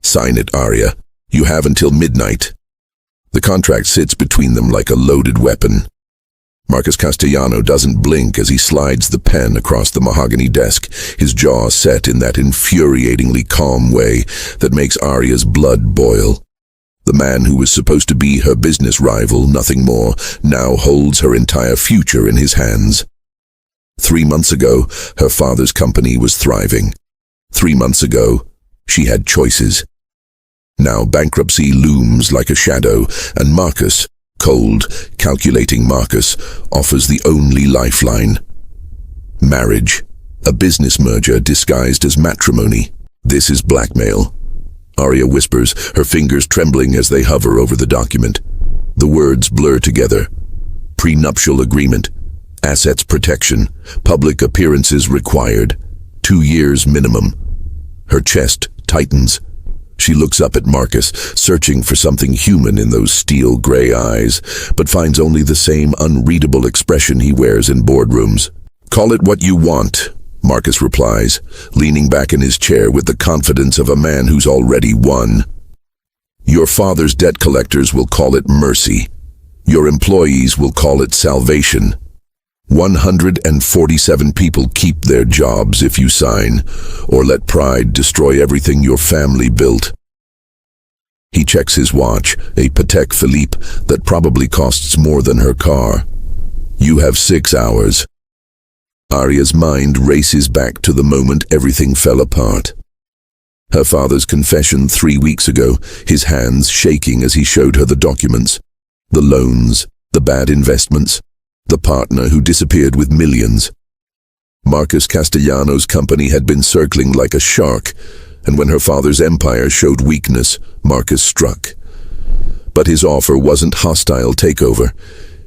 "Sign it, Arya. You have until midnight." The contract sits between them like a loaded weapon. Marcus Castellano doesn't blink as he slides the pen across the mahogany desk, his jaw set in that infuriatingly calm way that makes Arya's blood boil. The man who was supposed to be her business rival, nothing more, now holds her entire future in his hands. 3 months ago, her father's company was thriving. 3 months ago, she had choices. Now bankruptcy looms like a shadow, and Marcus, cold, calculating Marcus, offers the only lifeline. Marriage. A business merger disguised as matrimony. This is blackmail. Arya whispers, her fingers trembling as they hover over the document. The words blur together. Prenuptial agreement. Assets protection. Public appearances required. 2 years minimum. Her chest tightens. She looks up at Marcus, searching for something human in those steel gray eyes, but finds only the same unreadable expression he wears in boardrooms. "Call it what you want," Marcus replies, leaning back in his chair with the confidence of a man who's already won. "Your father's debt collectors will call it mercy. Your employees will call it salvation. 147 people keep their jobs if you sign, or let pride destroy everything your family built." He checks his watch, a Patek Philippe that probably costs more than her car. "You have 6 hours. Arya's mind races back to the moment everything fell apart. Her father's confession 3 weeks ago, his hands shaking as he showed her the documents. The loans, the bad investments, the partner who disappeared with millions. Marcus Castellano's company had been circling like a shark, and when her father's empire showed weakness, Marcus struck. But his offer wasn't hostile takeover.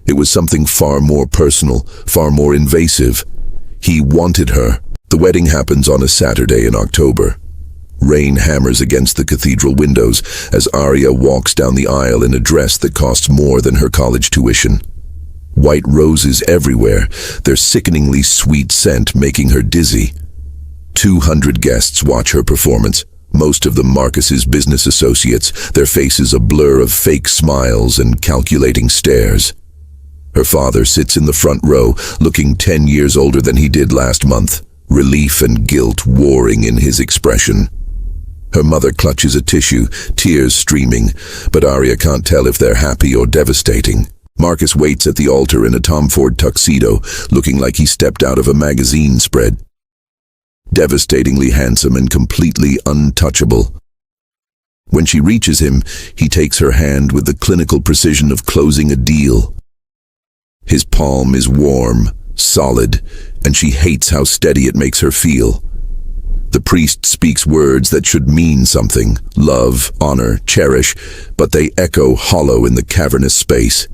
It was something far more personal, far more invasive. He wanted her. The wedding happens on a Saturday in October. Rain hammers against the cathedral windows as Arya walks down the aisle in a dress that costs more than her college tuition. White roses everywhere, their sickeningly sweet scent making her dizzy. 200 guests watch her performance, most of them Marcus's business associates, their faces a blur of fake smiles and calculating stares. Her father sits in the front row, looking 10 years older than he did last month, relief and guilt warring in his expression. Her mother clutches a tissue, tears streaming, but Arya can't tell if they're happy or devastating. Marcus waits at the altar in a Tom Ford tuxedo, looking like he stepped out of a magazine spread. Devastatingly handsome and completely untouchable. When she reaches him, he takes her hand with the clinical precision of closing a deal. His palm is warm, solid, and she hates how steady it makes her feel. The priest speaks words that should mean something, love, honor, cherish, but they echo hollow in the cavernous space.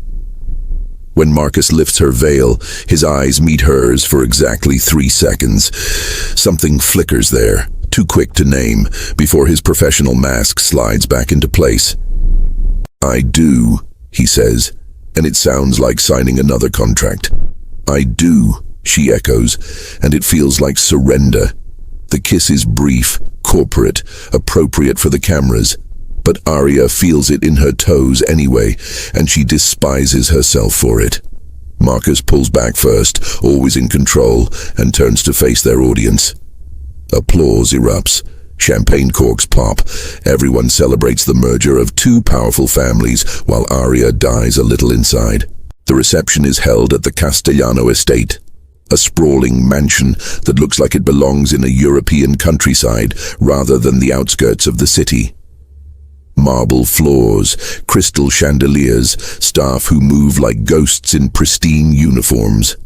When Marcus lifts her veil, his eyes meet hers for exactly 3 seconds. Something flickers there, too quick to name, before his professional mask slides back into place. "I do," he says, and it sounds like signing another contract. "I do," she echoes, and it feels like surrender. The kiss is brief, corporate, appropriate for the cameras. But Arya feels it in her toes anyway, and she despises herself for it. Marcus pulls back first, always in control, and turns to face their audience. Applause erupts. Champagne corks pop. Everyone celebrates the merger of 2 powerful families, while Arya dies a little inside. The reception is held at the Castellano estate, a sprawling mansion that looks like it belongs in a European countryside rather than the outskirts of the city. Marble floors, crystal chandeliers, staff who move like ghosts in pristine uniforms.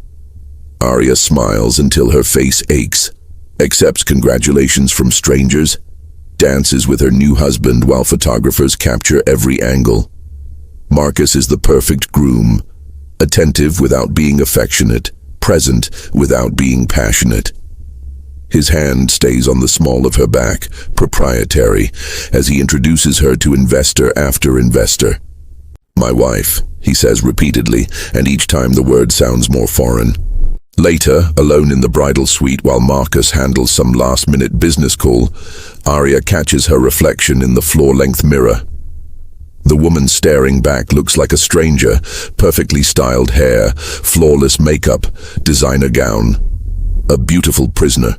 Arya smiles until her face aches, accepts congratulations from strangers, dances with her new husband while photographers capture every angle. Marcus is the perfect groom, attentive without being affectionate, present without being passionate. His hand stays on the small of her back, proprietary, as he introduces her to investor after investor. "My wife," he says repeatedly, and each time the word sounds more foreign. Later, alone in the bridal suite while Marcus handles some last-minute business call, Arya catches her reflection in the floor-length mirror. The woman staring back looks like a stranger, perfectly styled hair, flawless makeup, designer gown. A beautiful prisoner.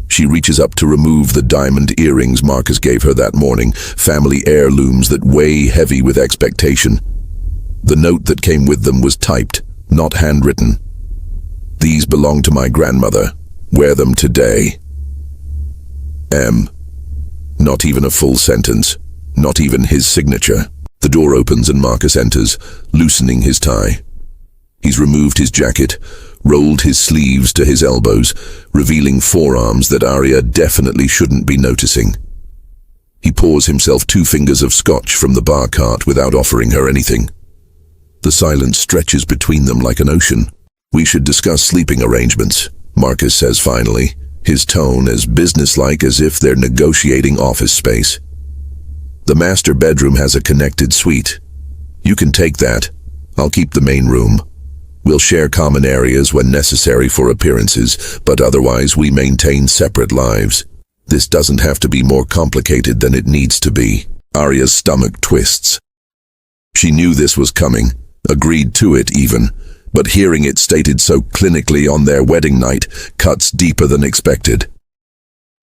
She reaches up to remove the diamond earrings Marcus gave her that morning, family heirlooms that weigh heavy with expectation. The note that came with them was typed, not handwritten. "These belong to my grandmother. Wear them today." Not even a full sentence. Not even his signature. The door opens and Marcus enters, loosening his tie. He's removed his jacket, rolled his sleeves to his elbows, revealing forearms that Arya definitely shouldn't be noticing. He pours himself 2 fingers of scotch from the bar cart without offering her anything. The silence stretches between them like an ocean. "We should discuss sleeping arrangements," Marcus says finally, his tone as businesslike as if they're negotiating office space. "The master bedroom has a connected suite. You can take that. I'll keep the main room. We'll share common areas when necessary for appearances, but otherwise we maintain separate lives. This doesn't have to be more complicated than it needs to be." Arya's stomach twists. She knew this was coming, agreed to it even, but hearing it stated so clinically on their wedding night cuts deeper than expected.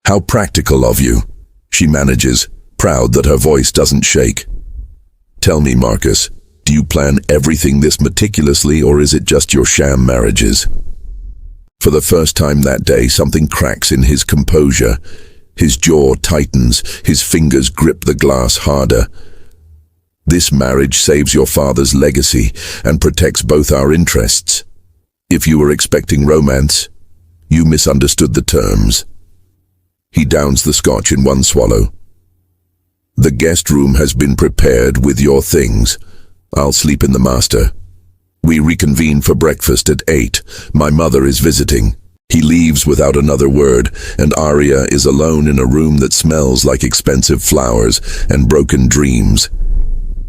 "How practical of you," she manages, proud that her voice doesn't shake. "Tell me, Marcus, do you plan everything this meticulously, or is it just your sham marriages?" For the first time that day, something cracks in his composure. His jaw tightens, his fingers grip the glass harder. "This marriage saves your father's legacy and protects both our interests. If you were expecting romance, you misunderstood the terms." He downs the scotch in one swallow. "The guest room has been prepared with your things. I'll sleep in the master. We reconvene for breakfast at 8. My mother is visiting." He leaves without another word, and Arya is alone in a room that smells like expensive flowers and broken dreams.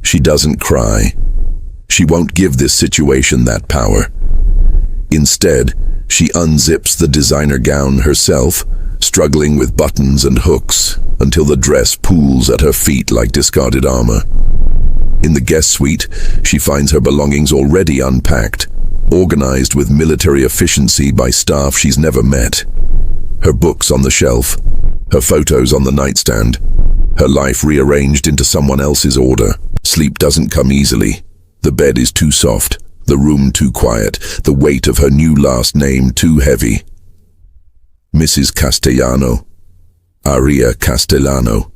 She doesn't cry. She won't give this situation that power. Instead, she unzips the designer gown herself, struggling with buttons and hooks, until the dress pools at her feet like discarded armor. In the guest suite, she finds her belongings already unpacked, organized with military efficiency by staff she's never met. Her books on the shelf, her photos on the nightstand, her life rearranged into someone else's order. Sleep doesn't come easily. The bed is too soft, the room too quiet, the weight of her new last name too heavy. Mrs. Castellano. Arya Castellano.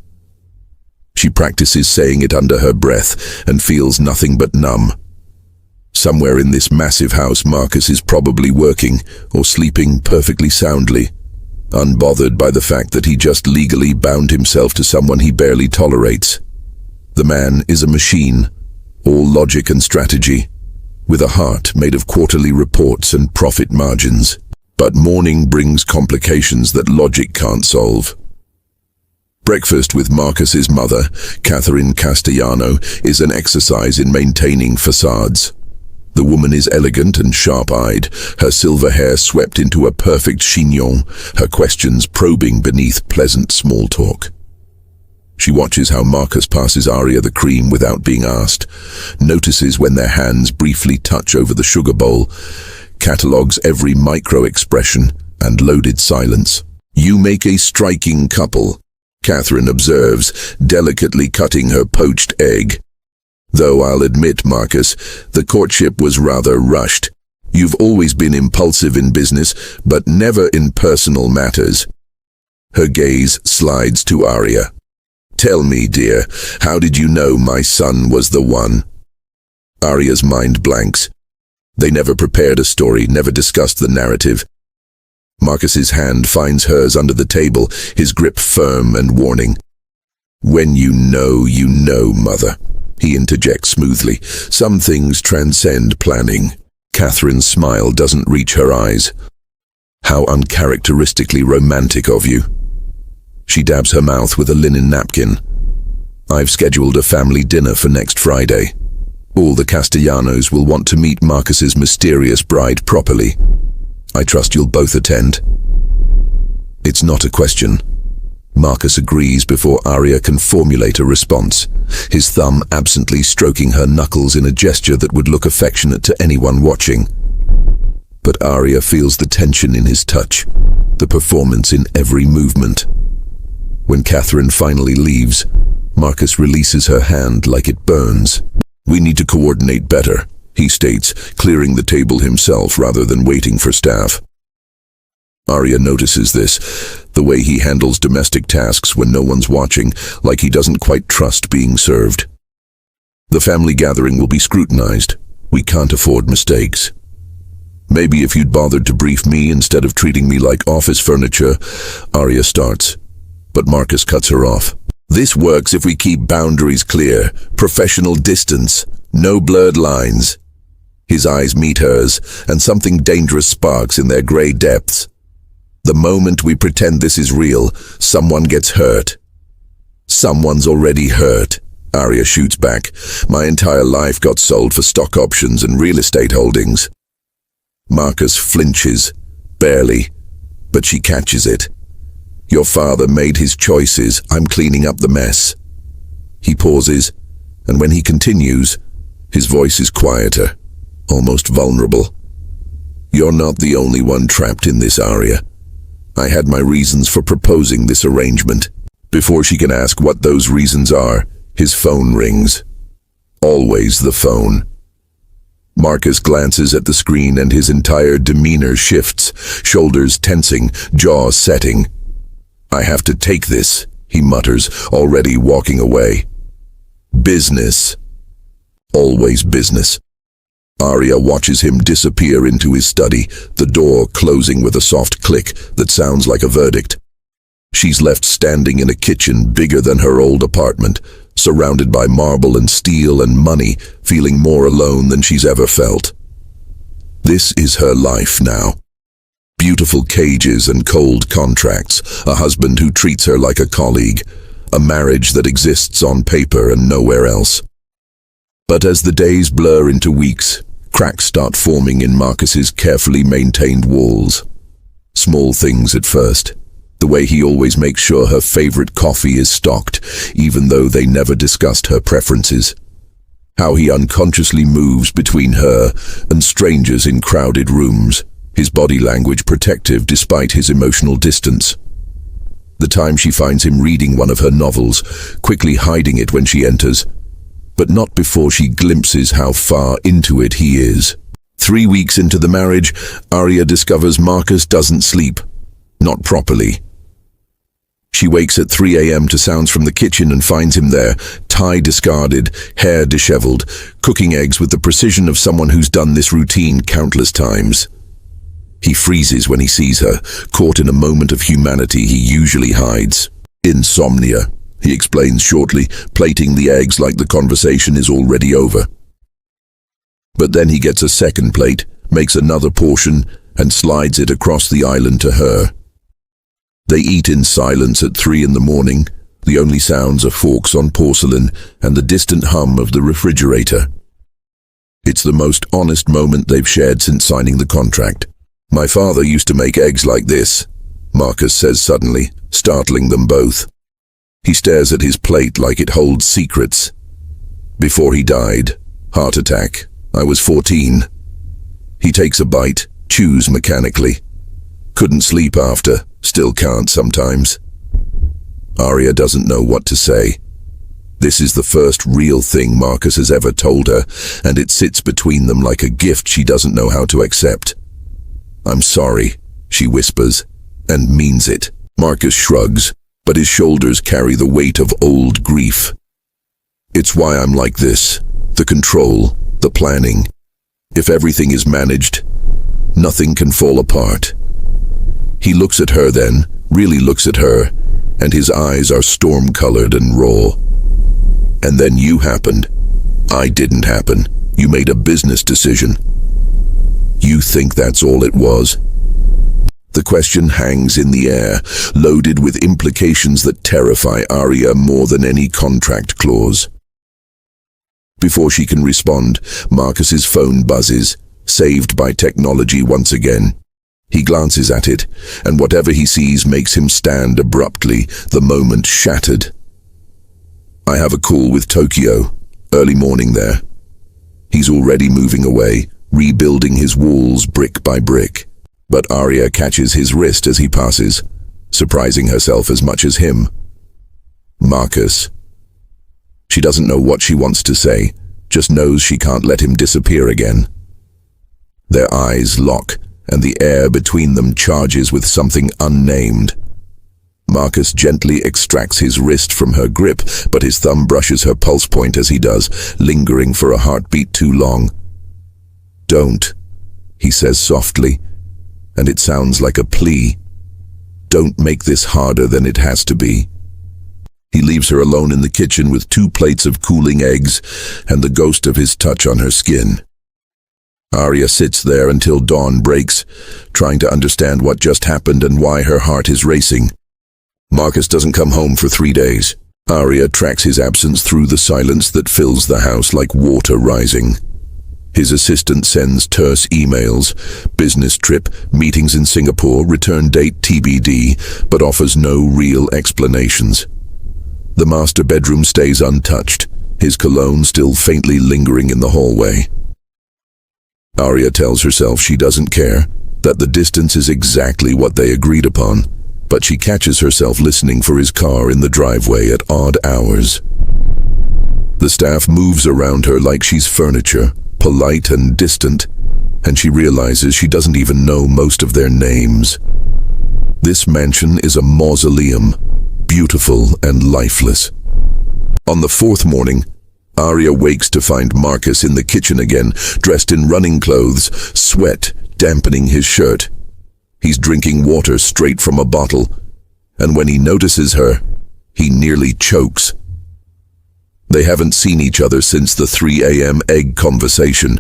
She practices saying it under her breath and feels nothing but numb. Somewhere in this massive house, Marcus is probably working or sleeping perfectly soundly, unbothered by the fact that he just legally bound himself to someone he barely tolerates. The man is a machine, all logic and strategy, with a heart made of quarterly reports and profit margins. But morning brings complications that logic can't solve. Breakfast with Marcus's mother, Catherine Castellano, is an exercise in maintaining facades. The woman is elegant and sharp-eyed, her silver hair swept into a perfect chignon, her questions probing beneath pleasant small talk. She watches how Marcus passes Arya the cream without being asked, notices when their hands briefly touch over the sugar bowl, catalogues every micro-expression and loaded silence. "You make a striking couple," Catherine observes, delicately cutting her poached egg. "Though I'll admit, Marcus, the courtship was rather rushed. You've always been impulsive in business, but never in personal matters." Her gaze slides to Arya. "Tell me, dear, how did you know my son was the one?" Arya's mind blanks. They never prepared a story, never discussed the narrative. Marcus's hand finds hers under the table, his grip firm and warning. "When you know, mother," he interjects smoothly. "Some things transcend planning." Catherine's smile doesn't reach her eyes. "How uncharacteristically romantic of you." She dabs her mouth with a linen napkin. "I've scheduled a family dinner for next Friday. All the Castellanos will want to meet Marcus's mysterious bride properly. I trust you'll both attend. It's not a question. Marcus agrees before Arya can formulate a response, his thumb absently stroking her knuckles in a gesture that would look affectionate to anyone watching. But Arya feels the tension in his touch, the performance in every movement. When Catherine finally leaves, Marcus releases her hand like it burns. "We need to coordinate better," he states, clearing the table himself rather than waiting for staff. Arya notices this, the way he handles domestic tasks when no one's watching, like he doesn't quite trust being served. "The family gathering will be scrutinized. We can't afford mistakes. Maybe if you'd bothered to brief me instead of treating me like office furniture," Arya starts. But Marcus cuts her off. "This works if we keep boundaries clear, professional distance, no blurred lines." His eyes meet hers, and something dangerous sparks in their grey depths. "The moment we pretend this is real, someone gets hurt." "Someone's already hurt," Arya shoots back. "My entire life got sold for stock options and real estate holdings." Marcus flinches, barely, but she catches it. "Your father made his choices. I'm cleaning up the mess." He pauses, and when he continues, his voice is quieter, almost vulnerable. "You're not the only one trapped in this, Arya. I had my reasons for proposing this arrangement." Before she can ask what those reasons are, his phone rings. Always the phone. Marcus glances at the screen and his entire demeanor shifts, shoulders tensing, jaw setting. "I have to take this," he mutters, already walking away. Business. Always business. Arya watches him disappear into his study, the door closing with a soft click that sounds like a verdict. She's left standing in a kitchen bigger than her old apartment, surrounded by marble and steel and money, feeling more alone than she's ever felt. This is her life now. Beautiful cages and cold contracts, a husband who treats her like a colleague, a marriage that exists on paper and nowhere else. But as the days blur into weeks, cracks start forming in Marcus's carefully maintained walls. Small things at first. The way he always makes sure her favorite coffee is stocked, even though they never discussed her preferences. How he unconsciously moves between her and strangers in crowded rooms, his body language protective despite his emotional distance. The time she finds him reading one of her novels, quickly hiding it when she enters, but not before she glimpses how far into it he is. 3 weeks into the marriage, Arya discovers Marcus doesn't sleep. Not properly. She wakes at 3 a.m. to sounds from the kitchen and finds him there, tie discarded, hair disheveled, cooking eggs with the precision of someone who's done this routine countless times. He freezes when he sees her, caught in a moment of humanity he usually hides. "Insomnia," he explains shortly, plating the eggs like the conversation is already over. But then he gets a second plate, makes another portion, and slides it across the island to her. They eat in silence at 3 in the morning, the only sounds are forks on porcelain and the distant hum of the refrigerator. It's the most honest moment they've shared since signing the contract. "My father used to make eggs like this," Marcus says suddenly, startling them both. He stares at his plate like it holds secrets. "Before he died, heart attack. I was 14. He takes a bite, chews mechanically. Couldn't sleep after, still can't sometimes." Arya doesn't know what to say. This is the first real thing Marcus has ever told her, and it sits between them like a gift she doesn't know how to accept. "I'm sorry," she whispers, and means it. Marcus shrugs, but his shoulders carry the weight of old grief. "It's why I'm like this. The control, the planning. If everything is managed, nothing can fall apart." He looks at her then, really looks at her, and his eyes are storm-colored and raw. "And then you happened. I didn't happen. You made a business decision. You think that's all it was?" The question hangs in the air, loaded with implications that terrify Arya more than any contract clause. Before she can respond, Marcus's phone buzzes, saved by technology once again. He glances at it, and whatever he sees makes him stand abruptly, the moment shattered. I have a call with Tokyo, early morning there. He's already moving away, rebuilding his walls brick by brick. But Arya catches his wrist as he passes, surprising herself as much as him. Marcus. She doesn't know what she wants to say, just knows she can't let him disappear again. Their eyes lock, and the air between them charges with something unnamed. Marcus gently extracts his wrist from her grip, but his thumb brushes her pulse point as he does, lingering for a heartbeat too long. Don't, he says softly, and it sounds like a plea. Don't make this harder than it has to be. He leaves her alone in the kitchen with 2 plates of cooling eggs and the ghost of his touch on her skin. Arya sits there until dawn breaks, trying to understand what just happened and why her heart is racing. Marcus doesn't come home for 3 days. Arya tracks his absence through the silence that fills the house like water rising. His assistant sends terse emails, business trip, meetings in Singapore, return date TBD, but offers no real explanations. The master bedroom stays untouched, his cologne still faintly lingering in the hallway. Arya tells herself she doesn't care, that the distance is exactly what they agreed upon, but she catches herself listening for his car in the driveway at odd hours. The staff moves around her like she's furniture, polite and distant, and she realizes she doesn't even know most of their names. This mansion is a mausoleum, beautiful and lifeless. On the 4th morning, Arya wakes to find Marcus in the kitchen again, dressed in running clothes, sweat dampening his shirt. He's drinking water straight from a bottle, and when he notices her, he nearly chokes. They haven't seen each other since the 3 a.m. egg conversation,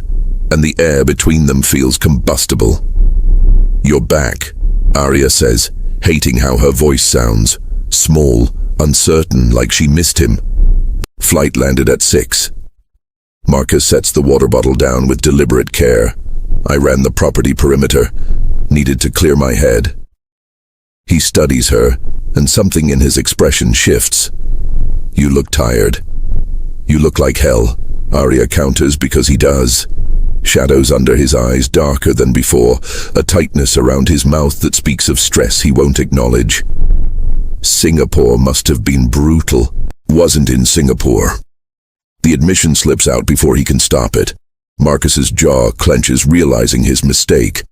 and the air between them feels combustible. "You're back," Arya says, hating how her voice sounds, small, uncertain, like she missed him. Flight landed at 6. Marcus sets the water bottle down with deliberate care. I ran the property perimeter, needed to clear my head. He studies her, and something in his expression shifts. "You look tired." "You look like hell," Arya counters because he does. Shadows under his eyes darker than before, a tightness around his mouth that speaks of stress he won't acknowledge. Singapore must have been brutal. Wasn't in Singapore. The admission slips out before he can stop it. Marcus's jaw clenches, realizing his mistake.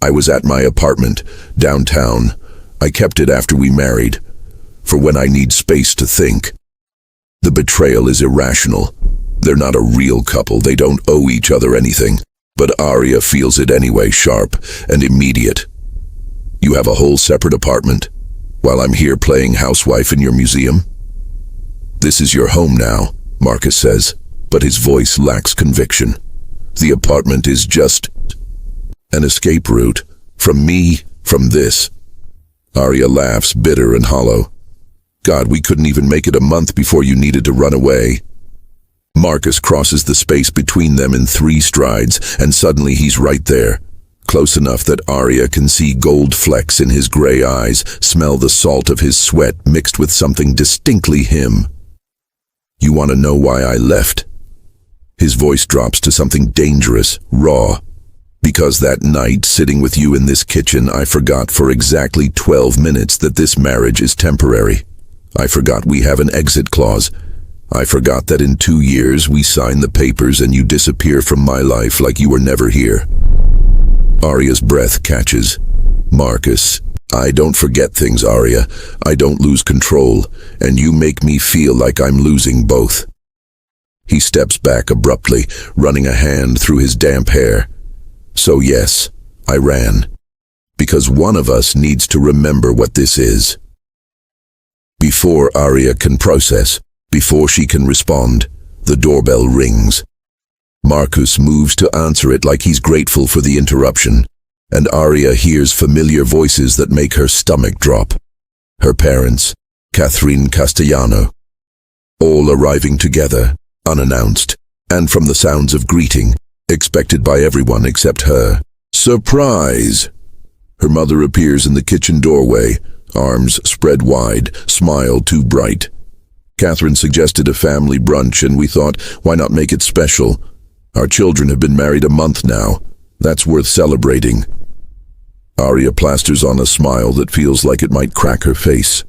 "I was at my apartment, downtown. I kept it after we married, for when I need space to think." The betrayal is irrational. They're not a real couple, they don't owe each other anything. But Arya feels it anyway, sharp and immediate. "You have a whole separate apartment, while I'm here playing housewife in your museum?" "This is your home now," Marcus says, but his voice lacks conviction. "The apartment is just an escape route. From me, from this." Arya laughs, bitter and hollow. "God, we couldn't even make it a month before you needed to run away." Marcus crosses the space between them in 3 strides, and suddenly he's right there, close enough that Arya can see gold flecks in his gray eyes, smell the salt of his sweat mixed with something distinctly him. "You want to know why I left?" His voice drops to something dangerous, raw. "Because that night, sitting with you in this kitchen, I forgot for exactly 12 minutes that this marriage is temporary. I forgot we have an exit clause. I forgot that in 2 years we sign the papers and you disappear from my life like you were never here." Arya's breath catches. "Marcus, I don't forget things, Arya. I don't lose control, and you make me feel like I'm losing both." He steps back abruptly, running a hand through his damp hair. "So yes, I ran. Because one of us needs to remember what this is." Before Arya can process, before she can respond, the doorbell rings. Marcus moves to answer it like he's grateful for the interruption, and Arya hears familiar voices that make her stomach drop. Her parents, Catherine Castellano, all arriving together, unannounced, and from the sounds of greeting, expected by everyone except her. "Surprise!" Her mother appears in the kitchen doorway, arms spread wide, smile too bright. Catherine suggested a family brunch and we thought, why not make it special? Our children have been married a month now. That's worth celebrating. Arya plasters on a smile that feels like it might crack her face.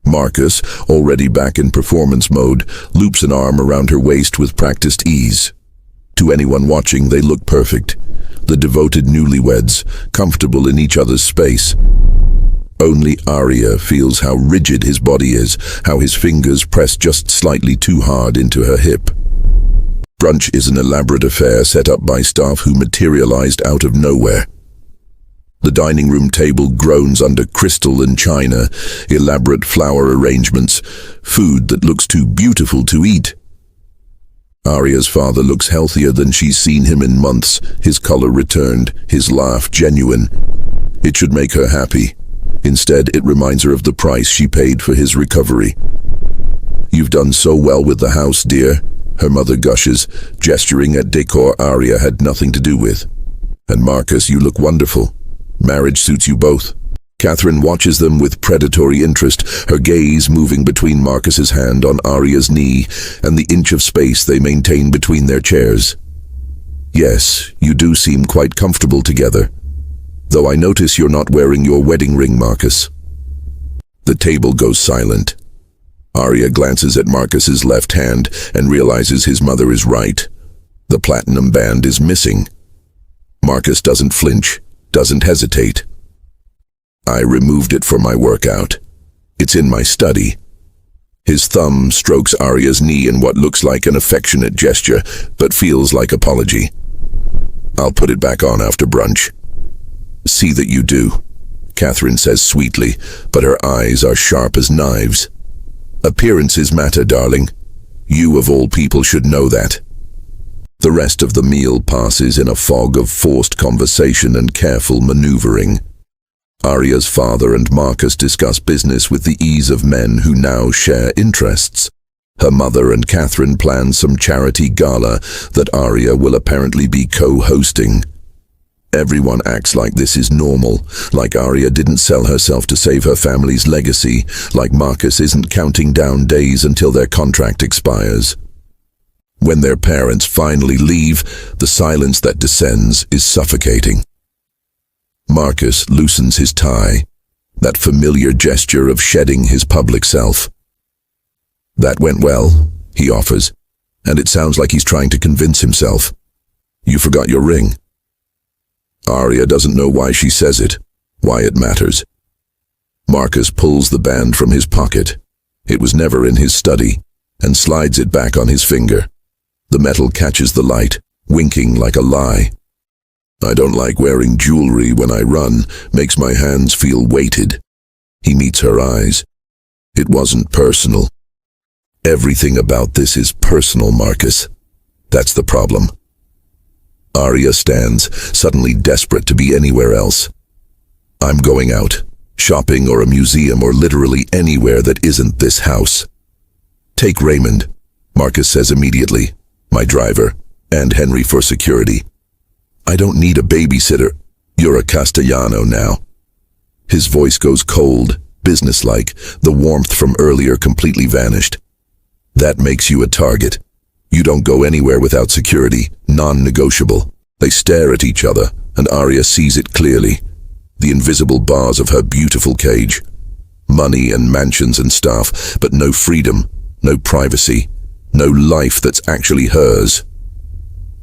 Marcus, already back in performance mode, loops an arm around her waist with practiced ease. To anyone watching, they look perfect. The devoted newlyweds, comfortable in each other's space. Only Arya feels how rigid his body is, how his fingers press just slightly too hard into her hip. Brunch is an elaborate affair set up by staff who materialized out of nowhere. The dining room table groans under crystal and china, elaborate flower arrangements, food that looks too beautiful to eat. Arya's father looks healthier than she's seen him in months, his color returned, his laugh genuine. It should make her happy. Instead, it reminds her of the price she paid for his recovery. "You've done so well with the house, dear," her mother gushes, gesturing at decor Arya had nothing to do with. "And Marcus, you look wonderful. Marriage suits you both." Catherine watches them with predatory interest, her gaze moving between Marcus's hand on Arya's knee and the inch of space they maintain between their chairs. "Yes, you do seem quite comfortable together. Though I notice you're not wearing your wedding ring, Marcus." The table goes silent. Arya glances at Marcus's left hand and realizes his mother is right. The platinum band is missing. Marcus doesn't flinch, doesn't hesitate. "I removed it for my workout. It's in my study." His thumb strokes Arya's knee in what looks like an affectionate gesture, but feels like apology. "I'll put it back on after brunch." "See that you do," Catherine says sweetly, but her eyes are sharp as knives. "Appearances matter, darling. You of all people should know that." The rest of the meal passes in a fog of forced conversation and careful maneuvering. Arya's father and Marcus discuss business with the ease of men who now share interests. Her mother and Catherine plan some charity gala that Arya will apparently be co-hosting. Everyone acts like this is normal, like Arya didn't sell herself to save her family's legacy, like Marcus isn't counting down days until their contract expires. When their parents finally leave, the silence that descends is suffocating. Marcus loosens his tie, that familiar gesture of shedding his public self. "That went well," he offers, and it sounds like he's trying to convince himself. "You forgot your ring." Arya doesn't know why she says it, why it matters. Marcus pulls the band from his pocket. It was never in his study, and slides it back on his finger. The metal catches the light, winking like a lie. "I don't like wearing jewelry when I run, makes my hands feel weighted." He meets her eyes. "It wasn't personal." "Everything about this is personal, Marcus. That's the problem." Arya stands, suddenly desperate to be anywhere else. "I'm going out, shopping or a museum or literally anywhere that isn't this house." "Take Raymond," Marcus says immediately, "my driver, and Henry for security." "I don't need a babysitter. You're a Castellano now." His voice goes cold, businesslike, the warmth from earlier completely vanished. "That makes you a target. You don't go anywhere without security, non-negotiable." They stare at each other, and Arya sees it clearly. The invisible bars of her beautiful cage. Money and mansions and staff, but no freedom, no privacy, no life that's actually hers.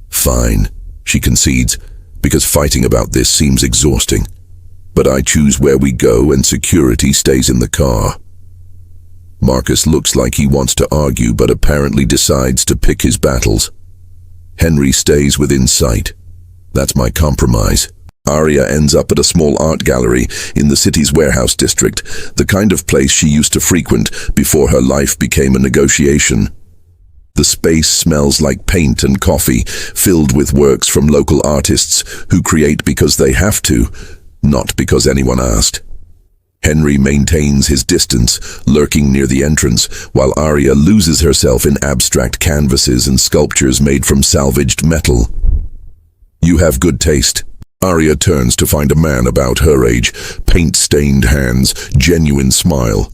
"Fine," she concedes, "because fighting about this seems exhausting. But I choose where we go and security stays in the car." Marcus looks like he wants to argue but apparently decides to pick his battles. Henry stays within sight. That's my compromise. Arya ends up at a small art gallery in the city's warehouse district, the kind of place she used to frequent before her life became a negotiation. The space smells like paint and coffee, filled with works from local artists who create because they have to, not because anyone asked. Henry maintains his distance, lurking near the entrance, while Arya loses herself in abstract canvases and sculptures made from salvaged metal. "You have good taste." Arya turns to find a man about her age, paint-stained hands, genuine smile.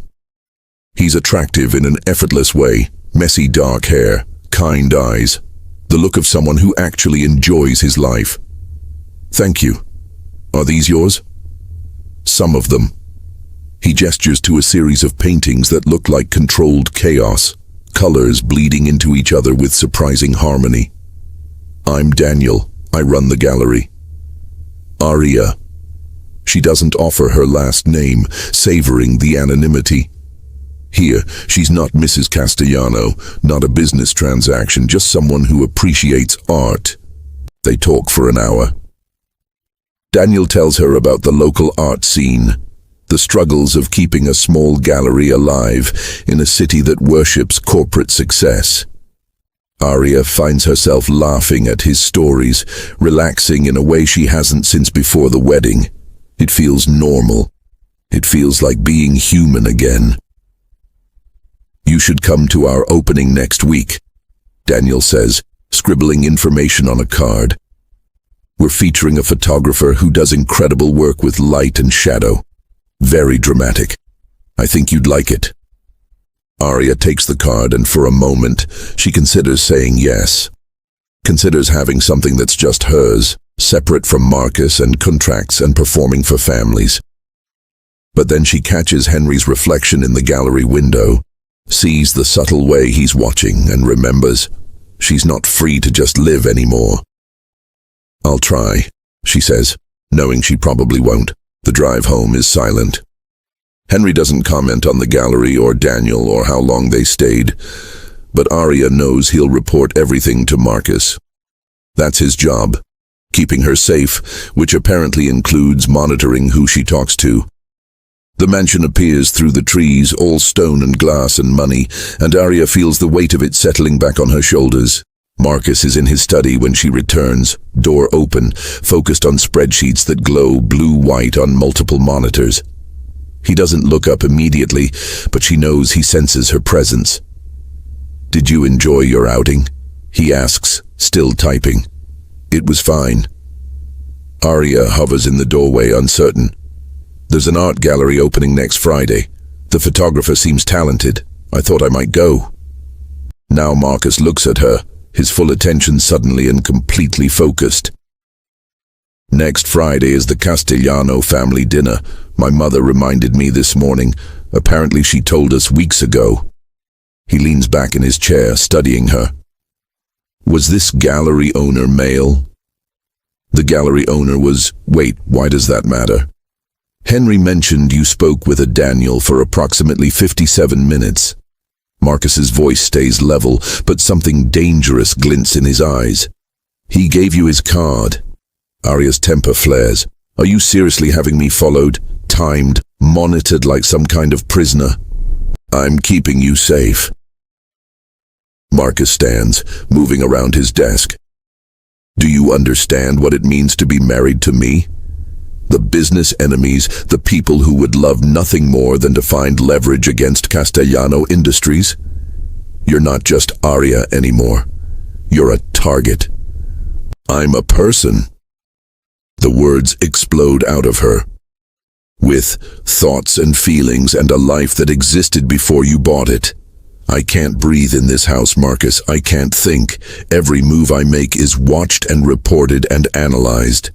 He's attractive in an effortless way, messy dark hair, kind eyes, the look of someone who actually enjoys his life. "Thank you. Are these yours?" "Some of them." He gestures to a series of paintings that look like controlled chaos, colors bleeding into each other with surprising harmony. "I'm Daniel. I run the gallery." "Arya." She doesn't offer her last name, savoring the anonymity. Here, she's not Mrs. Castellano, not a business transaction, just someone who appreciates art. They talk for an hour. Daniel tells her about the local art scene, the struggles of keeping a small gallery alive in a city that worships corporate success. Arya finds herself laughing at his stories, relaxing in a way she hasn't since before the wedding. It feels normal. It feels like being human again. "You should come to our opening next week," Daniel says, scribbling information on a card. "We're featuring a photographer who does incredible work with light and shadow. Very dramatic. I think you'd like it." Arya takes the card, and for a moment, she considers saying yes. Considers having something that's just hers, separate from Marcus and contracts and performing for families. But then she catches Henry's reflection in the gallery window, sees the subtle way he's watching, and remembers she's not free to just live anymore. "I'll try," she says, knowing she probably won't. The drive home is silent. Henry doesn't comment on the gallery or Daniel or how long they stayed, but Arya knows he'll report everything to Marcus. That's his job, keeping her safe, which apparently includes monitoring who she talks to. The mansion appears through the trees, all stone and glass and money, and Arya feels the weight of it settling back on her shoulders. Marcus is in his study when she returns, door open, focused on spreadsheets that glow blue-white on multiple monitors. He doesn't look up immediately, but she knows he senses her presence. "Did you enjoy your outing?" he asks, still typing. "It was fine." Arya hovers in the doorway, uncertain. "There's an art gallery opening next Friday. The photographer seems talented. I thought I might go." Now Marcus looks at her, his full attention suddenly and completely focused. "Next Friday is the Castellano family dinner. My mother reminded me this morning. Apparently she told us weeks ago." He leans back in his chair, studying her. "Was this gallery owner male?" The gallery owner was... Wait, why does that matter? "Henry mentioned you spoke with a Daniel for approximately 57 minutes. Marcus's voice stays level, but something dangerous glints in his eyes. "He gave you his card." Arya's temper flares. "Are you seriously having me followed, timed, monitored like some kind of prisoner?" "I'm keeping you safe." Marcus stands, moving around his desk. "Do you understand what it means to be married to me? The business enemies, the people who would love nothing more than to find leverage against Castellano Industries? You're not just Arya anymore. You're a target. I'm a person." The words explode out of her. "With thoughts and feelings and a life that existed before you bought it. I can't breathe in this house, Marcus. I can't think. Every move I make is watched and reported and analyzed.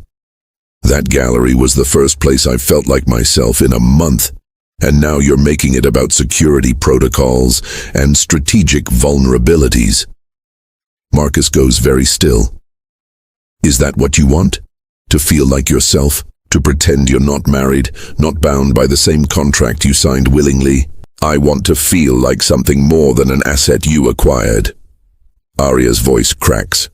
That gallery was the first place I felt like myself in a month, and now you're making it about security protocols and strategic vulnerabilities." Marcus goes very still. "Is that what you want? To feel like yourself? To pretend you're not married, not bound by the same contract you signed willingly? I want to feel like something more than an asset you acquired." Arya's voice cracks.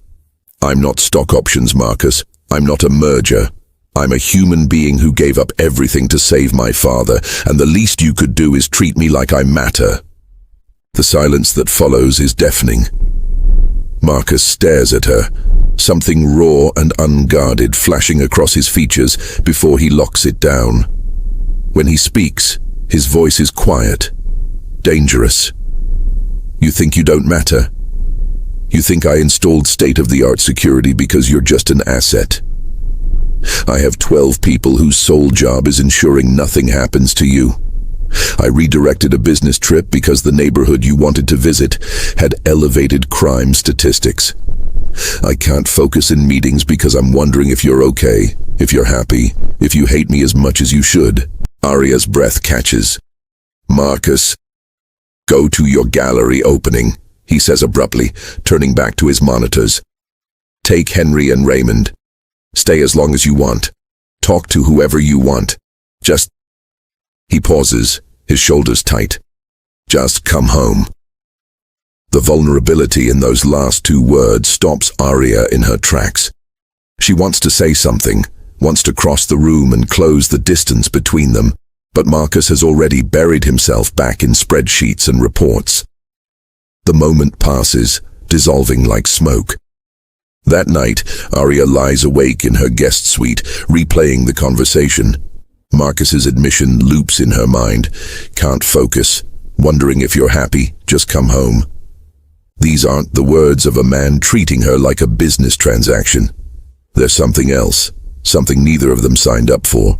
"I'm not stock options, Marcus. I'm not a merger. I'm a human being who gave up everything to save my father, and the least you could do is treat me like I matter." The silence that follows is deafening. Marcus stares at her, something raw and unguarded flashing across his features before he locks it down. When he speaks, his voice is quiet, dangerous. "You think you don't matter? You think I installed state-of-the-art security because you're just an asset? I have 12 people whose sole job is ensuring nothing happens to you. I redirected a business trip because the neighborhood you wanted to visit had elevated crime statistics. I can't focus in meetings because I'm wondering if you're okay, if you're happy, if you hate me as much as you should. Aria's breath catches. Marcus, go to your gallery opening, he says abruptly, turning back to his monitors. Take Henry and Raymond. Stay as long as you want. Talk to whoever you want. Just... He pauses, his shoulders tight. Just come home. The vulnerability in those last two words stops Aria in her tracks. She wants to say something, wants to cross the room and close the distance between them, but Marcus has already buried himself back in spreadsheets and reports. The moment passes, dissolving like smoke. That night, Aria lies awake in her guest suite, replaying the conversation. Marcus's admission loops in her mind. Can't focus. Wondering if you're happy, just come home. These aren't the words of a man treating her like a business transaction. There's something else, something neither of them signed up for.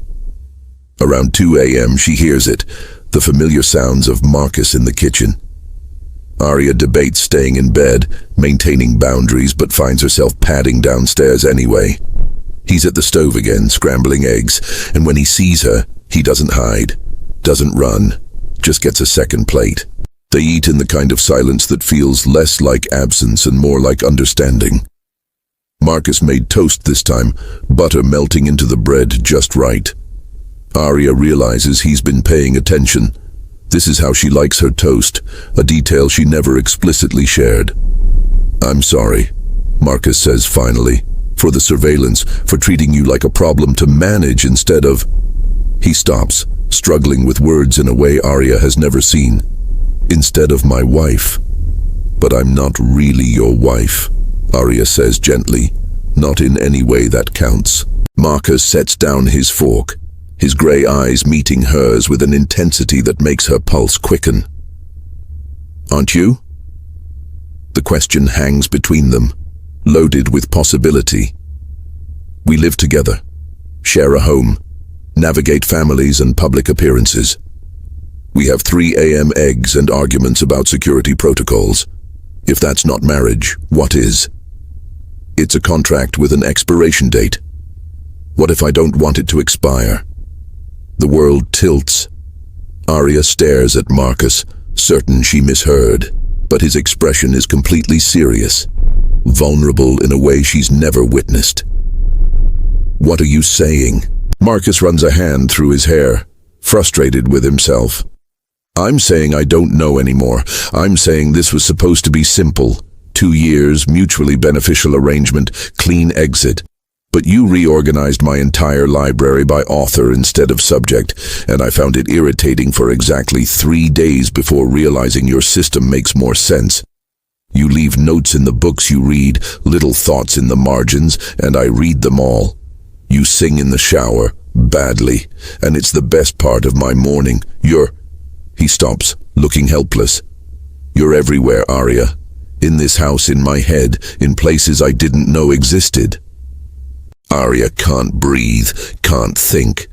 Around 2 a.m. she hears it, the familiar sounds of Marcus in the kitchen. Aria debates staying in bed, maintaining boundaries, but finds herself padding downstairs anyway. He's at the stove again, scrambling eggs, and when he sees her, he doesn't hide, doesn't run, just gets a second plate. They eat in the kind of silence that feels less like absence and more like understanding. Marcus made toast this time, butter melting into the bread just right. Aria realizes he's been paying attention. This is how she likes her toast, a detail she never explicitly shared. I'm sorry, Marcus says finally, for the surveillance, for treating you like a problem to manage instead of... He stops, struggling with words in a way Aria has never seen. Instead of my wife. But I'm not really your wife, Aria says gently, not in any way that counts. Marcus sets down his fork, his grey eyes meeting hers with an intensity that makes her pulse quicken. Aren't you? The question hangs between them, loaded with possibility. We live together, share a home, navigate families and public appearances. We have 3 a.m. eggs and arguments about security protocols. If that's not marriage, what is? It's a contract with an expiration date. What if I don't want it to expire? The world tilts. Aria stares at Marcus, certain she misheard, but his expression is completely serious, vulnerable in a way she's never witnessed. What are you saying? Marcus runs a hand through his hair, frustrated with himself. I'm saying I don't know anymore. I'm saying this was supposed to be simple. 2 years, mutually beneficial arrangement, clean exit. But you reorganized my entire library by author instead of subject, and I found it irritating for exactly 3 days before realizing your system makes more sense. You leave notes in the books you read, little thoughts in the margins, and I read them all. You sing in the shower, badly, and it's the best part of my morning. He stops, looking helpless. You're everywhere, Aria. In this house, in my head, in places I didn't know existed. Aria can't breathe, can't think.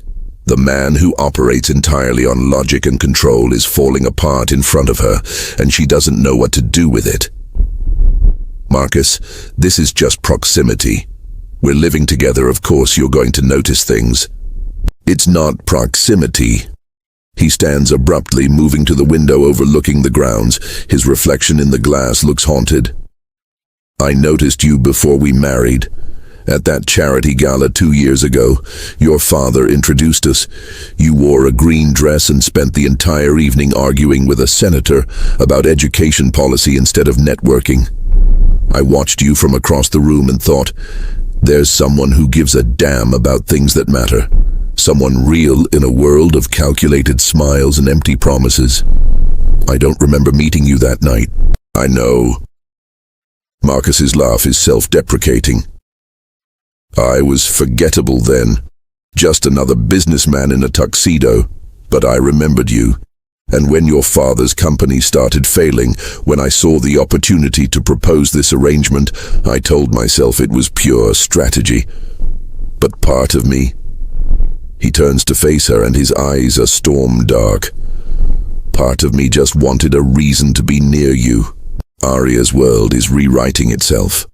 The man who operates entirely on logic and control is falling apart in front of her, and she doesn't know what to do with it. Marcus, this is just proximity. We're living together, of course you're going to notice things. It's not proximity. He stands abruptly, moving to the window overlooking the grounds. His reflection in the glass looks haunted. I noticed you before we married. At that charity gala 2 years ago, your father introduced us. You wore a green dress and spent the entire evening arguing with a senator about education policy instead of networking. I watched you from across the room and thought, there's someone who gives a damn about things that matter. Someone real in a world of calculated smiles and empty promises. I don't remember meeting you that night. I know. Marcus's laugh is self-deprecating. I was forgettable then. Just another businessman in a tuxedo. But I remembered you. And when your father's company started failing, when I saw the opportunity to propose this arrangement, I told myself it was pure strategy. But part of me... He turns to face her and his eyes are storm dark. Part of me just wanted a reason to be near you. Aria's world is rewriting itself.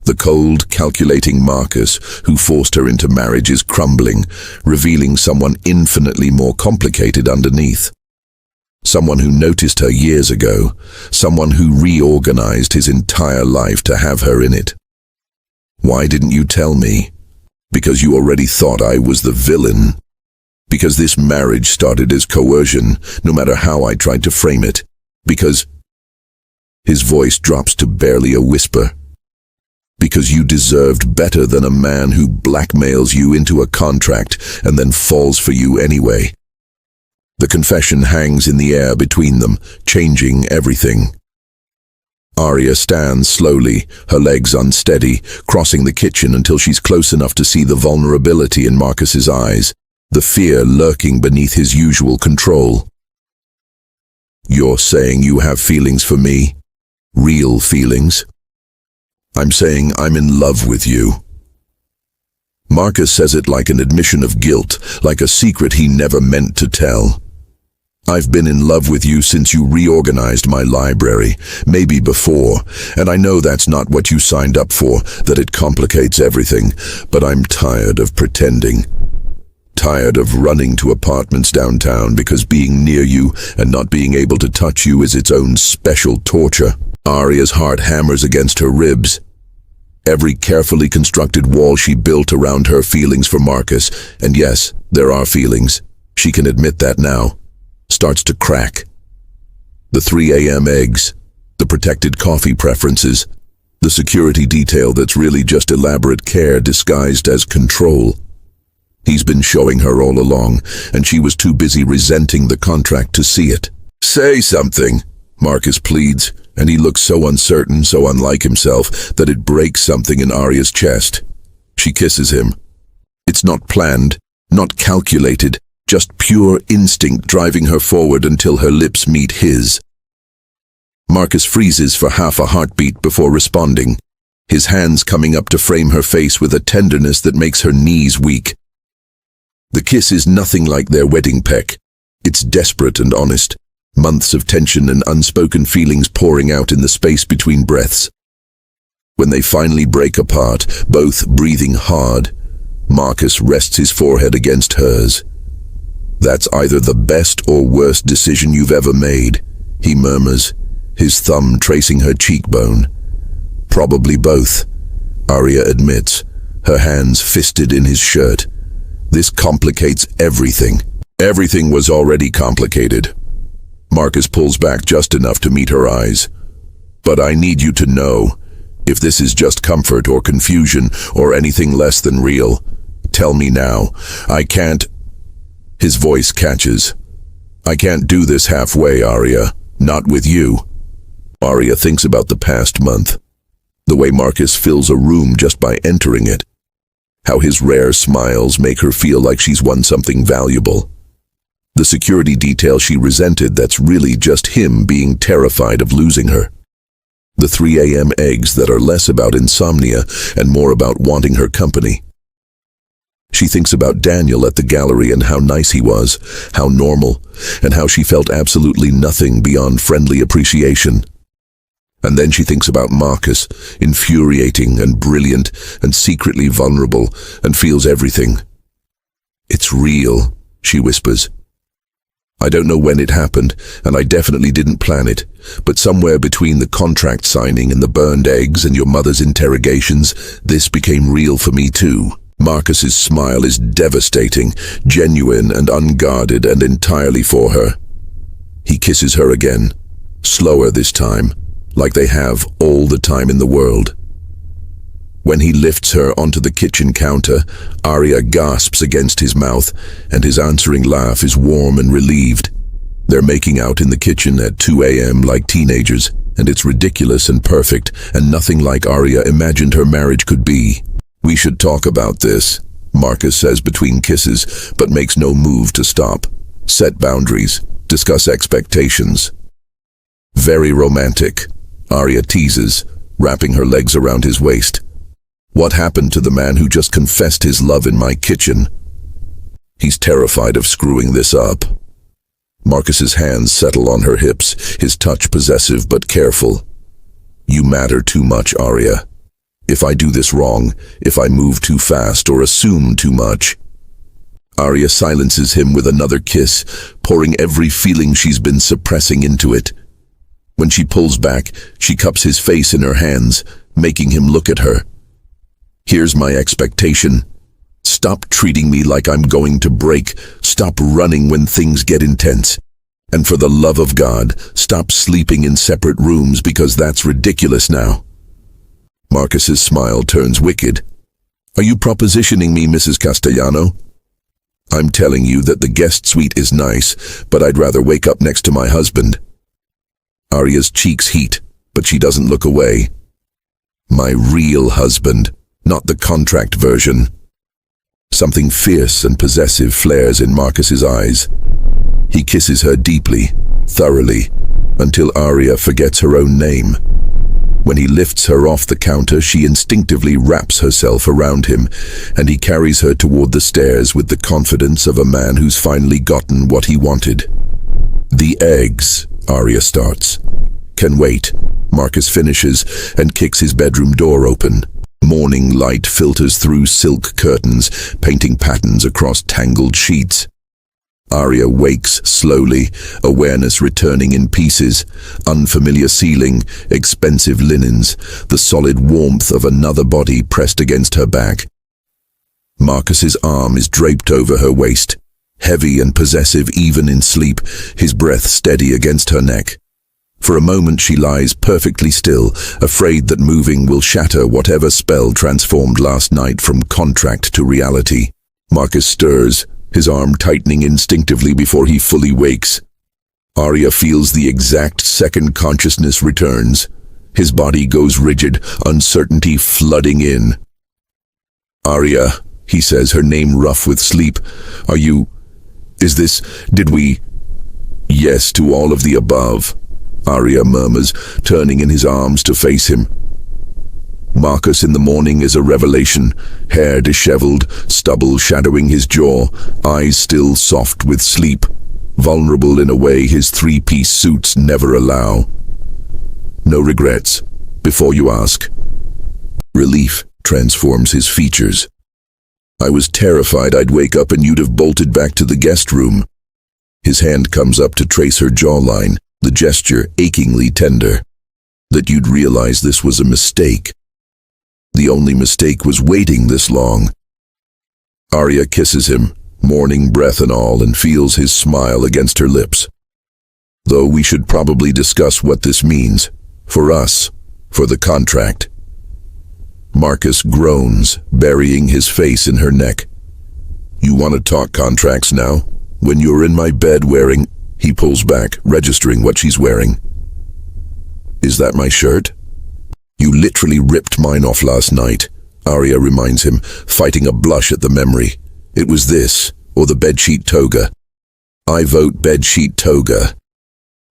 The cold, calculating Marcus, who forced her into marriage, is crumbling, revealing someone infinitely more complicated underneath. Someone who noticed her years ago, someone who reorganized his entire life to have her in it. Why didn't you tell me? Because you already thought I was the villain. Because this marriage started as coercion, no matter how I tried to frame it. Because... His voice drops to barely a whisper. Because you deserved better than a man who blackmails you into a contract and then falls for you anyway. The confession hangs in the air between them, changing everything. Aria stands slowly, her legs unsteady, crossing the kitchen until she's close enough to see the vulnerability in Marcus's eyes, the fear lurking beneath his usual control. You're saying you have feelings for me? Real feelings? I'm saying I'm in love with you. Marcus says it like an admission of guilt, like a secret he never meant to tell. I've been in love with you since you reorganized my library, maybe before, and I know that's not what you signed up for, that it complicates everything, but I'm tired of pretending. Tired of running to apartments downtown because being near you and not being able to touch you is its own special torture. Aria's heart hammers against her ribs. Every carefully constructed wall she built around her feelings for Marcus, and yes, there are feelings, she can admit that now, starts to crack. The 3 a.m. eggs, the protected coffee preferences, the security detail that's really just elaborate care disguised as control. He's been showing her all along, and she was too busy resenting the contract to see it. Say something, Marcus pleads, and he looks so uncertain, so unlike himself, that it breaks something in Aria's chest. She kisses him. It's not planned, not calculated, just pure instinct driving her forward until her lips meet his. Marcus freezes for half a heartbeat before responding, his hands coming up to frame her face with a tenderness that makes her knees weak. The kiss is nothing like their wedding peck. It's desperate and honest, months of tension and unspoken feelings pouring out in the space between breaths. When they finally break apart, both breathing hard, Marcus rests his forehead against hers. That's either the best or worst decision you've ever made, he murmurs, his thumb tracing her cheekbone. Probably both, Aria admits, her hands fisted in his shirt. This complicates everything. Everything was already complicated. Marcus pulls back just enough to meet her eyes. But I need you to know, if this is just comfort or confusion or anything less than real, tell me now. I can't... His voice catches. I can't do this halfway, Aria. Not with you. Aria thinks about the past month. The way Marcus fills a room just by entering it. How his rare smiles make her feel like she's won something valuable. The security detail she resented that's really just him being terrified of losing her. The 3 a.m. eggs that are less about insomnia and more about wanting her company. She thinks about Daniel at the gallery and how nice he was, how normal, and how she felt absolutely nothing beyond friendly appreciation. And then she thinks about Marcus, infuriating and brilliant and secretly vulnerable, and feels everything. It's real, she whispers. I don't know when it happened, and I definitely didn't plan it, but somewhere between the contract signing and the burned eggs and your mother's interrogations, this became real for me too. Marcus's smile is devastating, genuine and unguarded and entirely for her. He kisses her again, slower this time, like they have all the time in the world. When he lifts her onto the kitchen counter, Aria gasps against his mouth, and his answering laugh is warm and relieved. They're making out in the kitchen at 2 a.m. like teenagers, and it's ridiculous and perfect, and nothing like Aria imagined her marriage could be. We should talk about this, Marcus says between kisses, but makes no move to stop. Set boundaries, discuss expectations. Very romantic, Aria teases, wrapping her legs around his waist. What happened to the man who just confessed his love in my kitchen? He's terrified of screwing this up. Marcus's hands settle on her hips, his touch possessive but careful. You matter too much, Arya. If I do this wrong, if I move too fast or assume too much. Arya silences him with another kiss, pouring every feeling she's been suppressing into it. When she pulls back, she cups his face in her hands, making him look at her. Here's my expectation. Stop treating me like I'm going to break. Stop running when things get intense. And for the love of God, stop sleeping in separate rooms because that's ridiculous now. Marcus's smile turns wicked. Are you propositioning me, Mrs. Castellano? I'm telling you that the guest suite is nice, but I'd rather wake up next to my husband. Arya's cheeks heat, but she doesn't look away. My real husband, not the contract version. Something fierce and possessive flares in Marcus's eyes. He kisses her deeply, thoroughly, until Arya forgets her own name. When he lifts her off the counter, she instinctively wraps herself around him, and he carries her toward the stairs with the confidence of a man who's finally gotten what he wanted. The eggs, Arya starts. Can wait, Marcus finishes and kicks his bedroom door open. Morning light filters through silk curtains, painting patterns across tangled sheets. Arya wakes slowly, awareness returning in pieces. Unfamiliar ceiling, expensive linens, the solid warmth of another body pressed against her back. Marcus's arm is draped over her waist, heavy and possessive even in sleep, his breath steady against her neck. For a moment she lies perfectly still, afraid that moving will shatter whatever spell transformed last night from contract to reality. Marcus stirs, his arm tightening instinctively before he fully wakes. Arya feels the exact second consciousness returns. His body goes rigid, uncertainty flooding in. Arya, he says, her name rough with sleep. Are you... did we... Yes to all of the above, Arya murmurs, turning in his arms to face him. Marcus in the morning is a revelation, hair disheveled, stubble shadowing his jaw, eyes still soft with sleep, vulnerable in a way his three-piece suits never allow. No regrets, before you ask. Relief transforms his features. I was terrified I'd wake up and you'd have bolted back to the guest room. His hand comes up to trace her jawline, the gesture achingly tender. That you'd realize this was a mistake. The only mistake was waiting this long. Arya kisses him, morning breath and all, and feels his smile against her lips. Though we should probably discuss what this means. For us. For the contract. Marcus groans, burying his face in her neck. You want to talk contracts now? When you're in my bed wearing... He pulls back, registering what she's wearing. Is that my shirt? You literally ripped mine off last night, Arya reminds him, fighting a blush at the memory. It was this, or the bedsheet toga. I vote bedsheet toga.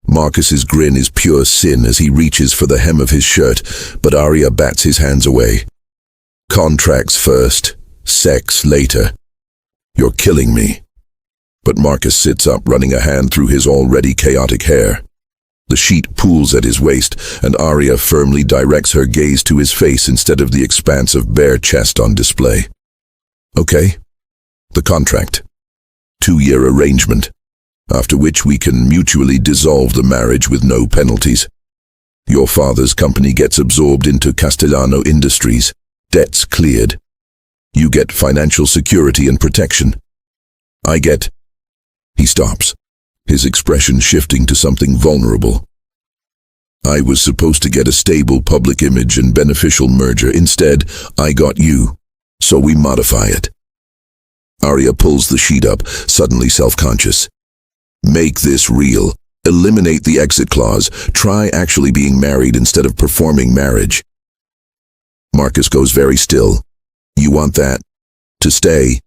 Marcus's grin is pure sin as he reaches for the hem of his shirt, but Arya bats his hands away. Contracts first, sex later. You're killing me. But Marcus sits up, running a hand through his already chaotic hair. The sheet pools at his waist, and Arya firmly directs her gaze to his face instead of the expanse of bare chest on display. Okay. The contract. 2-year arrangement, after which we can mutually dissolve the marriage with no penalties. Your father's company gets absorbed into Castellano Industries, debts cleared. You get financial security and protection. I get... He stops, his expression shifting to something vulnerable. I was supposed to get a stable public image and beneficial merger. Instead, I got you, so we modify it. Arya pulls the sheet up, suddenly self-conscious. Make this real. Eliminate the exit clause. Try actually being married instead of performing marriage. Marcus goes very still. You want that? To stay,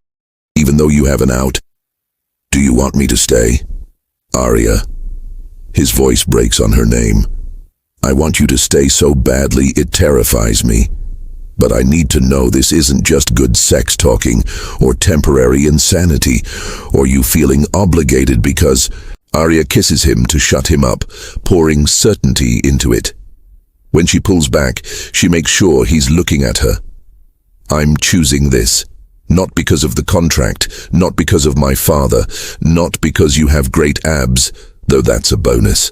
even though you have an out? Do you want me to stay? Arya. His voice breaks on her name. I want you to stay so badly it terrifies me. But I need to know this isn't just good sex talking, or temporary insanity, or you feeling obligated because... Arya kisses him to shut him up, pouring certainty into it. When she pulls back, she makes sure he's looking at her. I'm choosing this. Not because of the contract, not because of my father, not because you have great abs, though that's a bonus.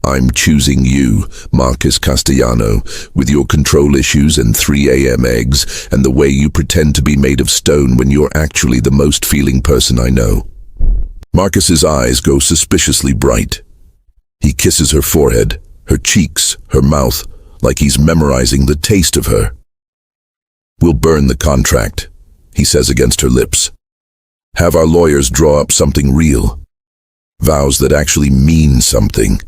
I'm choosing you, Marcus Castellano, with your control issues and 3 a.m. eggs, and the way you pretend to be made of stone when you're actually the most feeling person I know. Marcus's eyes go suspiciously bright. He kisses her forehead, her cheeks, her mouth, like he's memorizing the taste of her. We'll burn the contract, he says against her lips. Have our lawyers draw up something real. Vows that actually mean something.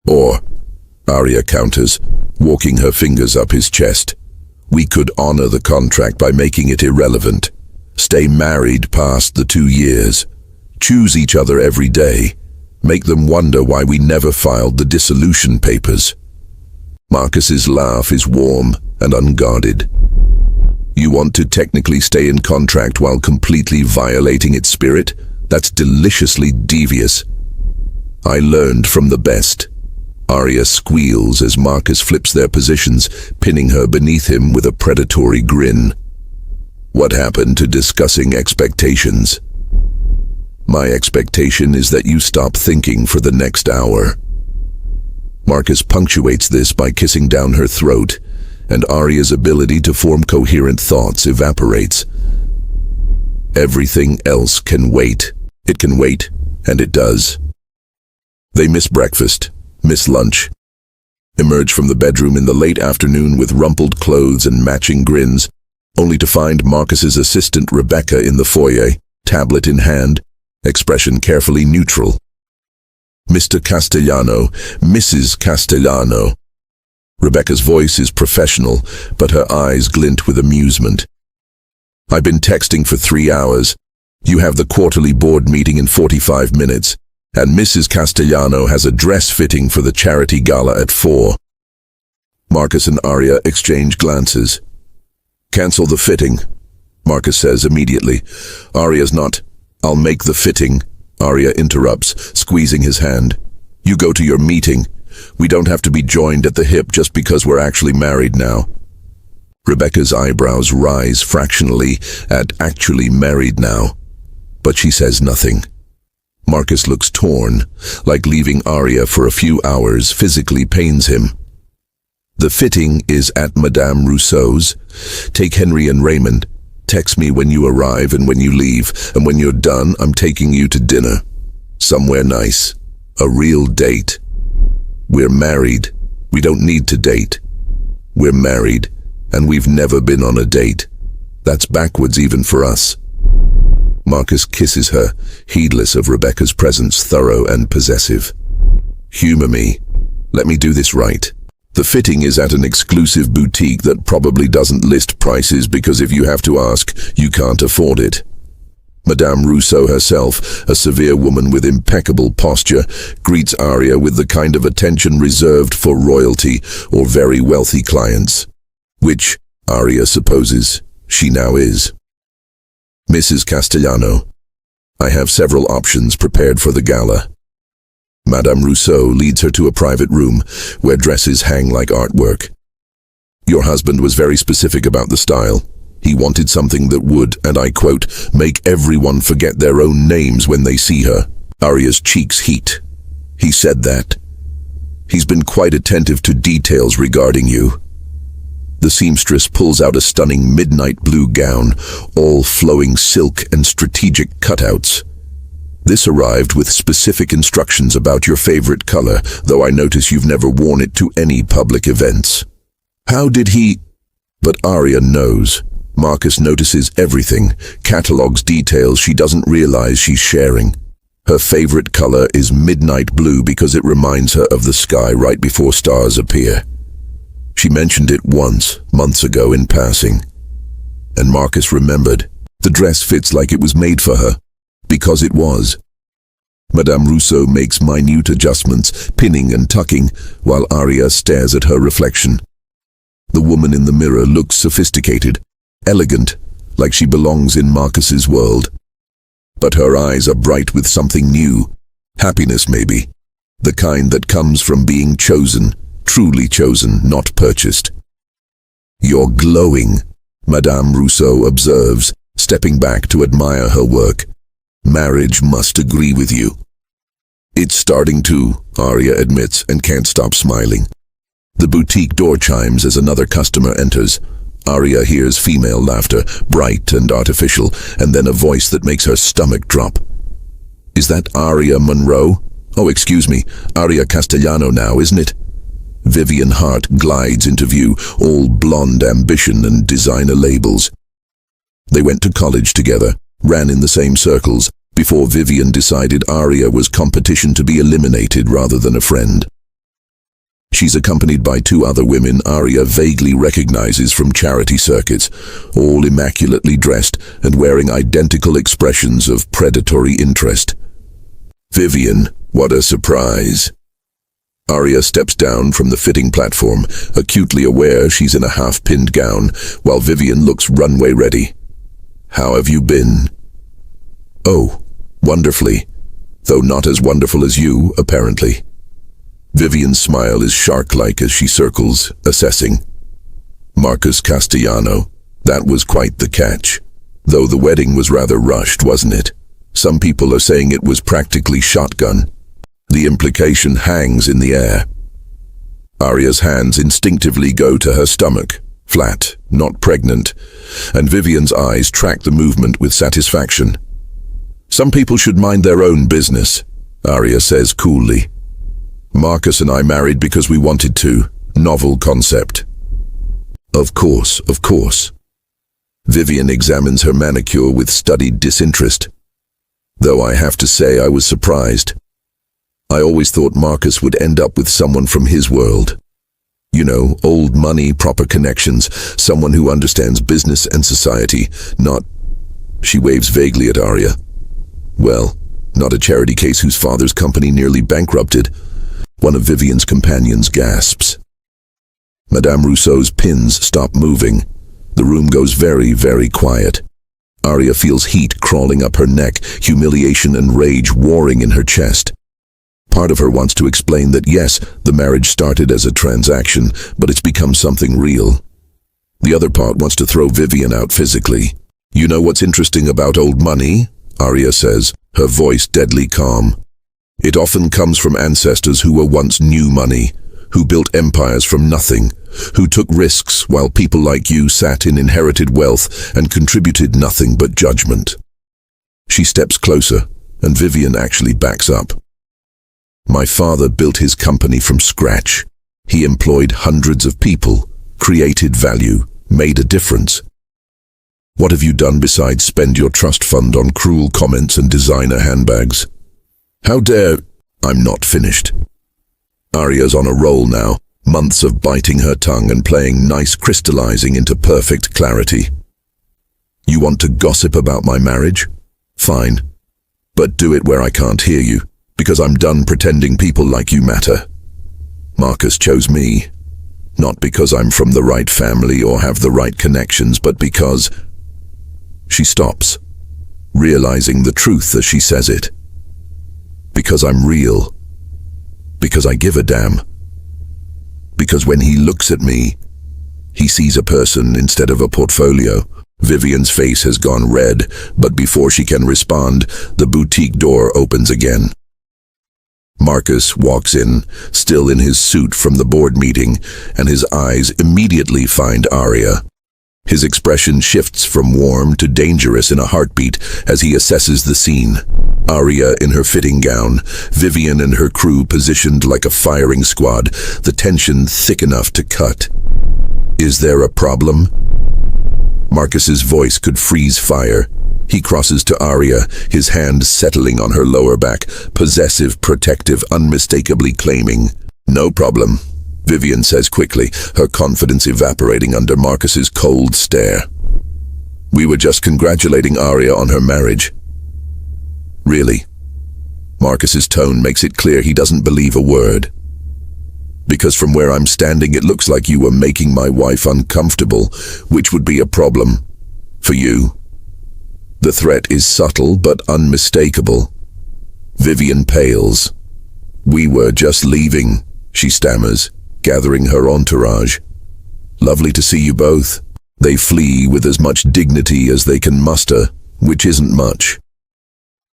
Or, Arya counters, walking her fingers up his chest, we could honor the contract by making it irrelevant. Stay married past the 2 years. Choose each other every day. Make them wonder why we never filed the dissolution papers. Marcus's laugh is warm and unguarded. You want to technically stay in contract while completely violating its spirit? That's deliciously devious. I learned from the best. Arya squeals as Marcus flips their positions, pinning her beneath him with a predatory grin. What happened to discussing expectations? My expectation is that you stop thinking for the next hour. Marcus punctuates this by kissing down her throat, and Arya's ability to form coherent thoughts evaporates. Everything else can wait. It can wait, and it does. They miss breakfast, miss lunch, emerge from the bedroom in the late afternoon with rumpled clothes and matching grins, only to find Marcus's assistant Rebecca in the foyer, tablet in hand, expression carefully neutral. Mr. Castellano, Mrs. Castellano. Rebecca's voice is professional, but her eyes glint with amusement. I've been texting for 3 hours. You have the quarterly board meeting in 45 minutes, and Mrs. Castellano has a dress fitting for the charity gala at 4. Marcus and Arya exchange glances. Cancel the fitting, Marcus says immediately. Arya's not. I'll make the fitting, Arya interrupts, squeezing his hand. You go to your meeting. We don't have to be joined at the hip just because we're actually married now. Rebecca's eyebrows rise fractionally at actually married now, but she says nothing. Marcus looks torn, like leaving Arya for a few hours physically pains him. The fitting is at Madame Rousseau's. Take Henry and Raymond. Text me when you arrive and when you leave, and when you're done, I'm taking you to dinner. Somewhere nice. A real date. We're married. We don't need to date. We're married, and we've never been on a date. That's backwards even for us. Marcus kisses her, heedless of Rebecca's presence, thorough and possessive. Humor me. Let me do this right. The fitting is at an exclusive boutique that probably doesn't list prices because if you have to ask, you can't afford it. Madame Rousseau herself, a severe woman with impeccable posture, greets Arya with the kind of attention reserved for royalty or very wealthy clients, which, Arya supposes, she now is. Mrs. Castellano, I have several options prepared for the gala. Madame Rousseau leads her to a private room where dresses hang like artwork. Your husband was very specific about the style. He wanted something that would, and I quote, make everyone forget their own names when they see her. Arya's cheeks heat. He said that. He's been quite attentive to details regarding you. The seamstress pulls out a stunning midnight blue gown, all flowing silk and strategic cutouts. This arrived with specific instructions about your favorite color, though I notice you've never worn it to any public events. How did he... But Arya knows. Marcus notices everything, catalogs details she doesn't realize she's sharing. Her favorite color is midnight blue because it reminds her of the sky right before stars appear. She mentioned it once, months ago in passing. And Marcus remembered. The dress fits like it was made for her. Because it was. Madame Rousseau makes minute adjustments, pinning and tucking, while Arya stares at her reflection. The woman in the mirror looks sophisticated, elegant, like she belongs in Marcus's world. But her eyes are bright with something new. Happiness, maybe. The kind that comes from being chosen, truly chosen, not purchased. "You're glowing," Madame Rousseau observes, stepping back to admire her work. "Marriage must agree with you." "It's starting to," Arya admits and can't stop smiling. The boutique door chimes as another customer enters. Arya hears female laughter, bright and artificial, and then a voice that makes her stomach drop. "Is that Arya Monroe? Oh, excuse me, Arya Castellano now, isn't it?" Vivian Hart glides into view, all blonde ambition and designer labels. They went to college together, ran in the same circles, before Vivian decided Arya was competition to be eliminated rather than a friend. She's accompanied by two other women Arya vaguely recognizes from charity circuits, all immaculately dressed and wearing identical expressions of predatory interest. "Vivian, what a surprise." Arya steps down from the fitting platform, acutely aware she's in a half-pinned gown, while Vivian looks runway ready. "How have you been?" "Oh, wonderfully, though not as wonderful as you, apparently." Vivian's smile is shark-like as she circles, assessing. "Marcus Castellano, that was quite the catch. Though the wedding was rather rushed, wasn't it? Some people are saying it was practically shotgun. The implication hangs in the air." Arya's hands instinctively go to her stomach, flat, not pregnant, and Vivian's eyes track the movement with satisfaction. "Some people should mind their own business," Arya says coolly. "Marcus and I married because we wanted to. Novel concept." Of course, of course." Vivian examines her manicure with studied disinterest. "Though I have to say I was surprised. I always thought Marcus would end up with someone from his world. You know, old money, proper connections, someone who understands business and society, not..." She waves vaguely at Arya. "Well, not a charity case whose father's company nearly bankrupted." One of Vivian's companions gasps. Madame Rousseau's pins stop moving. The room goes very, very quiet. Arya feels heat crawling up her neck, humiliation and rage warring in her chest. Part of her wants to explain that yes, the marriage started as a transaction, but it's become something real. The other part wants to throw Vivian out physically. "You know what's interesting about old money?" Arya says, her voice deadly calm. "It often comes from ancestors who were once new money, who built empires from nothing, who took risks while people like you sat in inherited wealth and contributed nothing but judgment." She steps closer, and Vivian actually backs up. "My father built his company from scratch. He employed hundreds of people, created value, made a difference. What have you done besides spend your trust fund on cruel comments and designer handbags? How dare..." "I'm not finished." Arya's on a roll now, months of biting her tongue and playing nice crystallizing into perfect clarity. "You want to gossip about my marriage? Fine. But do it where I can't hear you, because I'm done pretending people like you matter. Marcus chose me, not because I'm from the right family or have the right connections, but because..." She stops, realizing the truth as she says it. "Because I'm real. Because I give a damn. Because when he looks at me, he sees a person instead of a portfolio." Vivian's face has gone red, but before she can respond, the boutique door opens again. Marcus walks in, still in his suit from the board meeting, and his eyes immediately find Arya. His expression shifts from warm to dangerous in a heartbeat as he assesses the scene. Arya in her fitting gown, Vivian and her crew positioned like a firing squad, the tension thick enough to cut. "Is there a problem?" Marcus's voice could freeze fire. He crosses to Arya, his hand settling on her lower back, possessive, protective, unmistakably claiming. "No problem," Vivian says quickly, her confidence evaporating under Marcus's cold stare. "We were just congratulating Arya on her marriage." "Really?" Marcus's tone makes it clear he doesn't believe a word. Because from where I'm standing it looks like you were making my wife uncomfortable, which would be a problem for you. The threat is subtle but unmistakable. Vivian pales. We were just leaving, she stammers, gathering her entourage. Lovely to see you both. They flee with as much dignity as they can muster, which isn't much.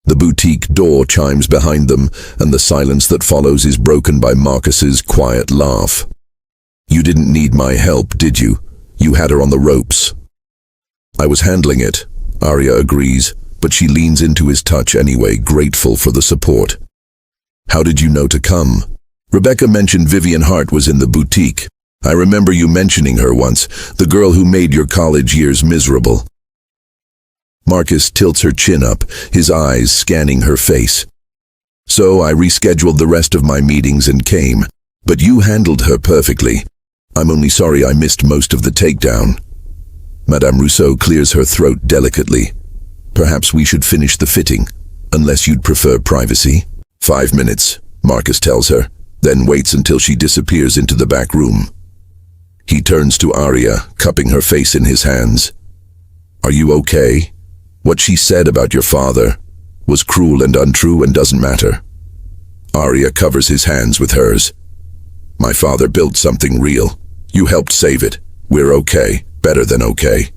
The boutique door chimes behind them, and the silence that follows is broken by Marcus's quiet laugh. You didn't need my help, did you? You had her on the ropes. I was handling it, Arya agrees, but she leans into his touch anyway, grateful for the support. How did you know to come? Rebecca mentioned Vivian Hart was in the boutique. I remember you mentioning her once, the girl who made your college years miserable. Marcus tilts her chin up, his eyes scanning her face. So I rescheduled the rest of my meetings and came, but you handled her perfectly. I'm only sorry I missed most of the takedown. Madame Rousseau clears her throat delicately. Perhaps we should finish the fitting, unless you'd prefer privacy. 5 minutes, Marcus tells her, then waits until she disappears into the back room. He turns to Arya, cupping her face in his hands. Are you okay? What she said about your father was cruel and untrue and doesn't matter. Arya covers his hands with hers. My father built something real. You helped save it. We're okay, better than okay.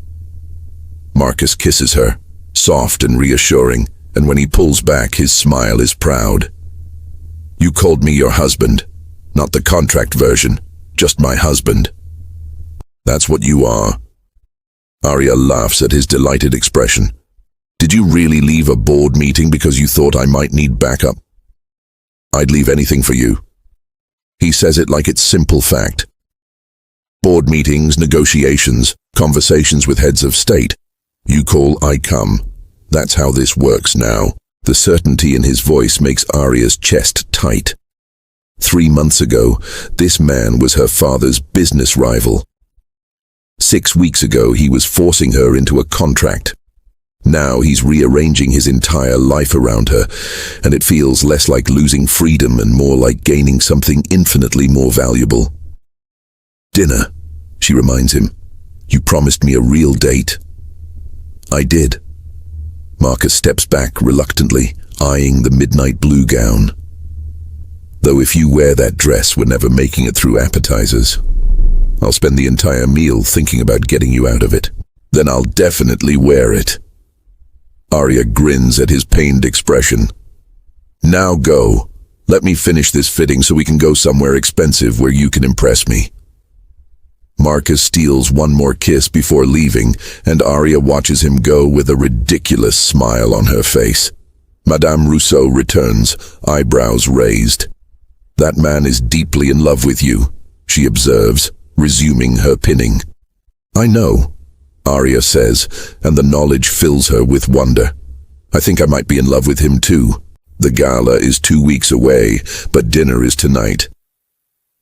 Marcus kisses her, soft and reassuring, and when he pulls back, his smile is proud. You called me your husband, not the contract version, just my husband. That's what you are. Arya laughs at his delighted expression. Did you really leave a board meeting because you thought I might need backup? I'd leave anything for you. He says it like it's simple fact. Board meetings, negotiations, conversations with heads of state. You call, I come. That's how this works now. The certainty in his voice makes Arya's chest tight. 3 months ago, this man was her father's business rival. 6 weeks ago, he was forcing her into a contract. Now he's rearranging his entire life around her, and it feels less like losing freedom and more like gaining something infinitely more valuable. Dinner, she reminds him. You promised me a real date. I did. Marcus steps back reluctantly, eyeing the midnight blue gown. Though if you wear that dress, we're never making it through appetizers. I'll spend the entire meal thinking about getting you out of it. Then I'll definitely wear it. Arya grins at his pained expression. Now go. Let me finish this fitting so we can go somewhere expensive where you can impress me. Marcus steals one more kiss before leaving, and Arya watches him go with a ridiculous smile on her face. Madame Rousseau returns, eyebrows raised. That man is deeply in love with you, she observes, resuming her pinning. I know, Arya says, and the knowledge fills her with wonder. I think I might be in love with him too. The gala is 2 weeks away, but dinner is tonight.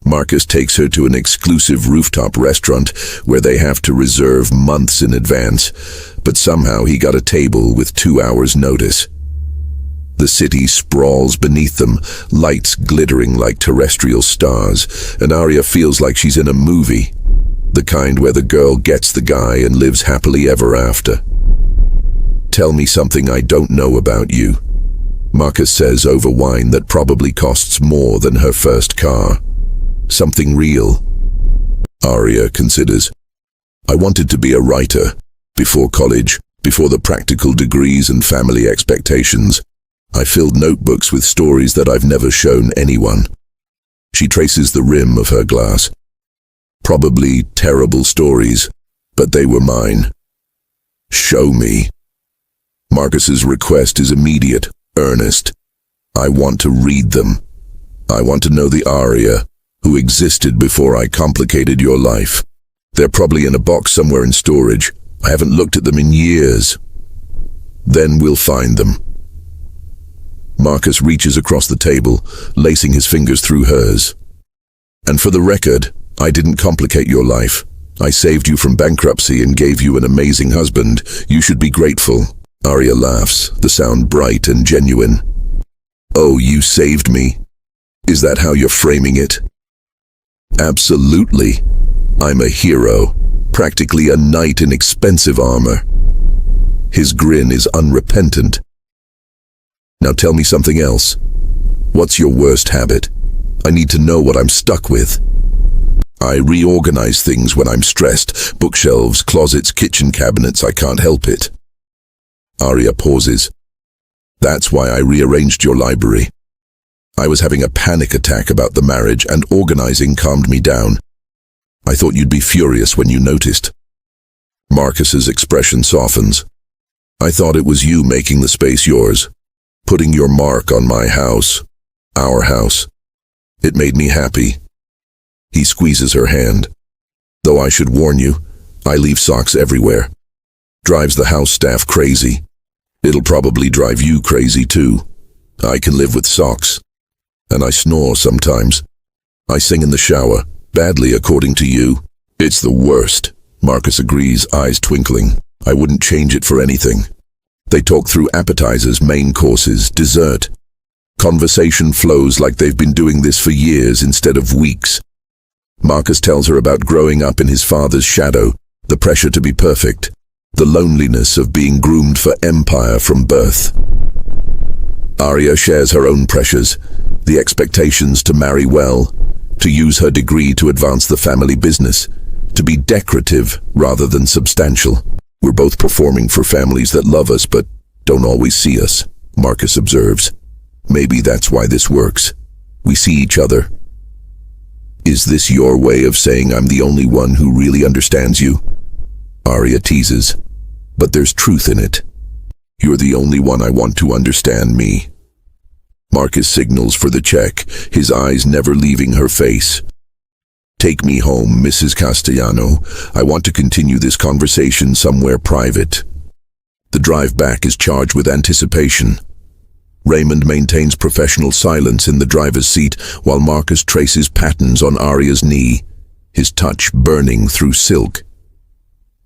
Marcus takes her to an exclusive rooftop restaurant where they have to reserve months in advance, but somehow he got a table with 2 hours' notice. The city sprawls beneath them, lights glittering like terrestrial stars, and Arya feels like she's in a movie. The kind where the girl gets the guy and lives happily ever after. Tell me something I don't know about you, Marcus says over wine that probably costs more than her first car. Something real. Arya considers. I wanted to be a writer. Before college, before the practical degrees and family expectations, I filled notebooks with stories that I've never shown anyone. She traces the rim of her glass. Probably terrible stories, but they were mine. Show me. Marcus's request is immediate, earnest. I want to read them. I want to know the Arya who existed before I complicated your life. They're probably in a box somewhere in storage. I haven't looked at them in years. Then we'll find them. Marcus reaches across the table, lacing his fingers through hers. And for the record, I didn't complicate your life. I saved you from bankruptcy and gave you an amazing husband. You should be grateful. Arya laughs, the sound bright and genuine. Oh, you saved me? Is that how you're framing it? Absolutely. I'm a hero, practically a knight in expensive armor. His grin is unrepentant. Now tell me something else. What's your worst habit? I need to know what I'm stuck with. I reorganize things when I'm stressed. Bookshelves, closets, kitchen cabinets, I can't help it. Arya pauses. That's why I rearranged your library. I was having a panic attack about the marriage and organizing calmed me down. I thought you'd be furious when you noticed. Marcus's expression softens. I thought it was you making the space yours, putting your mark on my house, our house. It made me happy. He squeezes her hand. Though I should warn you, I leave socks everywhere. Drives the house staff crazy. It'll probably drive you crazy too. I can live with socks. And I snore sometimes. I sing in the shower, badly according to you. It's the worst, Marcus agrees, eyes twinkling. I wouldn't change it for anything. They talk through appetizers, main courses, dessert. Conversation flows like they've been doing this for years instead of weeks. Marcus tells her about growing up in his father's shadow, the pressure to be perfect, the loneliness of being groomed for empire from birth. Arya shares her own pressures, the expectations to marry well, to use her degree to advance the family business, to be decorative rather than substantial. We're both performing for families that love us but don't always see us, Marcus observes. Maybe that's why this works. We see each other. Is this your way of saying I'm the only one who really understands you? Arya teases. But there's truth in it. You're the only one I want to understand me. Marcus signals for the check, his eyes never leaving her face. Take me home, Mrs. Castellano. I want to continue this conversation somewhere private. The drive back is charged with anticipation. Raymond maintains professional silence in the driver's seat while Marcus traces patterns on Arya's knee, his touch burning through silk.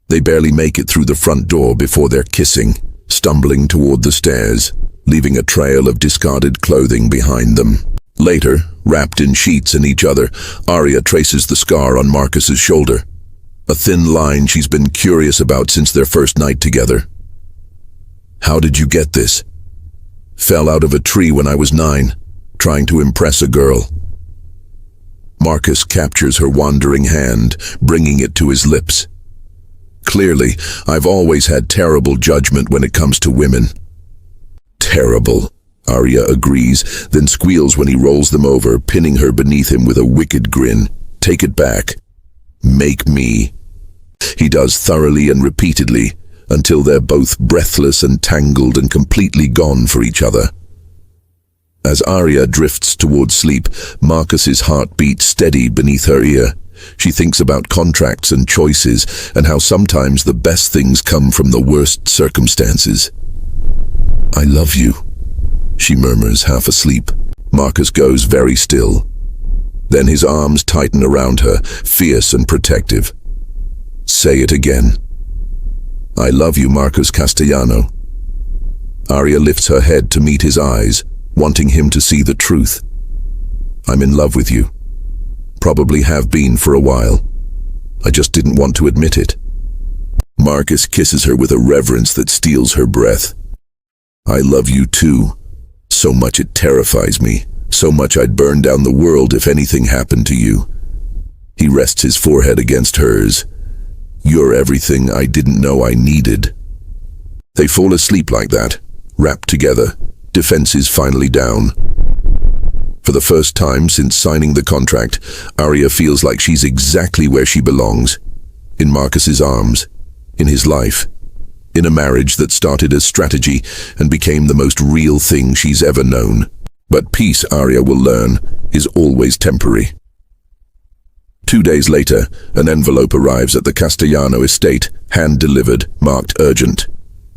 They barely make it through the front door before they're kissing, stumbling toward the stairs, leaving a trail of discarded clothing behind them. Later, wrapped in sheets and each other, Arya traces the scar on Marcus's shoulder, a thin line she's been curious about since their first night together. How did you get this? Fell out of a tree when I was 9, trying to impress a girl. Marcus captures her wandering hand, bringing it to his lips. Clearly, I've always had terrible judgment when it comes to women. Terrible, Arya agrees, then squeals when he rolls them over, pinning her beneath him with a wicked grin. Take it back. Make me. He does thoroughly and repeatedly, until they're both breathless and tangled and completely gone for each other. As Arya drifts towards sleep, Marcus's heart beats steady beneath her ear. She thinks about contracts and choices, and how sometimes the best things come from the worst circumstances. I love you, she murmurs, half asleep. Marcus goes very still. Then his arms tighten around her, fierce and protective. Say it again. I love you, Marcus Castellano. Arya lifts her head to meet his eyes, wanting him to see the truth. I'm in love with you. Probably have been for a while. I just didn't want to admit it. Marcus kisses her with a reverence that steals her breath. I love you too. So much it terrifies me. So much I'd burn down the world if anything happened to you. He rests his forehead against hers. You're everything I didn't know I needed. They fall asleep like that, wrapped together, defenses finally down. For the first time since signing the contract, Arya feels like she's exactly where she belongs. In Marcus's arms, in his life, in a marriage that started as strategy and became the most real thing she's ever known. But peace, Arya will learn, is always temporary. 2 days later, an envelope arrives at the Castellano estate, hand-delivered, marked urgent.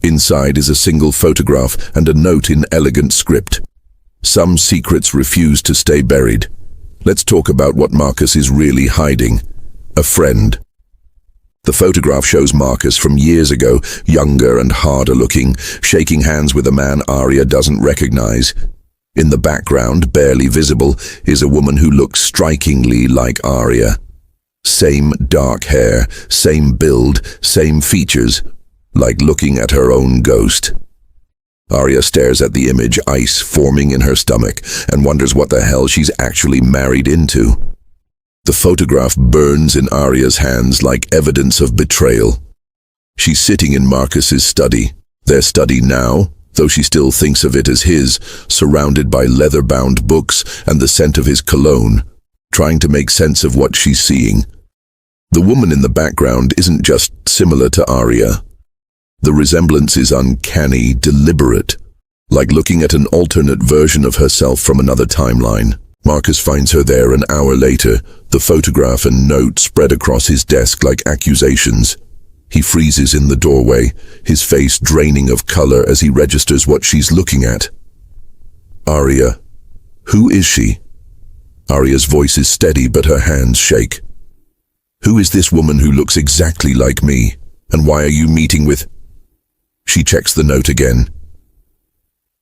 Inside is a single photograph and a note in elegant script. Some secrets refuse to stay buried. Let's talk about what Marcus is really hiding. A friend. The photograph shows Marcus from years ago, younger and harder looking, shaking hands with a man Arya doesn't recognize. In the background, barely visible, is a woman who looks strikingly like Arya. Same dark hair, same build, same features, like looking at her own ghost. Arya stares at the image, ice forming in her stomach, and wonders what the hell she's actually married into. The photograph burns in Arya's hands like evidence of betrayal. She's sitting in Marcus's study, their study now, though she still thinks of it as his, surrounded by leather-bound books and the scent of his cologne, trying to make sense of what she's seeing. The woman in the background isn't just similar to Arya. The resemblance is uncanny, deliberate, like looking at an alternate version of herself from another timeline. Marcus finds her there an hour later, the photograph and note spread across his desk like accusations. He freezes in the doorway, his face draining of color as he registers what she's looking at. Arya. Who is she? Arya's voice is steady, but her hands shake. Who is this woman who looks exactly like me? And why are you meeting with... She checks the note again.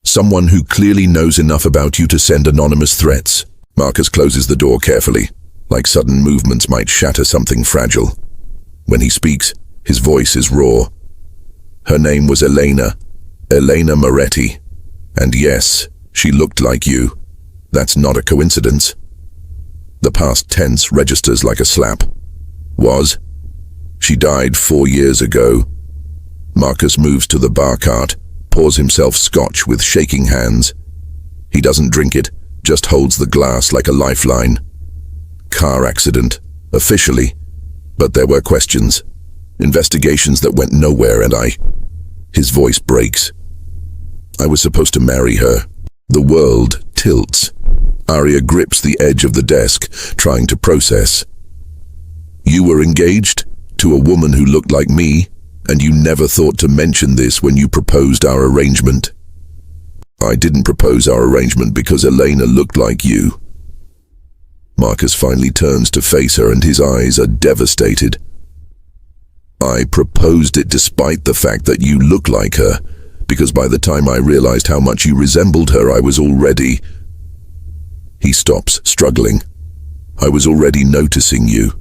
Someone who clearly knows enough about you to send anonymous threats. Marcus closes the door carefully, like sudden movements might shatter something fragile. When he speaks, his voice is raw. Her name was Elena Moretti. And yes, she looked like you. That's not a coincidence. The past tense registers like a slap. Was. She died 4 years ago. Marcus moves to the bar cart, pours himself scotch with shaking hands. He doesn't drink it, just holds the glass like a lifeline. Car accident, officially. But there were questions. Investigations that went nowhere, and His voice breaks. I was supposed to marry her. The world tilts. Arya grips the edge of the desk, trying to process. You were engaged to a woman who looked like me, and you never thought to mention this when you proposed our arrangement. I didn't propose our arrangement because Elena looked like you. Marcus finally turns to face her, and his eyes are devastated. I proposed it despite the fact that you look like her, because by the time I realized how much you resembled her, I was already... He stops, struggling. I was already noticing you.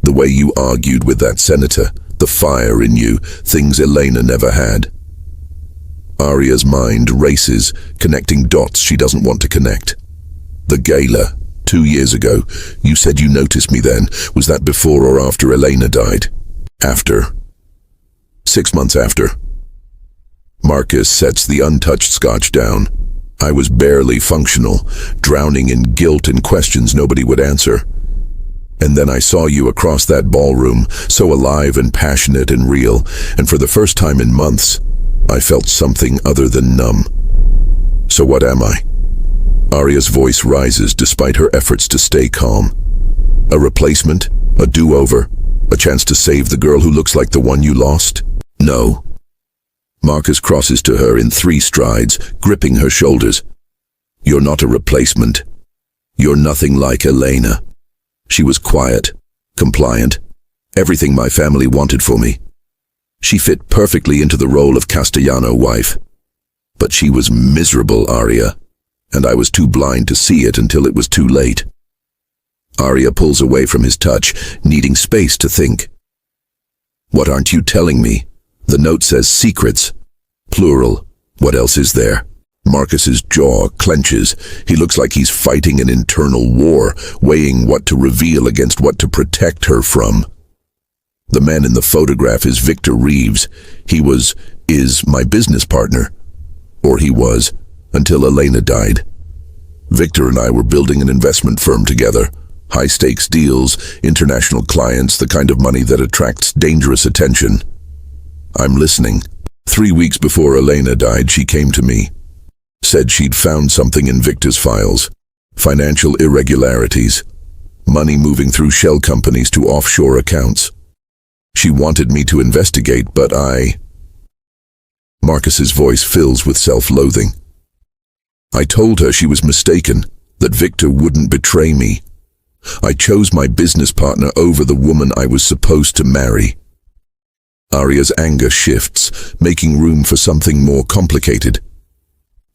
The way you argued with that senator, the fire in you, things Elena never had. Arya's mind races, connecting dots she doesn't want to connect. The gala, 2 years ago, you said you noticed me then. Was that before or after Elena died? After. 6 months after. Marcus sets the untouched scotch down. I was barely functional, drowning in guilt and questions nobody would answer. And then I saw you across that ballroom, so alive and passionate and real, and for the first time in months, I felt something other than numb. So what am I? Arya's voice rises despite her efforts to stay calm. A replacement? A do-over? A chance to save the girl who looks like the one you lost? No. Marcus crosses to her in 3 strides, gripping her shoulders. You're not a replacement. You're nothing like Elena. She was quiet, compliant, everything my family wanted for me. She fit perfectly into the role of Castellano wife. But she was miserable, Arya, and I was too blind to see it until it was too late. Arya pulls away from his touch, needing space to think. What aren't you telling me? The note says secrets. Plural. What else is there? Marcus's jaw clenches. He looks like he's fighting an internal war, weighing what to reveal against what to protect her from. The man in the photograph is Victor Reeves. He is my business partner. Or he was, until Elena died. Victor and I were building an investment firm together. High-stakes deals, international clients, the kind of money that attracts dangerous attention. I'm listening. 3 weeks before Elena died, she came to me. Said she'd found something in Victor's files. Financial irregularities. Money moving through shell companies to offshore accounts. She wanted me to investigate, but Marcus's voice fills with self-loathing. I told her she was mistaken, that Victor wouldn't betray me. I chose my business partner over the woman I was supposed to marry. Arya's anger shifts, making room for something more complicated.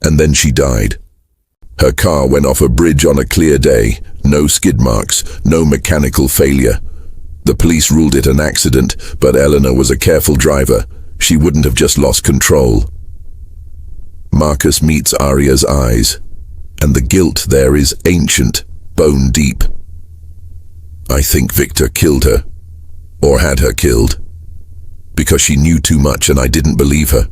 And then she died. Her car went off a bridge on a clear day. No skid marks, no mechanical failure. The police ruled it an accident, but Eleanor was a careful driver. She wouldn't have just lost control. Marcus meets Aria's eyes, and the guilt there is ancient, bone deep. I think Victor killed her, or had her killed, because she knew too much and I didn't believe her.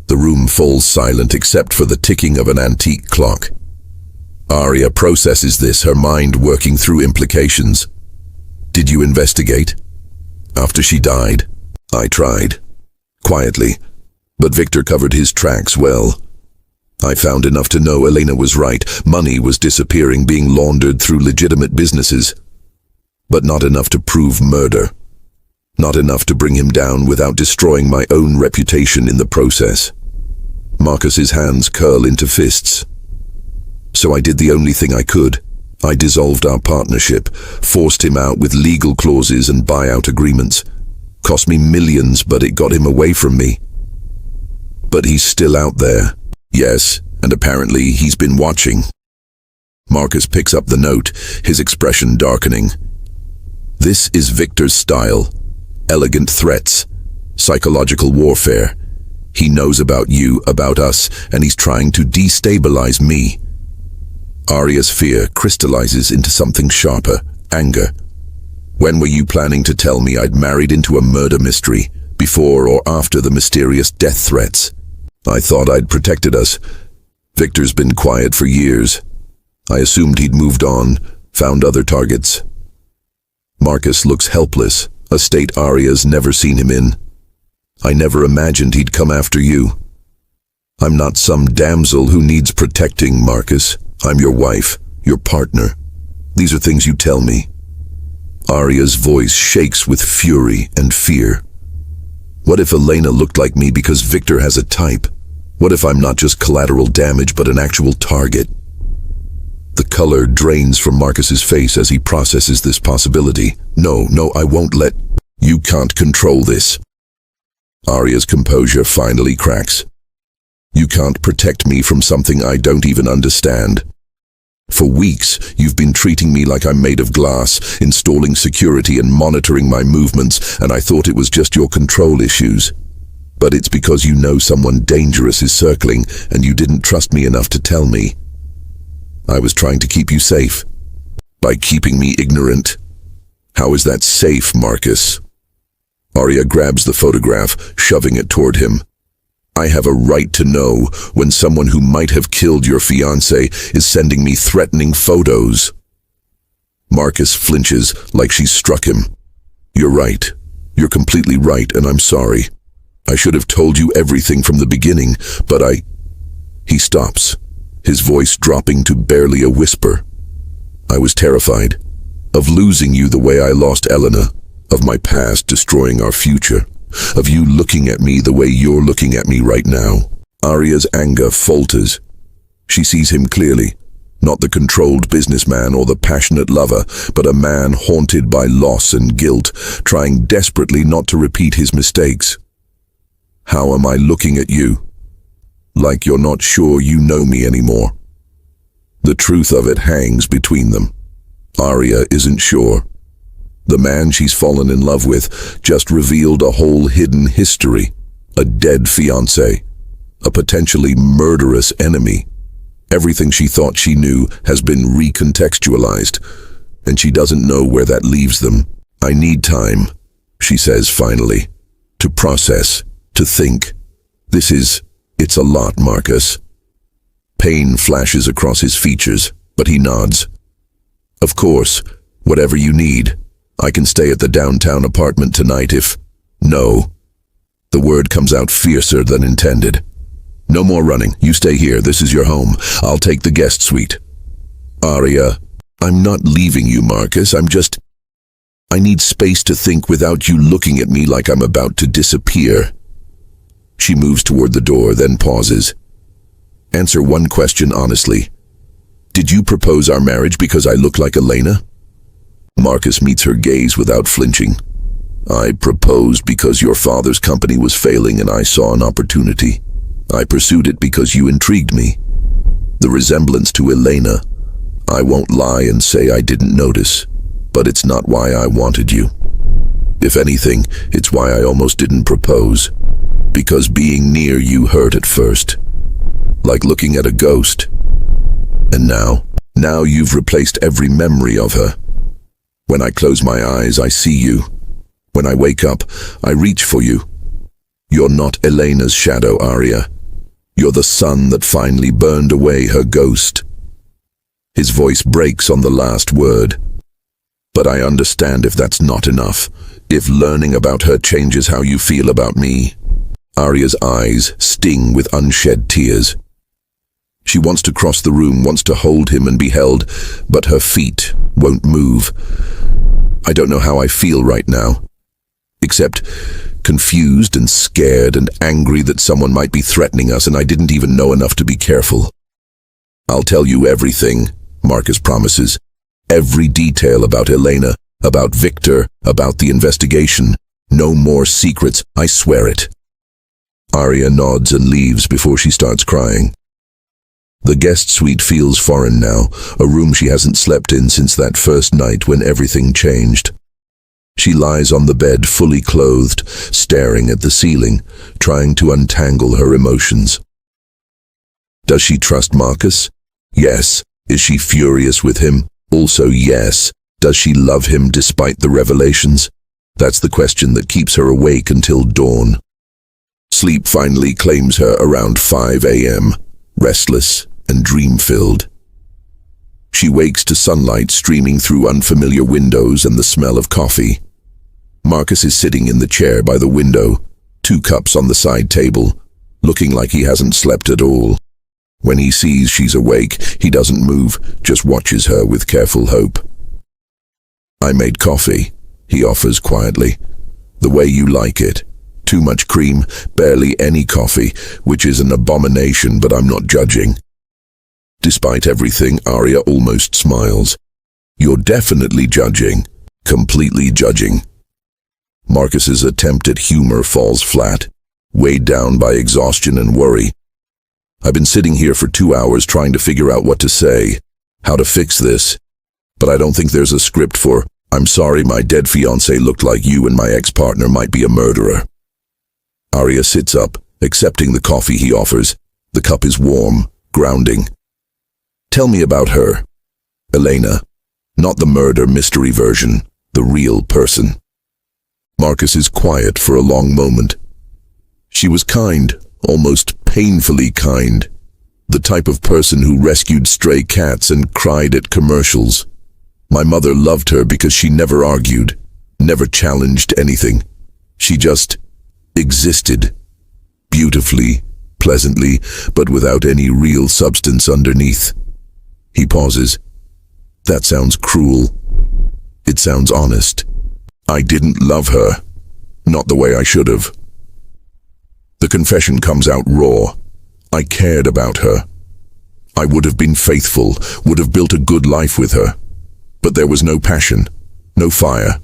The room falls silent except for the ticking of an antique clock. Aria processes this, her mind working through implications. Did you investigate? After she died, I tried. Quietly, but Victor covered his tracks well. I found enough to know Elena was right. Money was disappearing, being laundered through legitimate businesses. But not enough to prove murder. Not enough to bring him down without destroying my own reputation in the process. Marcus's hands curl into fists. So I did the only thing I could. I dissolved our partnership, forced him out with legal clauses and buyout agreements. Cost me millions, but it got him away from me. But he's still out there. Yes, and apparently he's been watching. Marcus picks up the note, his expression darkening. This is Victor's style. Elegant threats. Psychological warfare. He knows about you, about us, and he's trying to destabilize me. Aria's fear crystallizes into something sharper, anger. When were you planning to tell me I'd married into a murder mystery, before or after the mysterious death threats? I thought I'd protected us. Victor's been quiet for years. I assumed he'd moved on, found other targets. Marcus looks helpless, a state Aria's never seen him in. I never imagined he'd come after you. I'm not some damsel who needs protecting, Marcus. I'm your wife, your partner. These are things you tell me. Aria's voice shakes with fury and fear. What if Elena looked like me because Victor has a type? What if I'm not just collateral damage but an actual target? The color drains from Marcus's face as he processes this possibility. No, I won't let... You can't control this. Aria's composure finally cracks. You can't protect me from something I don't even understand. For weeks, you've been treating me like I'm made of glass, installing security and monitoring my movements, and I thought it was just your control issues. But it's because you know someone dangerous is circling, and you didn't trust me enough to tell me. I was trying to keep you safe. By keeping me ignorant. How is that safe, Marcus? Aria grabs the photograph, shoving it toward him. I have a right to know when someone who might have killed your fiancé is sending me threatening photos. Marcus flinches like she struck him. You're right. You're completely right, and I'm sorry. I should have told you everything from the beginning, but He stops, his voice dropping to barely a whisper. I was terrified. Of losing you the way I lost Elena. Of my past destroying our future. Of you looking at me the way you're looking at me right now. Aria's anger falters. She sees him clearly, not the controlled businessman or the passionate lover, but a man haunted by loss and guilt, trying desperately not to repeat his mistakes. How am I looking at you? Like you're not sure you know me anymore. The truth of it hangs between them. Aria isn't sure. The man she's fallen in love with just revealed a whole hidden history, a dead fiancé, a potentially murderous enemy. Everything she thought she knew has been recontextualized, and she doesn't know where that leaves them. I need time, she says finally, to process, to think. It's a lot, Marcus. Pain flashes across his features, but he nods. Of course, whatever you need. I can stay at the downtown apartment tonight if... No. The word comes out fiercer than intended. No more running. You stay here. This is your home. I'll take the guest suite. Aria, I'm not leaving you, Marcus. I need space to think without you looking at me like I'm about to disappear. She moves toward the door, then pauses. Answer one question honestly. Did you propose our marriage because I look like Elena? Marcus meets her gaze without flinching. I proposed because your father's company was failing and I saw an opportunity. I pursued it because you intrigued me. The resemblance to Elena. I won't lie and say I didn't notice, but it's not why I wanted you. If anything, it's why I almost didn't propose. Because being near you hurt at first. Like looking at a ghost. And now you've replaced every memory of her. When I close my eyes, I see you. When I wake up, I reach for you. You're not Elena's shadow, Arya. You're the sun that finally burned away her ghost. His voice breaks on the last word. But I understand if that's not enough. If learning about her changes how you feel about me. Arya's eyes sting with unshed tears. She wants to cross the room, wants to hold him and be held, but her feet won't move. I don't know how I feel right now, except confused and scared and angry that someone might be threatening us and I didn't even know enough to be careful. I'll tell you everything, Marcus promises. Every detail about Elena, about Victor, about the investigation. No more secrets, I swear it. Arya nods and leaves before she starts crying. The guest suite feels foreign now, a room she hasn't slept in since that first night when everything changed. She lies on the bed fully clothed, staring at the ceiling, trying to untangle her emotions. Does she trust Marcus? Yes. Is she furious with him? Also yes. Does she love him despite the revelations? That's the question that keeps her awake until dawn. Sleep finally claims her around 5 a.m., restless and dream-filled. She wakes to sunlight streaming through unfamiliar windows and the smell of coffee. Marcus is sitting in the chair by the window, 2 cups on the side table, looking like he hasn't slept at all. When he sees she's awake, he doesn't move, just watches her with careful hope. I made coffee, he offers quietly. The way you like it. Too much cream, barely any coffee, which is an abomination, but I'm not judging. Despite everything, Arya almost smiles. You're definitely judging. Completely judging. Marcus's attempt at humor falls flat, weighed down by exhaustion and worry. I've been sitting here for 2 hours trying to figure out what to say, how to fix this, but I don't think there's a script for, I'm sorry my dead fiancé looked like you and my ex-partner might be a murderer. Arya sits up, accepting the coffee he offers. The cup is warm, grounding. Tell me about her. Elena. Not the murder mystery version, the real person. Marcus is quiet for a long moment. She was kind, almost painfully kind. The type of person who rescued stray cats and cried at commercials. My mother loved her because she never argued, never challenged anything. She just existed. Beautifully, pleasantly, but without any real substance underneath. He pauses. That sounds cruel. It sounds honest. I didn't love her. Not the way I should have. The confession comes out raw. I cared about her. I would have been faithful, would have built a good life with her. But there was no passion, no fire.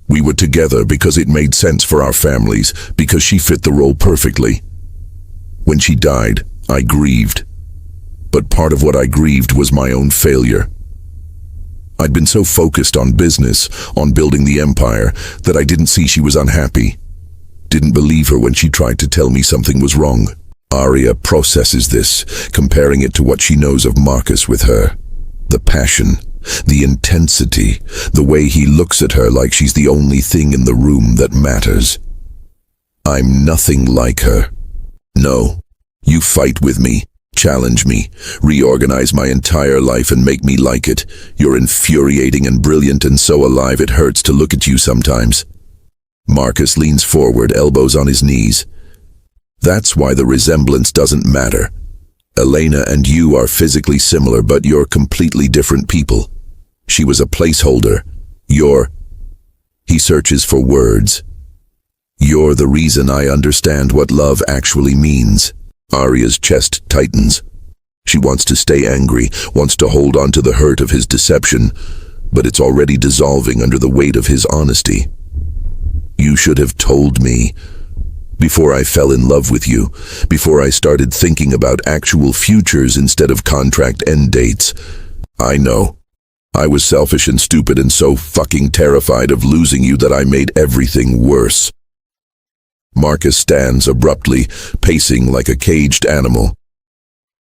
We were together because it made sense for our families, because she fit the role perfectly. When she died, I grieved. But part of what I grieved was my own failure. I'd been so focused on business, on building the empire, that I didn't see she was unhappy. Didn't believe her when she tried to tell me something was wrong. Arya processes this, comparing it to what she knows of Marcus with her. The passion, the intensity, the way he looks at her like she's the only thing in the room that matters. I'm nothing like her. No, you fight with me, challenge me, reorganize my entire life and make me like it. You're infuriating and brilliant and so alive it hurts to look at you sometimes. Marcus leans forward, elbows on his knees. That's why the resemblance doesn't matter. Elena and you are physically similar, but you're completely different people. She was a placeholder. He searches for words. You're the reason I understand what love actually means. Arya's chest tightens. She wants to stay angry, wants to hold on to the hurt of his deception, but it's already dissolving under the weight of his honesty. You should have told me. Before I fell in love with you, before I started thinking about actual futures instead of contract end dates. I know. I was selfish and stupid and so fucking terrified of losing you that I made everything worse. Marcus stands abruptly, pacing like a caged animal.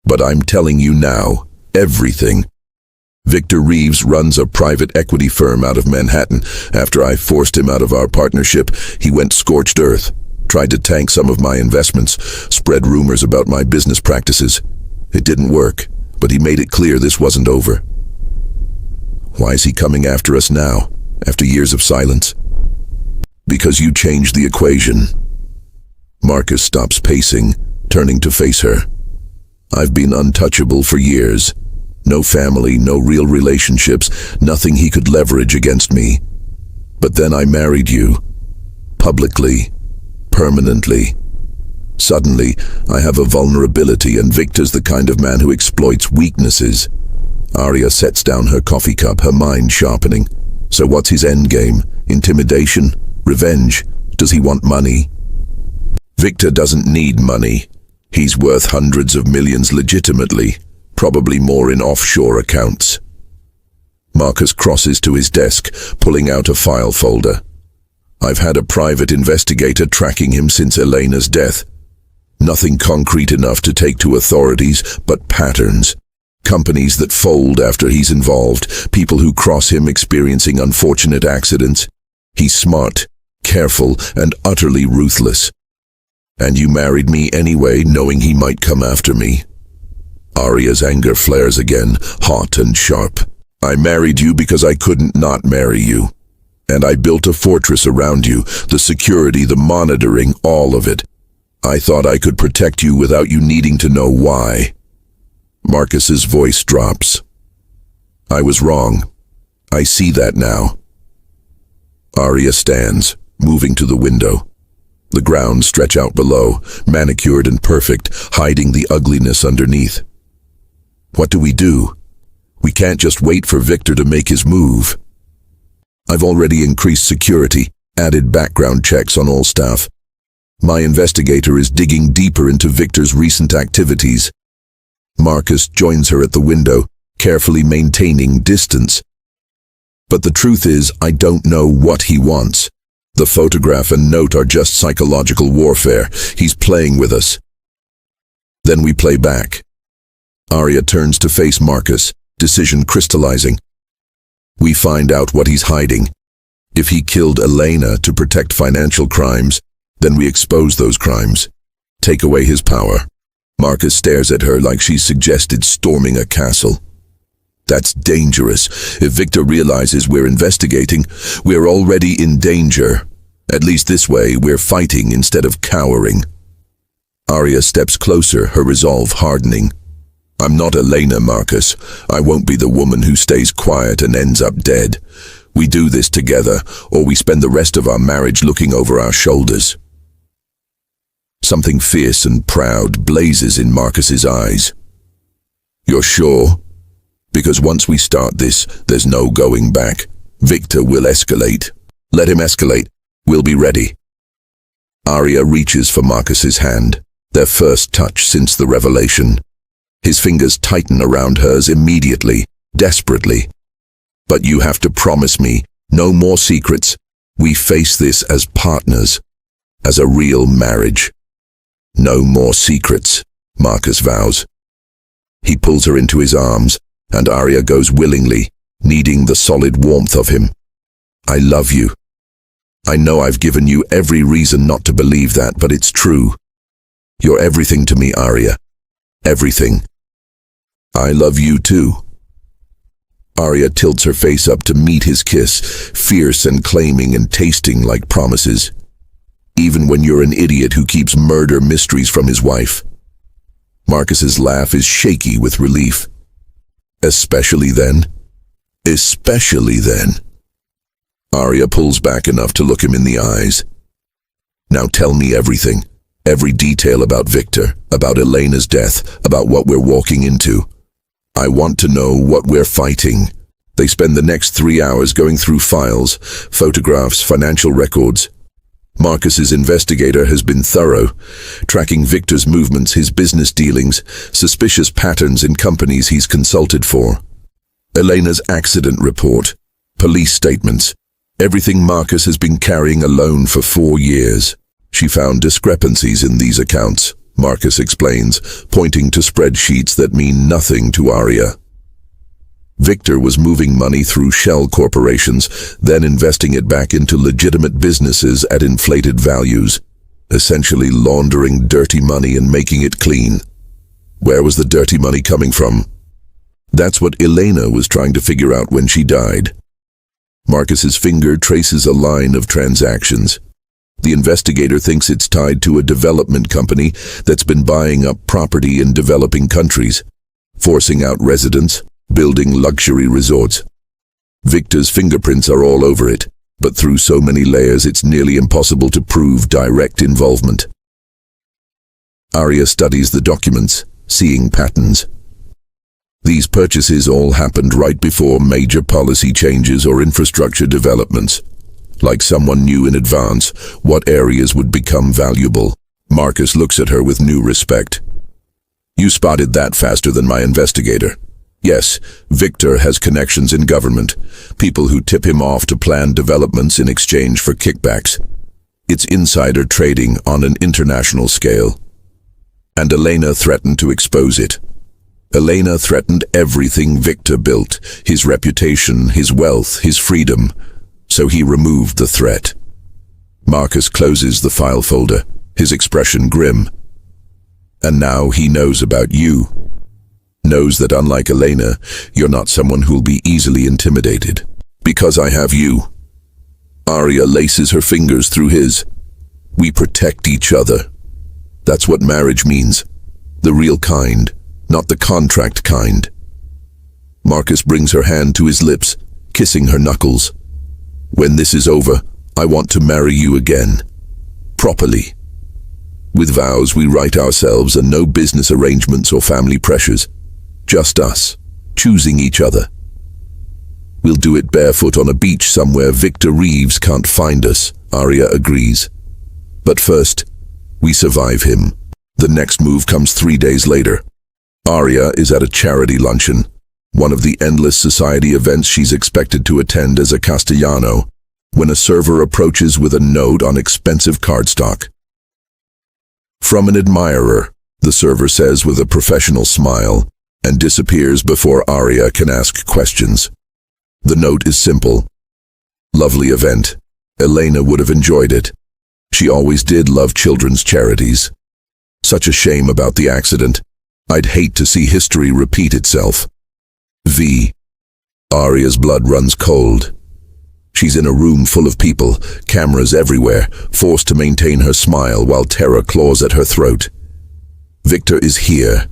But I'm telling you now, everything. Victor Reeves runs a private equity firm out of Manhattan. After I forced him out of our partnership, he went scorched earth, tried to tank some of my investments, spread rumors about my business practices. It didn't work, but he made it clear this wasn't over. Why is he coming after us now, after years of silence? Because you changed the equation. Marcus stops pacing, turning to face her. I've been untouchable for years. No family, no real relationships, nothing he could leverage against me. But then I married you. Publicly. Permanently. Suddenly, I have a vulnerability and Victor's the kind of man who exploits weaknesses. Arya sets down her coffee cup, her mind sharpening. So what's his endgame? Intimidation? Revenge? Does he want money? Victor doesn't need money. He's worth hundreds of millions legitimately, probably more in offshore accounts. Marcus crosses to his desk, pulling out a file folder. I've had a private investigator tracking him since Elena's death. Nothing concrete enough to take to authorities, but patterns. Companies that fold after he's involved, people who cross him experiencing unfortunate accidents. He's smart, careful, and utterly ruthless. And you married me anyway, knowing he might come after me. Arya's anger flares again, hot and sharp. I married you because I couldn't not marry you. And I built a fortress around you, the security, the monitoring, all of it. I thought I could protect you without you needing to know why. Marcus's voice drops. I was wrong. I see that now. Arya stands, moving to the window. The ground stretch out below, manicured and perfect, hiding the ugliness underneath. What do? We can't just wait for Victor to make his move. I've already increased security, added background checks on all staff. My investigator is digging deeper into Victor's recent activities. Marcus joins her at the window, carefully maintaining distance. But the truth is, I don't know what he wants. The photograph and note are just psychological warfare. He's playing with us. Then we play back. Arya turns to face Marcus, decision crystallizing. We find out what he's hiding. If he killed Elena to protect financial crimes, then we expose those crimes. Take away his power. Marcus stares at her like she suggested storming a castle. That's dangerous. If Victor realizes we're investigating, we're already in danger. At least this way, we're fighting instead of cowering. Arya steps closer, her resolve hardening. I'm not Elena, Marcus. I won't be the woman who stays quiet and ends up dead. We do this together, or we spend the rest of our marriage looking over our shoulders. Something fierce and proud blazes in Marcus's eyes. You're sure? Because once we start this, there's no going back. Victor will escalate. Let him escalate. We'll be ready. Arya reaches for Marcus's hand, their first touch since the revelation. His fingers tighten around hers immediately, desperately. But you have to promise me, no more secrets. We face this as partners, as a real marriage. No more secrets, Marcus vows. He pulls her into his arms, and Arya goes willingly, needing the solid warmth of him. I love you. I know I've given you every reason not to believe that, but it's true. You're everything to me, Arya. Everything. I love you too. Arya tilts her face up to meet his kiss, fierce and claiming and tasting like promises. Even when you're an idiot who keeps murder mysteries from his wife. Marcus's laugh is shaky with relief. Especially then? Especially then. Arya pulls back enough to look him in the eyes. Now tell me everything. Every detail about Victor, about Elena's death, about what we're walking into. I want to know what we're fighting. They spend the next 3 hours going through files, photographs, financial records. Marcus's investigator has been thorough, tracking Victor's movements, his business dealings, suspicious patterns in companies he's consulted for. Elena's accident report, police statements, everything Marcus has been carrying alone for 4 years. She found discrepancies in these accounts, Marcus explains, pointing to spreadsheets that mean nothing to Aria. Victor was moving money through shell corporations, then investing it back into legitimate businesses at inflated values, essentially laundering dirty money and making it clean. Where was the dirty money coming from? That's what Elena was trying to figure out when she died. Marcus's finger traces a line of transactions. The investigator thinks it's tied to a development company that's been buying up property in developing countries, forcing out residents, building luxury resorts. Victor's fingerprints are all over it, but through so many layers it's nearly impossible to prove direct involvement. Aria studies the documents, seeing patterns. These purchases all happened right before major policy changes or infrastructure developments. Like someone knew in advance what areas would become valuable. Marcus looks at her with new respect. You spotted that faster than my investigator. Yes, Victor has connections in government, people who tip him off to plan developments in exchange for kickbacks. It's insider trading on an international scale. And Elena threatened to expose it. Elena threatened everything Victor built, his reputation, his wealth, his freedom, so he removed the threat. Marcus closes the file folder, his expression grim. And now he knows about you. Knows that unlike Elena, you're not someone who'll be easily intimidated. Because I have you. Aria laces her fingers through his. We protect each other. That's what marriage means. The real kind, not the contract kind. Marcus brings her hand to his lips, kissing her knuckles. When this is over, I want to marry you again. Properly. With vows we write ourselves and no business arrangements or family pressures. Just us, choosing each other. We'll do it barefoot on a beach somewhere Victor Reeves can't find us, Aria agrees. But first, we survive him. The next move comes 3 days later. Aria is at a charity luncheon, one of the endless society events she's expected to attend as a Castellano, when a server approaches with a note on expensive cardstock. From an admirer, the server says with a professional smile, and disappears before Aria can ask questions. The note is simple. Lovely event. Elena would have enjoyed it. She always did love children's charities. Such a shame about the accident. I'd hate to see history repeat itself. V. Aria's blood runs cold. She's in a room full of people, cameras everywhere, forced to maintain her smile while terror claws at her throat. Victor is here,